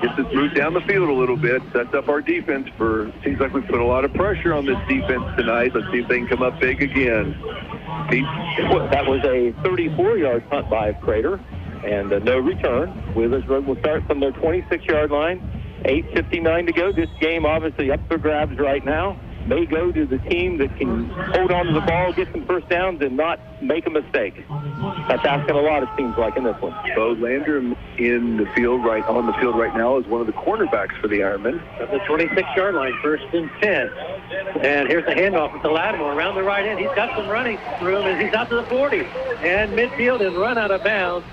gets us moved down the field a little bit, sets up our defense for, seems like we put a lot of pressure on this defense tonight. Let's see if they can come up big again. That was a 34-yard punt by Prater, and no return. Wheelersburg will start from their 26-yard line. 8:59 to go. This game obviously up for grabs right now. May go to the team that can hold on to the ball, get some first downs, and not make a mistake. That's asking a lot, it seems like, in this one. Bo Landrum on the field right now is one of the cornerbacks for the Ironmen. At the 26-yard line, 1st and 10. And here's the handoff to Lattimore around the right end. He's got some running room, and he's out to the 40. And midfield and run out of bounds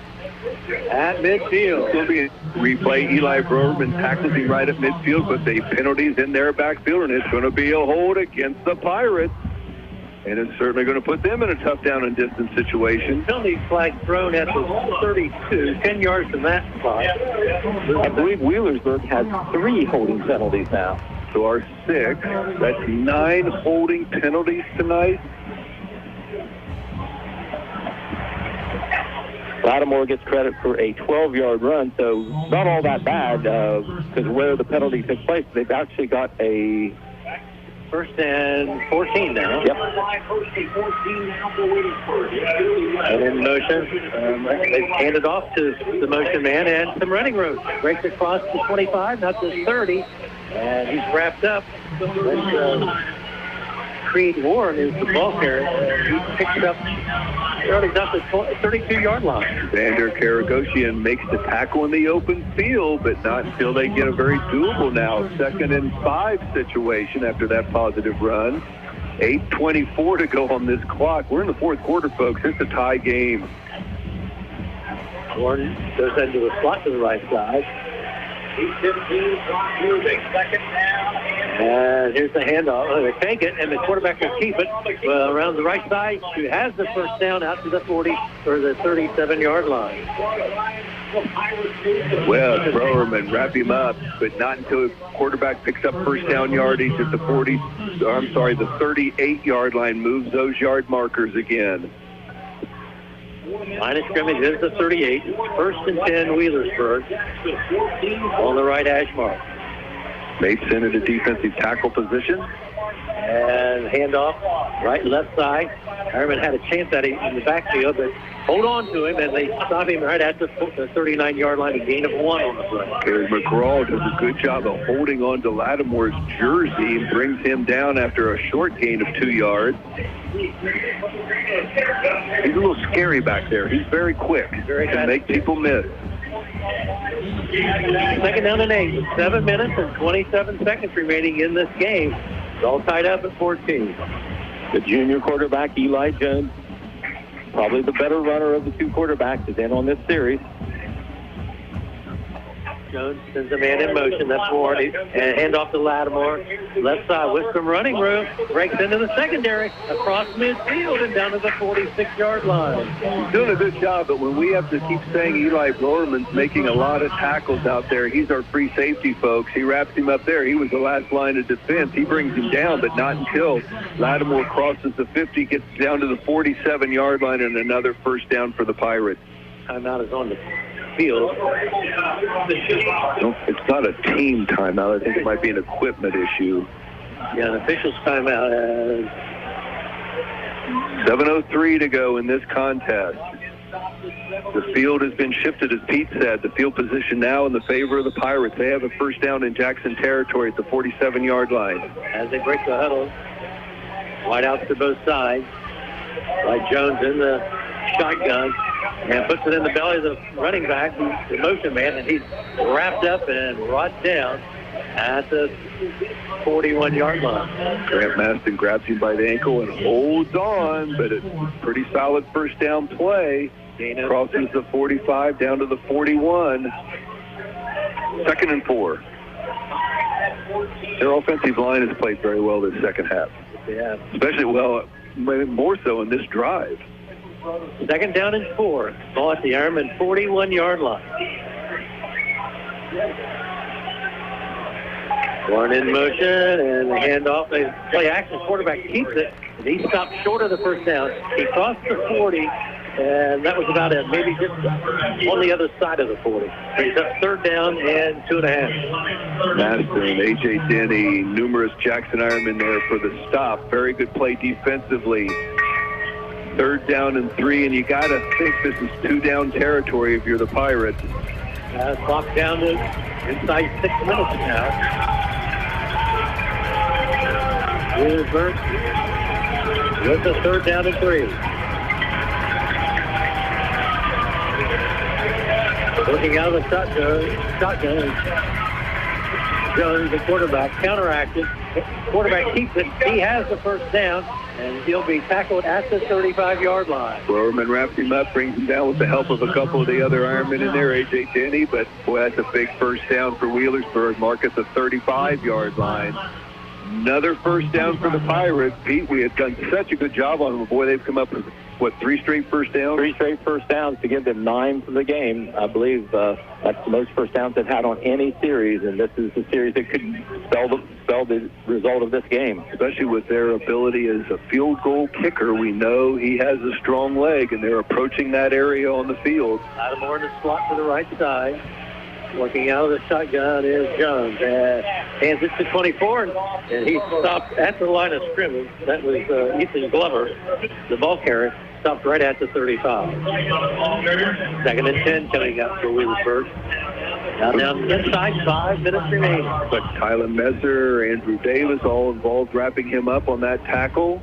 at midfield. It's going to be a replay. Eli Browerman tackles him right at midfield, but the penalty's in their backfield, and it's going to be a hold against the Pirates. And it's certainly going to put them in a tough down and distance situation. Penalty flag thrown at the 32, 10 yards from that spot. I believe Wheelersburg has 3 holding penalties now. So our 6, that's 9 holding penalties tonight. Lattimore gets credit for a 12-yard run, so not all that bad because where the penalty took place, they've actually got a 1st and 14 now. Yep. And in motion, they've handed off to the motion man and some running room. Breaks across the 25, not the 30, and he's wrapped up. Creed Warren is the ball carrier. He picks it up early off the 32-yard line. Xander Karagosian makes the tackle in the open field, but not until they get a very doable now 2nd and 5 situation after that positive run. 8:24 to go on this clock. We're in the fourth quarter, folks. It's a tie game. Warren goes into the slot to the right side. 8:15, second down. And here's the handoff. They take it, and the quarterback will keep it around the right side. He has the first down out to the 40 or the 37-yard line. Well, Browerman wrap him up, but not until the quarterback picks up first down yardage at the 38-yard line, moves those yard markers again. Line of scrimmage is the 38. First and 10, Wheelersburg on the right hash mark. Bates into the defensive tackle position. And handoff, right and left side. Ironmen had a chance at him in the backfield, but hold on to him, and they stop him right at the 39-yard line, a gain of 1 on the play. McGraw does a good job of holding on to Lattimore's jersey and brings him down after a short gain of 2 yards. He's a little scary back there. He's very quick to make people miss. Second down and 8 with 7 minutes and 27 seconds remaining in this game. It's all tied up at 14. The junior quarterback, Eli Jones, probably the better runner of the two quarterbacks, is in on this series. Jones sends a man in motion. That's Ward. And handoff to Lattimore. Left side with some running room. Breaks into the secondary. Across midfield and down to the 46-yard line. He's doing a good job, but when we have to keep saying Eli Browerman's making a lot of tackles out there, he's our free safety, folks. He wraps him up there. He was the last line of defense. He brings him down, but not until Lattimore crosses the 50, gets down to the 47-yard line, and another first down for the Pirates. Timeout is on the field. No, it's not a team timeout. I think it might be an equipment issue. Yeah, an official's timeout. 7:03 to go in this contest. The field has been shifted, as Pete said. The field position now in the favor of the Pirates. They have a first down in Jackson territory at the 47-yard line. As they break the huddle, wide outs to both sides. Right, Jones in the shotgun. And puts it in the belly of the running back, the motion man, and he's wrapped up and brought down at the 41-yard line. Grant Maston grabs him by the ankle and holds on, but it's a pretty solid first down play. Crosses the 45 down to the 41. 2nd and 4. Their offensive line has played very well this second half. Yeah. Especially more so in this drive. 2nd down and 4. Ball at the Ironman 41-yard line. Warren in motion and the handoff. They play action. Quarterback keeps it. And he stopped short of the first down. He crossed the 40, and that was about it. Maybe just on the other side of the 40. Brings up 3rd down and 2.5. Maston, A.J. Denny, numerous Jackson Ironmen there for the stop. Very good play defensively. 3rd down and 3, and you got to think this is 2-down territory if you're the Pirates. Clock down to inside 6 minutes now. Wheelersburg with the 3rd down and 3. Looking out of the shotgun. Jones, the quarterback, counteracted. Quarterback keeps it. He has the first down, and he'll be tackled at the 35-yard line. Browerman wraps him up, brings him down with the help of a couple of the other Ironmen in there, A.J. Denny, but boy, that's a big first down for Wheelersburg. Mark at the 35-yard line. Another first down for the Pirates. Pete, we had done such a good job on them. Boy, they've come up with, 3 straight first downs? 3 straight first downs to give them 9 for the game. I believe that's the most first downs they've had on any series, and this is the series that could spell the result of this game. Especially with their ability as a field goal kicker. We know he has a strong leg, and they're approaching that area on the field. Lattimore in the slot to the right side. Working out of the shotgun is Jones. Hands it to 24, and he stopped at the line of scrimmage. That was Ethan Glover, the ball carrier, stopped right at the 35. 2nd and 10 coming up for Wheelersburg. Now down inside, 5 minutes remaining. But Tyler Messer, Andrew Davis, all involved wrapping him up on that tackle.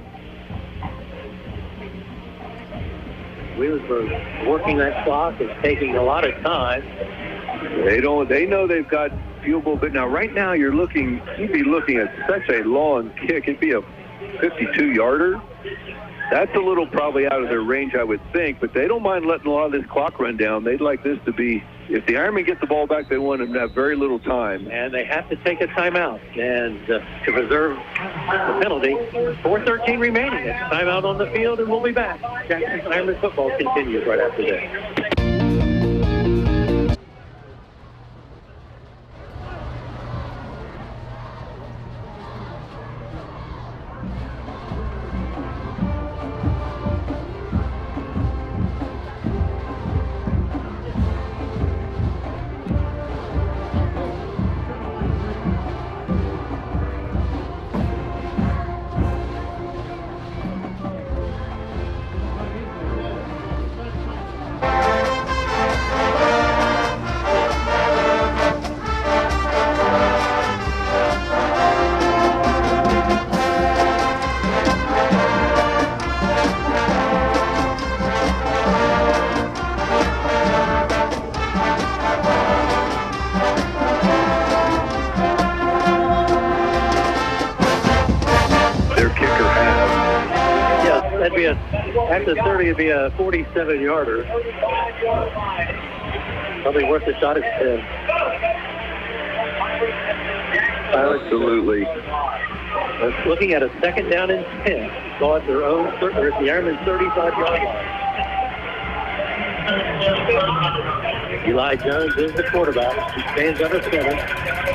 Wheelersburg working that clock. It's taking a lot of time. They know they've got field goal, but now right now you'd be looking at such a long kick. It'd be a 52-yarder. That's a little probably out of their range, I would think, but they don't mind letting a lot of this clock run down. They'd like this to be, if the Ironmen get the ball back, they want them to have very little time. And they have to take a timeout and to preserve the penalty. 4:13 remaining. It's timeout on the field, and we'll be back. Jackson Ironman football continues right after this. be after 30, it'd be a 47-yarder. Probably worth a shot at 10. Absolutely. Looking at a second down and 10. Go at their own, or at the Ironman 35-yard line. Eli Jones is the quarterback. He stands under center.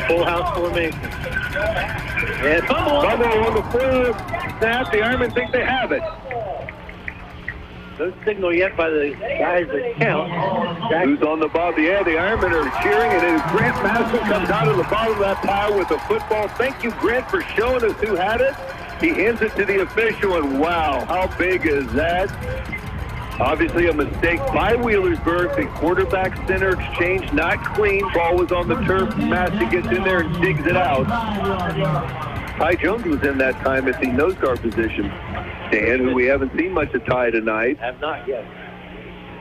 Full house formation. And fumble on the full snap. The Ironmen think they have it. No signal yet by the guys that count. Who's on the ball? Yeah, the Ironmen are cheering, and as Grant Massey comes out of the bottom of that pile with the football. Thank you, Grant, for showing us who had it. He hands it to the official, and wow, how big is that? Obviously a mistake by Wheelersburg. The quarterback center exchange not clean. Ball was on the turf. Massey gets in there and digs it out. Ty Jones was in that time at the nose guard position. Dan, who we haven't seen much of Ty tonight. Have not yet.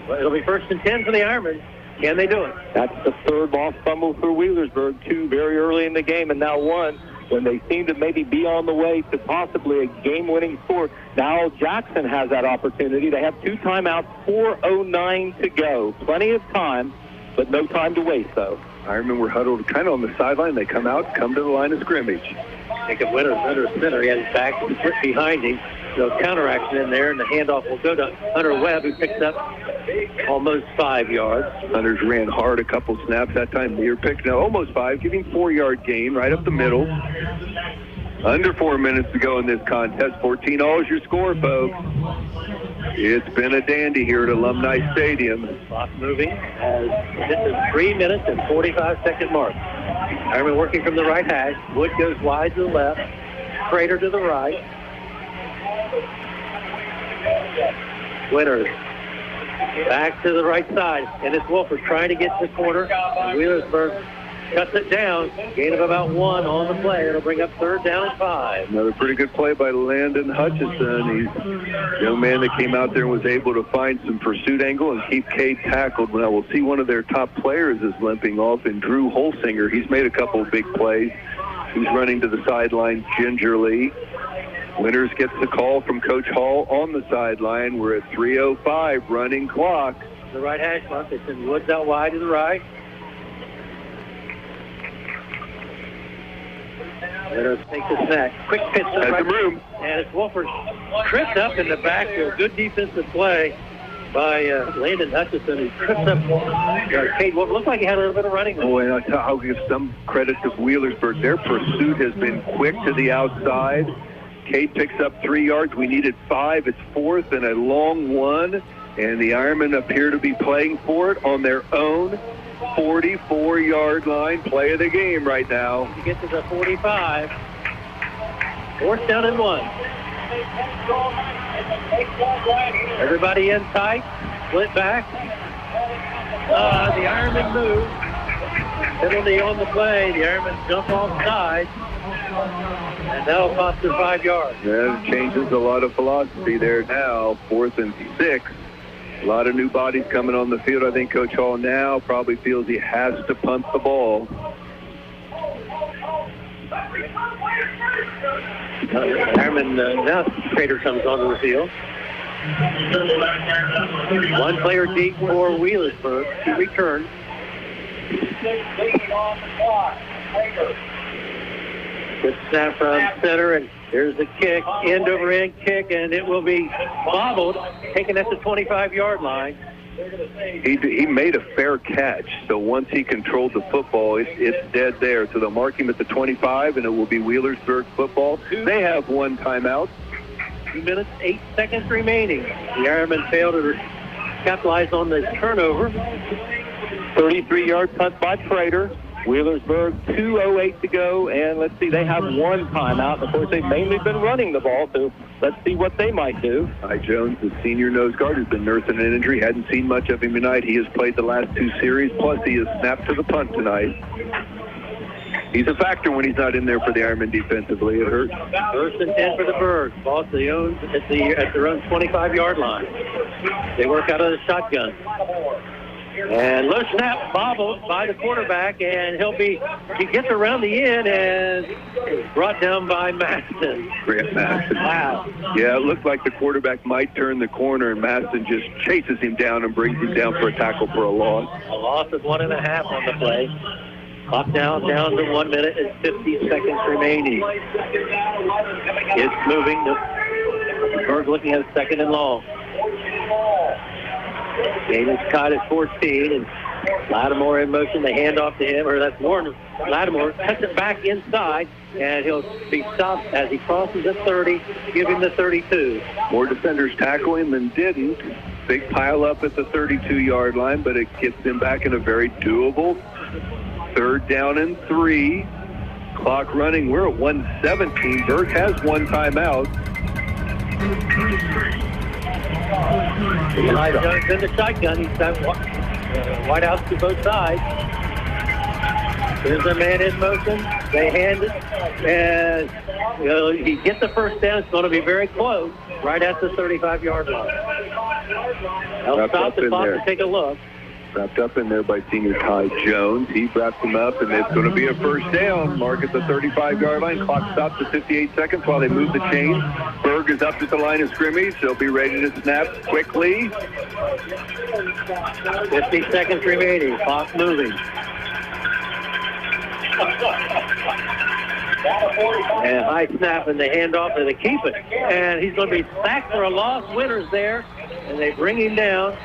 Well, it'll be 1st and 10 for the Ironmen. Can they do it? That's the third lost fumble for Wheelersburg. 2 very early in the game, and now 1 when they seem to maybe be on the way to possibly a game-winning score. Now Jackson has that opportunity. They have 2 timeouts, 4:09 to go. Plenty of time, but no time to waste, though. Ironmen were huddled kind of on the sideline. They come out, come to the line of scrimmage. Think of Winters under center. He has his back behind him. So counteraction in there, and the handoff will go to Hunter Webb, who picks up almost 5 yards. Hunters ran hard a couple snaps that time. Near picked now almost 5, giving 4-yard gain right up the middle. Under 4 minutes to go in this contest. 14-all is your score, folks. It's been a dandy here at Alumni Stadium. Clock moving as this is 3 minutes and 45-second mark. Ironman working from the right hash. Wood goes wide to the left. Crater to the right. Winters back to the right side, and it's Wolford trying to get to the corner. And Wheelersburg cuts it down. Gain of about 1 on the play. It'll bring up 3rd down and 5. Another pretty good play by Landon Hutchison. He's a young man that came out there and was able to find some pursuit angle and keep Cade tackled. Now we'll see one of their top players is limping off, and Drew Holsinger. He's made a couple of big plays. He's running to the sideline gingerly. Winters gets the call from Coach Hall on the sideline. We're at 3:05 running clock. The right hash mark. They send Woods out wide to the right. Winters takes a snack. Quick pitch to the right. Room. And it's Wolford tripped up in the backfield. Good defensive play by Landon Hutchison. He tripped up Cade Wolford. Looked like he had a little bit of running. Oh, and I'll give some credit to Wheelersburg. Their pursuit has been quick to the outside. Cade picks up 3 yards. We needed 5. It's 4th and a long 1. And the Ironmen appear to be playing for it on their own 44-yard line. Play of the game right now. To get to the 45. 4th down and 1. Everybody in tight. Split back. The Ironmen move. Penalty on the play. The Ironmen jump offside. And that'll cost them 5 yards. That changes a lot of philosophy there now. 4th and 6. A lot of new bodies coming on the field. I think Coach Hall now probably feels he has to punt the ball. Ironman, now Crater comes onto the field. 1 player deep for Wheelersburg to return. 16 on the clock. Good snap from center, and there's the kick, end over end kick, and it will be bobbled, taken at the 25-yard line. He made a fair catch, so once he controlled the football, it's dead there. So they'll mark him at the 25, and it will be Wheelersburg football. They have 1 timeout. 2 minutes, 8 seconds remaining. The Ironmen failed to capitalize on the turnover. 33-yard punt by Prater. Wheelersburg, 2:08 to go, and let's see, they have 1 timeout. Of course, they've mainly been running the ball, so let's see what they might do. Ty Jones, the senior nose guard, has been nursing an injury. Hadn't seen much of him tonight. He has played the last 2 series, plus he has snapped to the punt tonight. He's a factor when he's not in there for the Ironmen defensively. It hurts. 1st and 10 for the Birds. Ball at their own 25-yard line. They work out of the shotgun. And low snap bobbled by the quarterback, and he gets around the end and brought down by Maston. Grant Maston. Wow. Yeah, it looked like the quarterback might turn the corner, and Maston just chases him down and brings him down for a tackle for a loss. A loss of 1.5 on the play. Clock down to 1 minute and 50 seconds remaining. It's moving. Berg looking at 2nd and long. Game is caught at 14, and Lattimore in motion. They hand off to him, or that's Warren. Lattimore cuts it back inside, and he'll be stopped as he crosses at 30, give him the 32. More defenders tackle him than didn't. Big pile up at the 32-yard line, but it gets them back in a very doable 3rd down and 3. Clock running. We're at 1:17. Berg has one timeout. Jones in the shotgun. He's got wide outs to both sides. There's a man in motion. They hand it, and he gets the first down. It's going to be very close, right at the 35-yard line. They'll stop the clock and take a look. Wrapped up in there by senior Ty Jones. He wraps him up, and it's going to be a first down. Mark at the 35-yard line. Clock stops at 58 seconds while they move the chains. Berg is up at the line of scrimmage. They'll be ready to snap quickly. 50 seconds remaining. Clock moving. And high snap, and they hand off, and they keep it. And he's going to be sacked for a loss. Winters there, and they bring him down.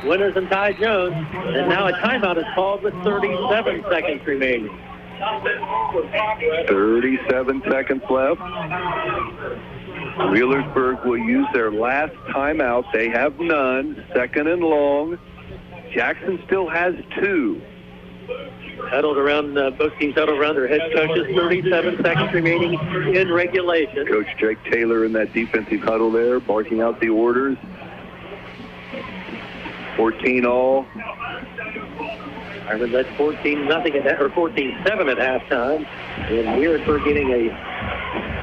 Winters and Ty Jones, and now a timeout is called with 37 seconds remaining. 37 seconds left. Wheelersburg will use their last timeout. They have none. 2nd and long. Jackson still has 2. Huddled around, both teams huddled around their head coaches. 37 seconds remaining in regulation. Coach Jake Taylor in that defensive huddle there, barking out the orders. 14 all. Ironman led 14-0 at that, or 14-7 at halftime. And Wheelersburg getting a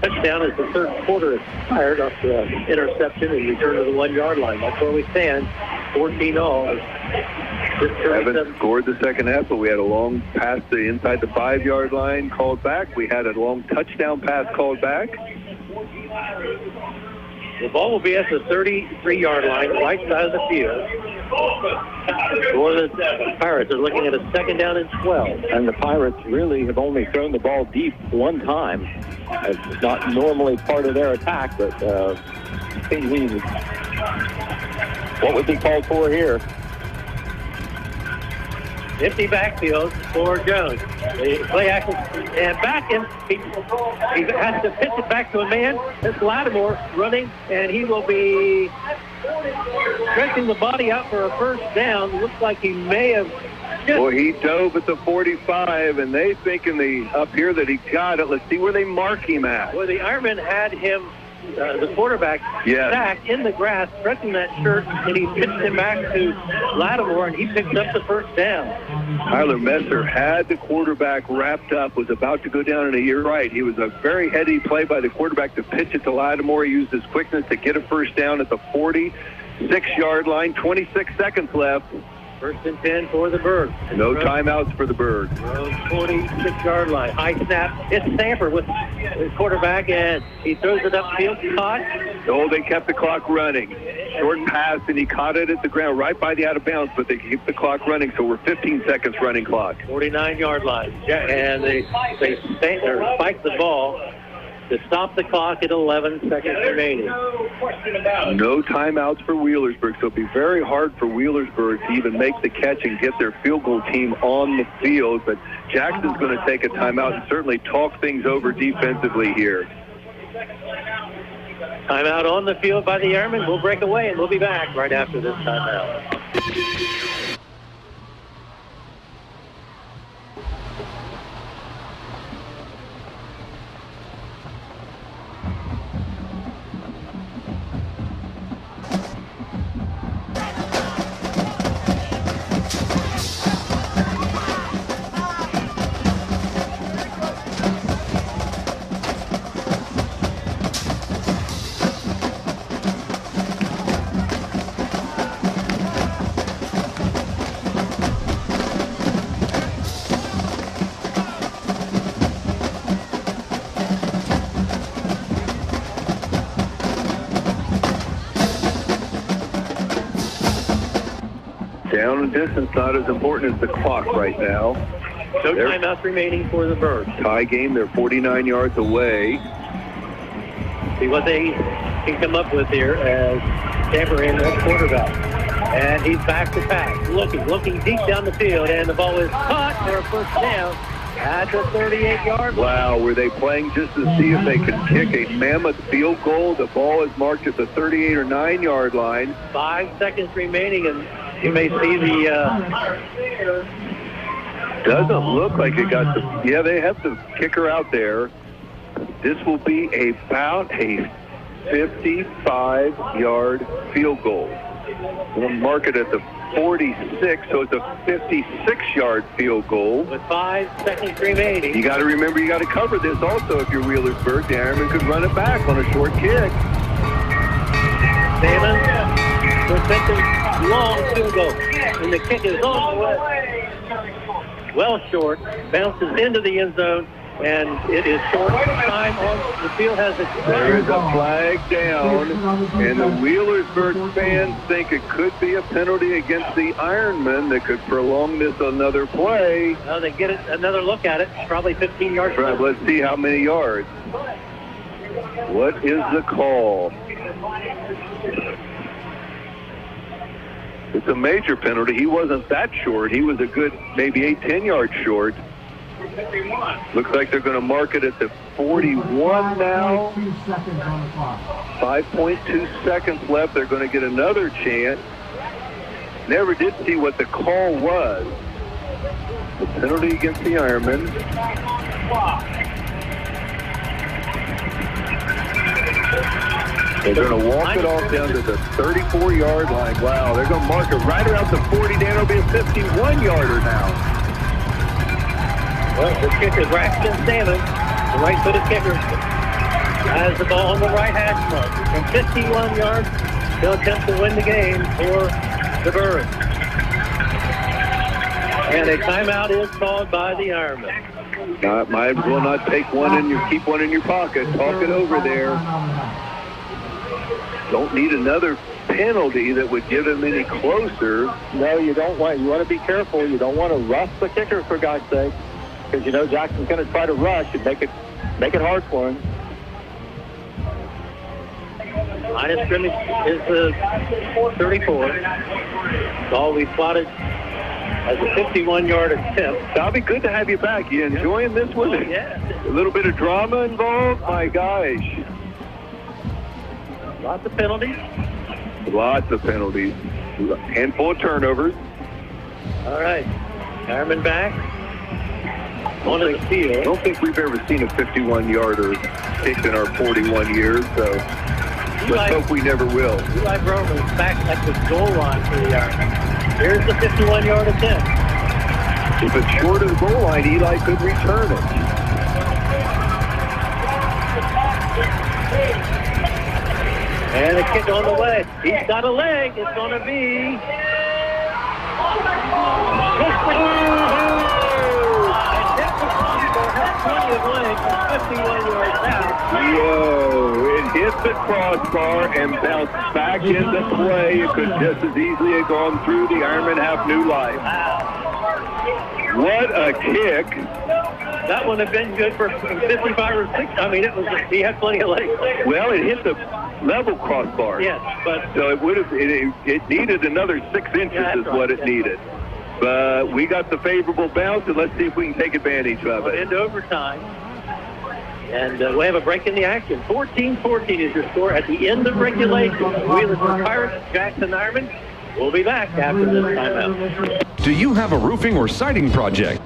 touchdown as the 3rd quarter expired off the interception and return to the 1-yard line. That's where we stand. 14 all. Haven't scored the second half, but we had a long pass inside the 5-yard line called back. We had a long touchdown pass called back. The ball will be at the 33-yard line, right side of the field. For the Pirates, they're looking at a 2nd down and 12. And the Pirates really have only thrown the ball deep one time. It's not normally part of their attack, but what would be called for here? Empty backfield for Jones. They play action and back him. He has to pitch it back to a man. That's Lattimore running, and he will be stretching the body out for a first down. Looks like he may have just... Well, he dove at the 45, and they think up here that he got it. Let's see where they mark him at. Well, the Ironmen had him, the quarterback, sacked in the grass, stretching that shirt, and he pitched him back to Lattimore, and he picked up the first down. Tyler Messer had the quarterback wrapped up, was about to go down, and you're right. He was a very heady play by the quarterback to pitch it to Lattimore. He used his quickness to get a first down at the 46-yard line. 26 seconds left. 1st and 10 for the Berg. No timeouts for the Berg. 46-yard line. High snap. It's Stamper with the quarterback, and he throws it upfield. Caught. Oh, they kept the clock running. Short pass, and he caught it at the ground right by the out of bounds, but they keep the clock running, so we're 15 seconds running clock. 49-yard line. And they spike the ball to stop the clock at 11 seconds remaining. No timeouts for Wheelersburg, so it'll be very hard for Wheelersburg to even make the catch and get their field goal team on the field, but Jackson's going to take a timeout and certainly talk things over defensively here. Timeout on the field by the Airmen. We'll break away, and we'll be back right after this timeout. Down and distance not as important as the clock right now. No timeouts remaining for the Birds. Tie game, they're 49 yards away. See what they can come up with here as Tamper in the quarterback. And he's back to pass, looking deep down the field, and the ball is caught for a first down at the 38-yard line. Wow, were they playing just to see if they could kick a mammoth field goal? The ball is marked at the 38 or 9-yard line. 5 seconds remaining, and you may see the... Doesn't look like it got the... Yeah, they have the kicker out there. This will be about a 55-yard field goal. We'll mark it at the 46, so it's a 56-yard field goal. With 5 seconds remaining. You got to remember, you got to cover this also if you're Wheelersburg. The Ironmen could run it back on a short kick. Salmon will take a long field goal, and the kick is on the way. Well short, bounces into the end zone, and it is short time on the field. Has a There's a flag down, and the Wheelersburg fans think it could be a penalty against the Ironmen that could prolong this another play. Well, they get another look at it. Probably 15 yards. Right, let's see how many yards. What is the call? It's a major penalty. He wasn't that short. He was a good maybe 8-10 yards short. Looks like they're going to mark it at the 41 now. 5.2 seconds left. They're going to get another chance. Never did see what the call was. The penalty against the Ironmen. They're going to walk it off down to the 34-yard line. Wow, they're going to mark it right around the 40. Dan, it'll be a 51-yarder now. Well, the kicker, Braxton Salmon, the right-footed kicker, has the ball on the right hash mark. From 51 yards, he'll attempt to win the game for the Birds. And a timeout is called by the Ironmen. Might as well not take one in your, keep one in your pocket. Talk it over there. Don't need another penalty that would get them any closer. No, you don't want. You want to be careful. You don't want to rush the kicker, for God's sake, because you know Jackson's going to try to rush and make it hard for him. Line of scrimmage is 34. It's all we plotted as a 51-yard attempt. That'll be good to have you back. You enjoying this one? Yeah. A little bit of drama involved? My gosh. Lots of penalties. Lots of penalties. A handful of turnovers. All right. Ironman back. On the field. I don't think we've ever seen a 51-yarder kicked in our 41 years, so let's hope we never will. Eli Broman's back at the goal line for the Ironman. Here's the 51-yard attempt. If it's short of the goal line, Eli could return it. And a kick on the way. He's got a leg. It's going to be... Whoa, it hit the crossbar and bounced back into play. It could just as easily have gone through. The Ironmen have new life. What a kick. That would have been good for 55 or 60. I mean, he had plenty of legs. Well, it hit the level crossbar. Yes, but... So it would have, it needed another 6 inches is what it needed. But we got the favorable bounce, and let's see if we can take advantage of it. Into overtime. And we have a break in the action. 14-14 is your score at the end of regulation. Wheelersburg Pirates, Jackson Ironmen. We'll be back after this timeout. Do you have a roofing or siding project?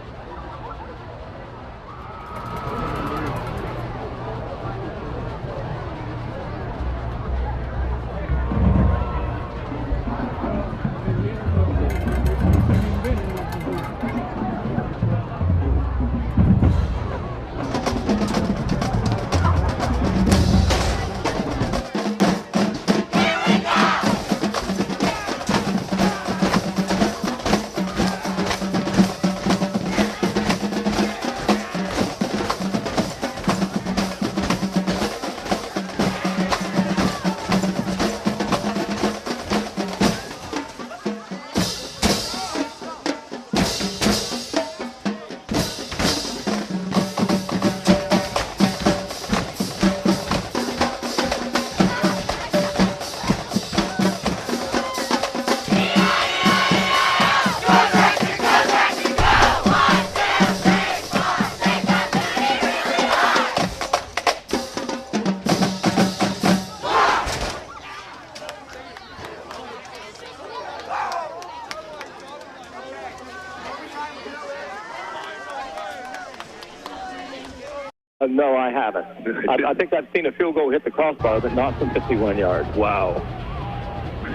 No, I haven't. I think I've seen a field goal hit the crossbar, but not from 51 yards. Wow.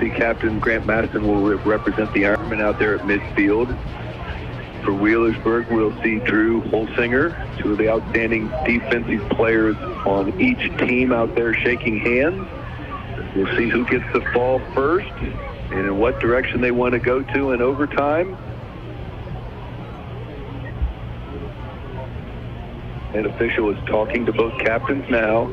See, Captain Grant Maston will represent the Ironmen out there at midfield. For Wheelersburg, we'll see Drew Holsinger, two of the outstanding defensive players on each team out there shaking hands. We'll see who gets the ball first and in what direction they want to go to in overtime. An official is talking to both captains now.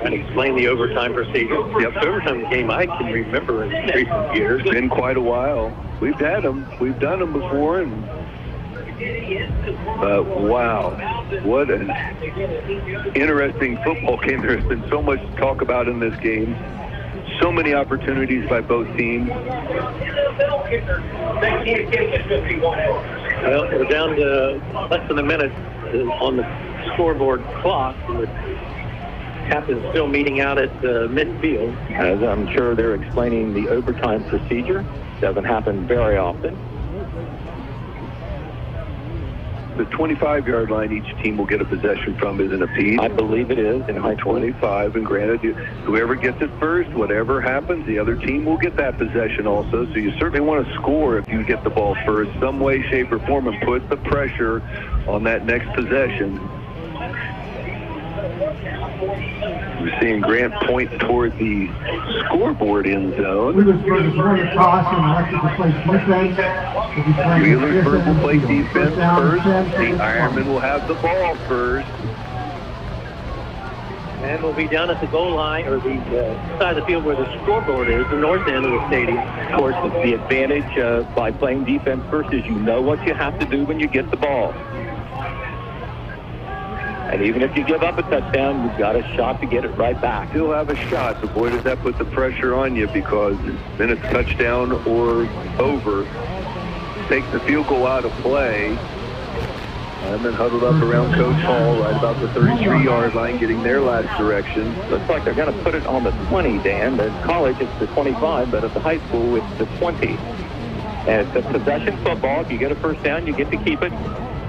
And explain the overtime procedure. Yep, overtime game I can remember in recent years. It's been quite a while. We've had them. We've done them before. And wow, what an interesting football game. There's been so much to talk about in this game. So many opportunities by both teams. Well, we're down to less than a minute on the scoreboard clock. The captain's still meeting out at midfield. As I'm sure they're explaining the overtime procedure. Doesn't happen very often. The 25-yard line each team will get a possession from is an apiece. I believe it is in high 25, and granted, whoever gets it first, whatever happens, the other team will get that possession also. So you certainly want to score if you get the ball first, some way, shape, or form, and put the pressure on that next possession. We're seeing Grant point toward the scoreboard end zone. Wheelersburg is running across and elected to play defense. Wheelersburg will play defense first. The Ironmen will have the ball first. And we'll be down at the goal line, or the side of the field where the scoreboard is, the north end of the stadium. Of course, the advantage by playing defense first is you know what you have to do when you get the ball. And even if you give up a touchdown, you've got a shot to get it right back. Still have a shot, but boy, does that put the pressure on you, because then it's touchdown or over. Take the field goal out of play. And then huddled up around Coach Hall right about the 33-yard line, getting their last direction. Looks like they're going to put it on the 20, Dan. At college, it's the 25, but at the high school, it's the 20. And it's a possession football. If you get a first down, you get to keep it.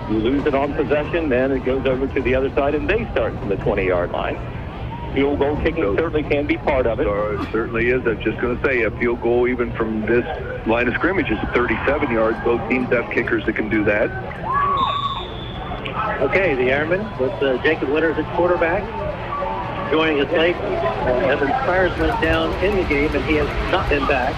You lose it on possession, then it goes over to the other side, and they start from the 20-yard line. Field goal kicking certainly can be part of it. It certainly is. I was just going to say, a field goal even from this line of scrimmage is 37 yards. Both teams have kickers that can do that. Okay, the Ironmen with Jacob Winters at quarterback. Joining us late, Evan Spires went down in the game, and he has not been back.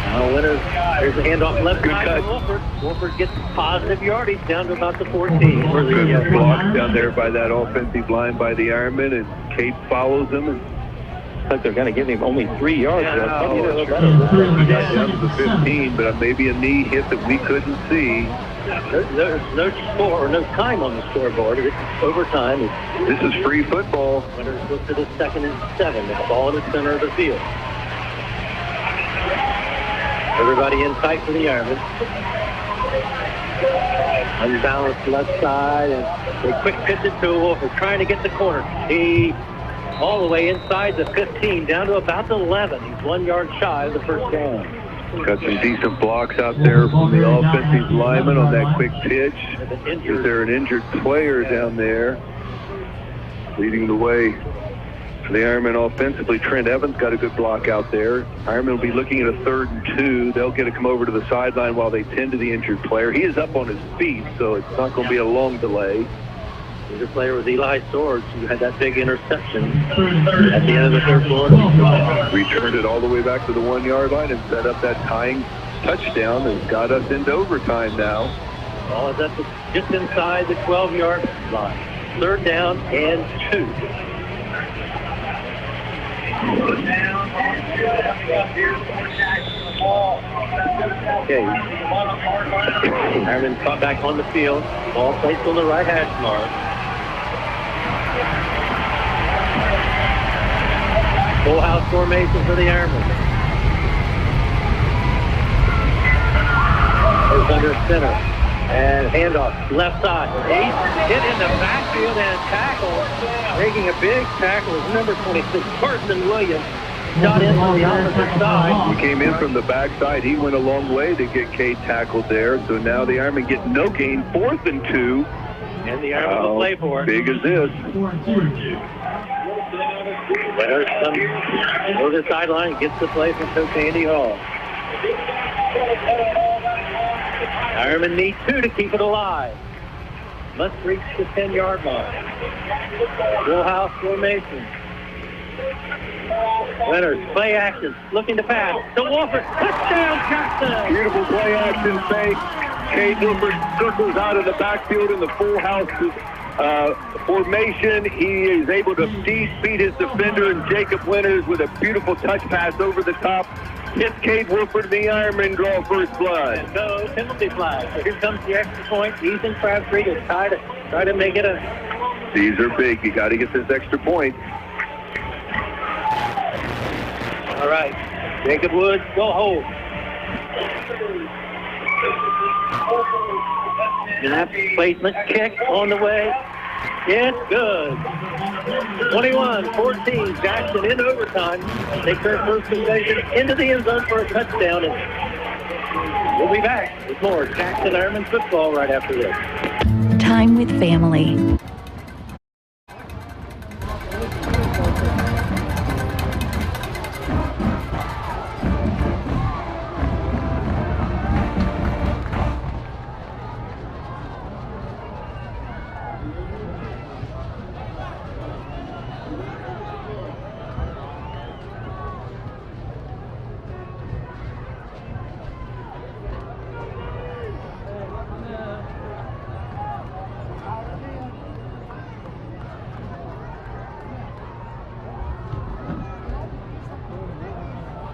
Now Winters, there's a handoff left side to Wolford. Wolford gets positive yardage down to about the 14. Good block down there by that offensive line by the Ironmen, and Kate follows them. And looks like they're going to give him only 3 yards. He got down to the 15, but maybe a knee hit that we couldn't see. There's no score or no time on the scoreboard. It's overtime. This is free football. Winters looks to the 2nd and 7. The ball in the center of the field. Everybody in tight for the Ironmen. Unbalanced left side, and a quick pitch it to Wolford, trying to get the corner. He all the way inside the 15, down to about the 11. He's 1 yard shy of the first down. Got some decent blocks out there from the offensive lineman on that quick pitch. Is there an injured player down there leading the way? For the Ironmen offensively, Trent Evans got a good block out there. Ironmen will be looking at a 3rd and 2. They'll get to come over to the sideline while they tend to the injured player. He is up on his feet, so it's not going to be a long delay. The injured player was Eli Swords, who had that big interception at the end of the 3rd quarter. Returned it all the way back to the 1 yard line and set up that tying touchdown and got us into overtime now. Ball is up just inside the 12-yard line. 3rd down and 2. Okay. Ironmen caught back on the field. Ball placed on the right hash mark. Full house formation for the Ironmen. Goes under center. And handoff, left side. He's hit in the backfield and tackle. Making a big tackle is number 26, Carson Williams. Got in on the opposite side. He came in from the backside. He went a long way to get Kate tackled there. So now the Ironmen get no gain. 4th and 2 And the Ironmen will play for it. Big as this. Leonard comes over the sideline, gets the play from Coach Andy Hall. Ironmen need 2 to keep it alive. Must reach the 10-yard line. Full house formation. Leonard, play action, looking to pass. To Wolford, touchdown, Jackson! Beautiful play action fake. Cade Wolford circles out of the backfield in the full house formation. He is able to beat his defender, and Jacob Winters with a beautiful touch pass over the top. Hits Cade Wolford, the Ironmen draw first blood. And so penalty flag. So here comes the extra point. Ethan Crabtree to try to make it a... These are big. You got to get this extra point. All right. Jacob Woods will hold. Snap, placement, kick on the way. It's good. 21-14, Jackson in overtime. They turn first possession into the end zone for a touchdown. And we'll be back with more Jackson Ironmen football right after this. Time with family.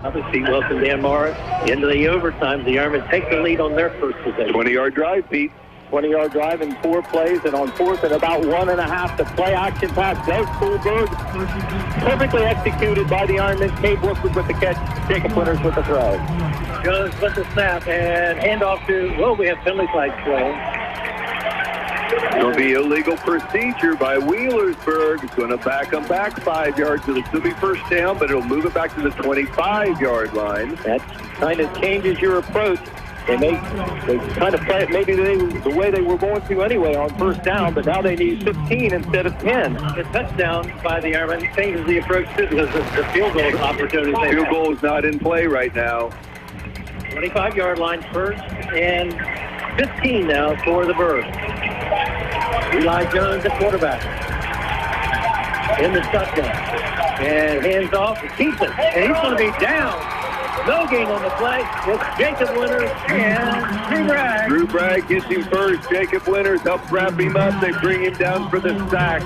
Obviously, welcome Dan Morris. Into the overtime, the Ironmen take the lead on their first possession. 20-yard drive, Pete. 20-yard drive in 4 plays, and on 4th and about 1.5 to play action pass goes Goldberg. Perfectly executed by the Ironmen. Cade Wolford with the catch, Jacob Winters with the throw. Jones with the snap and handoff to, well, we have penalty flags playing. It'll be illegal procedure by Wheelersburg. It's going to back them back 5 yards. It'll still be first down, but it'll move it back to the 25-yard line. That kind of changes your approach. They kind of play it maybe the way they were going to anyway on first down, but now they need 15 instead of 10. The touchdown by the Ironmen changes the approach too, because the field goal opportunity. Field goal is not in play right now. 25-yard line first and 15 now for the Birds. Eli Jones at quarterback. In the shotgun. And hands off to Keaton. And he's going to be down. No gain on the play. It's Jacob Winters and Drew Bragg. Drew Bragg gets him first. Jacob Winters helps wrap him up. They bring him down for the sack.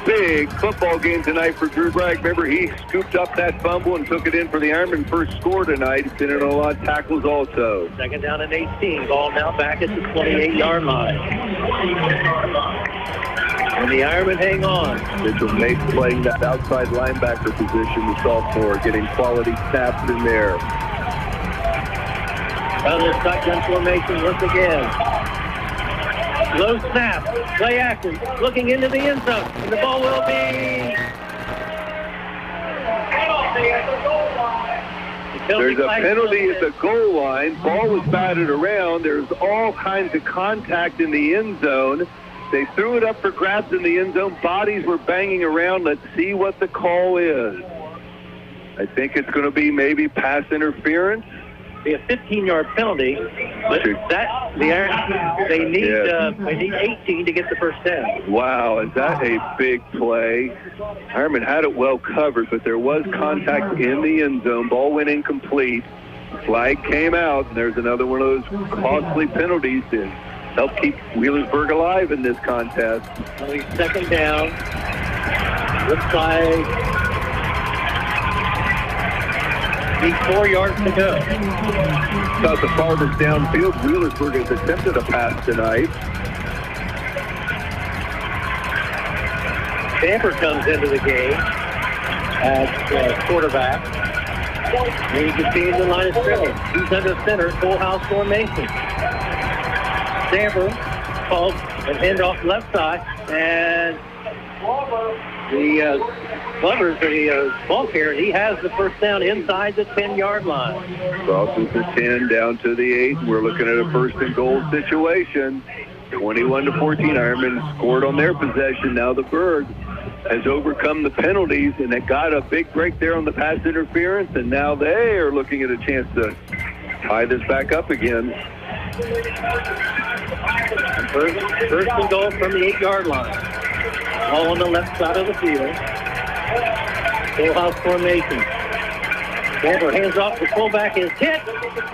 Big football game tonight for Drew Bragg. Remember, he scooped up that fumble and took it in for the Ironmen first score tonight. He's been in a lot of tackles also. Second down and 18. Ball now back at the 28-yard line. And the Ironmen hang on. Mitchell Nate playing that outside linebacker position, the sophomore, getting quality snaps in there. Another shotgun formation once again. Low snap, play action, looking into the end zone, and the ball will be... There's a penalty at the goal line. Ball was batted around. There's all kinds of contact in the end zone. They threw it up for grabs in the end zone. Bodies were banging around. Let's see what the call is. I think it's going to be maybe pass interference. Be a 15-yard penalty, but that they need 18 to get the first down. Wow, is that a big play? Ironmen had it well covered, but there was contact in the end zone. Ball went incomplete. Flag came out, and there's another one of those costly penalties to help keep Wheelersburg alive in this contest. Second down. Looks like 4 yards to go. About the farthest downfield, Wheelersburg has attempted a pass tonight. Stamper comes into the game as quarterback. And you can see in the line of scrimmage. He's under center, full house formation. Stamper calls and hand off left side, and the Glover's the ball carrier. He has the first down inside the 10-yard line. Crosses the 10 down to the 8. We're looking at a first and goal situation. 21-14. Ironmen scored on their possession. Now the Berg has overcome the penalties, and they got a big break there on the pass interference, and now they are looking at a chance to tie this back up again. First and goal from the 8-yard line. All on the left side of the field. Full house formation. Denver hands off. The fullback is hit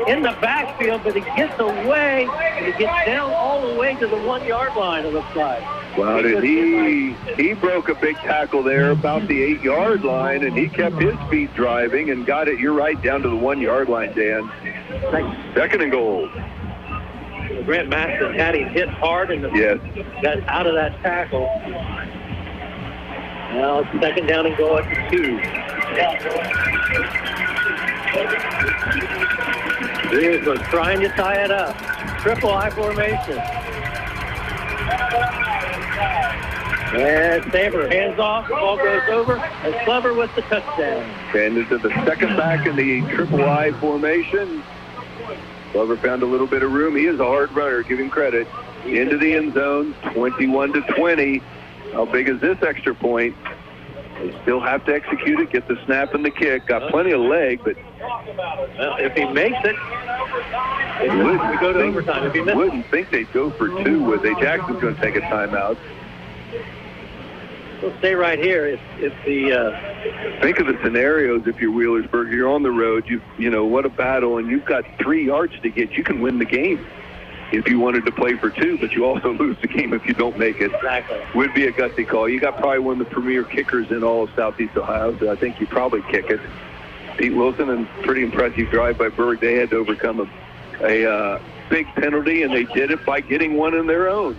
in the backfield, but he gets away, and he gets down all the way to the 1-yard line, it looks like. Wow, he broke a big tackle there about the 8-yard line, and he kept his feet driving and got it, you're right, down to the 1-yard line, Dan. Second and goal. Grant Maston had him hit hard and got out of that tackle. Now it's second down and goal at the 2. Williams was trying to tie it up. Triple I formation. And Saber hands off, ball goes over, and Clever with the touchdown. And into the second back in the triple I formation. Clever found a little bit of room. He is a hard runner, give him credit. Into the end zone, 21-20. How big is this extra point? They still have to execute it, get the snap and the kick. Got plenty of leg, but if he makes it, it would go to overtime. If he misses, wouldn't think they'd go for 2, would they? Jackson's going to take a timeout. We'll stay right here. If the think of the scenarios. If you're Wheelersburg, you're on the road. You know what a battle, and you've got 3 yards to get. You can win the game if you wanted to play for 2, but you also lose the game if you don't make it. Exactly. Would be a gutsy call. You got probably one of the premier kickers in all of Southeast Ohio, so I think you probably kick it. Pete Wilson, and pretty impressive drive by Berg. They had to overcome a big penalty, and they did it by getting one in their own.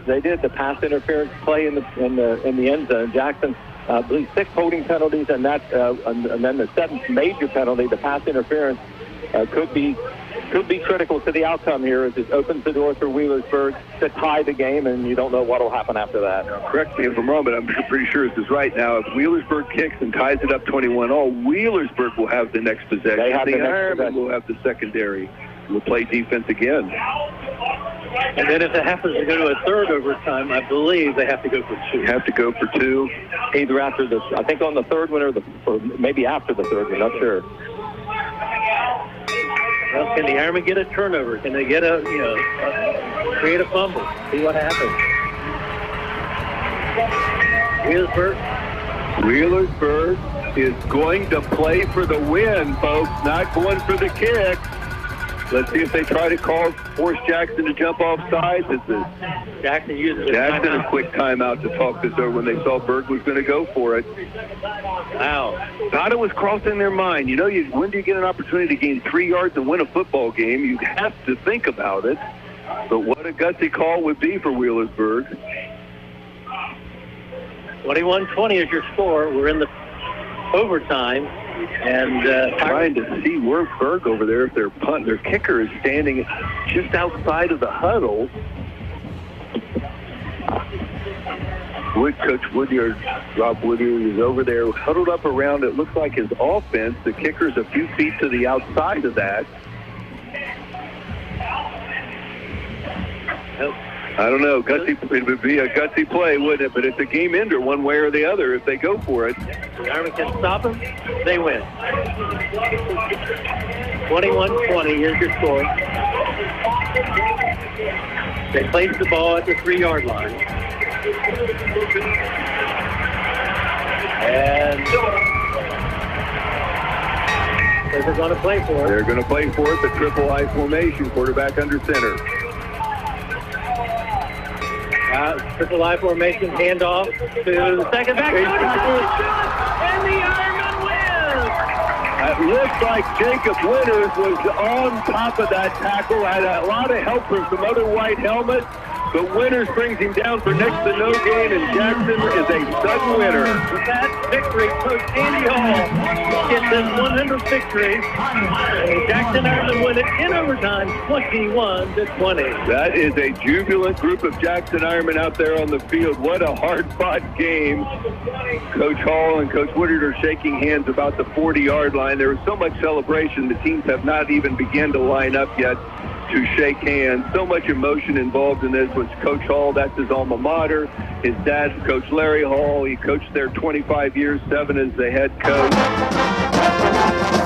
They did the pass interference play in the end zone. Jackson, I believe 6 holding penalties, and then the 7th major penalty, the pass interference, could be critical to the outcome here, as it opens the door for Wheelersburg to tie the game, and you don't know what will happen after that. Correct me if I'm wrong, but I'm pretty sure this is right. Now, if Wheelersburg kicks and ties it up 21-all, Wheelersburg will have the next possession. They have the next Ironmen possession. will have the secondary. We'll play defense again. And then if it happens to go to a third overtime, I believe they have to go for 2. Have to go for 2. Either after the, I think on the third one or maybe after the third one, not sure. Well, can the Ironmen get a turnover? Can they get create a fumble? See what happens. Wheelersburg is going to play for the win, folks, not going for the kick. Let's see if they try to force Jackson to jump off sides. Jackson uses a quick timeout to talk this over when they saw Berg was going to go for it. Wow. Thought it was crossing their mind. You know, when do you get an opportunity to gain 3 yards and win a football game? You have to think about it. But what a gutsy call would be for Wheelersburg. 21-20 is your score. We're in the overtime. And trying to see where Berg over there, if their kicker is standing just outside of the huddle. Coach Woodyard, Rob Woodyard, is over there huddled up around, it looks like his offense. The kicker's a few feet to the outside of that. I don't know. It would be a gutsy play, wouldn't it? But it's a game ender one way or the other if they go for it. The Ironmen can stop them, they win. 21-20, here's your score. They place the ball at the 3-yard line. And they're going to play for it. They're going to play for it, the triple I formation, quarterback under center. Triple I formation, handoff to the second back. And the Ironmen win! It looks like Jacob Winters was on top of that tackle. Had a lot of help from some other white helmets. But Winters brings him down for next to no gain, and Jackson is a sudden winner. With that victory, Coach Andy Hall gets this 100 victory. And Jackson Ironmen win it in overtime, 21-20. That is a jubilant group of Jackson Ironmen out there on the field. What a hard-fought game. Coach Hall and Coach Woodard are shaking hands about the 40-yard line. There was so much celebration. The teams have not even begun to line up yet. to shake hands. So much emotion involved in this with Coach Hall. That's his alma mater. His dad, Coach Larry Hall. He coached there 25 years, 7 as the head coach.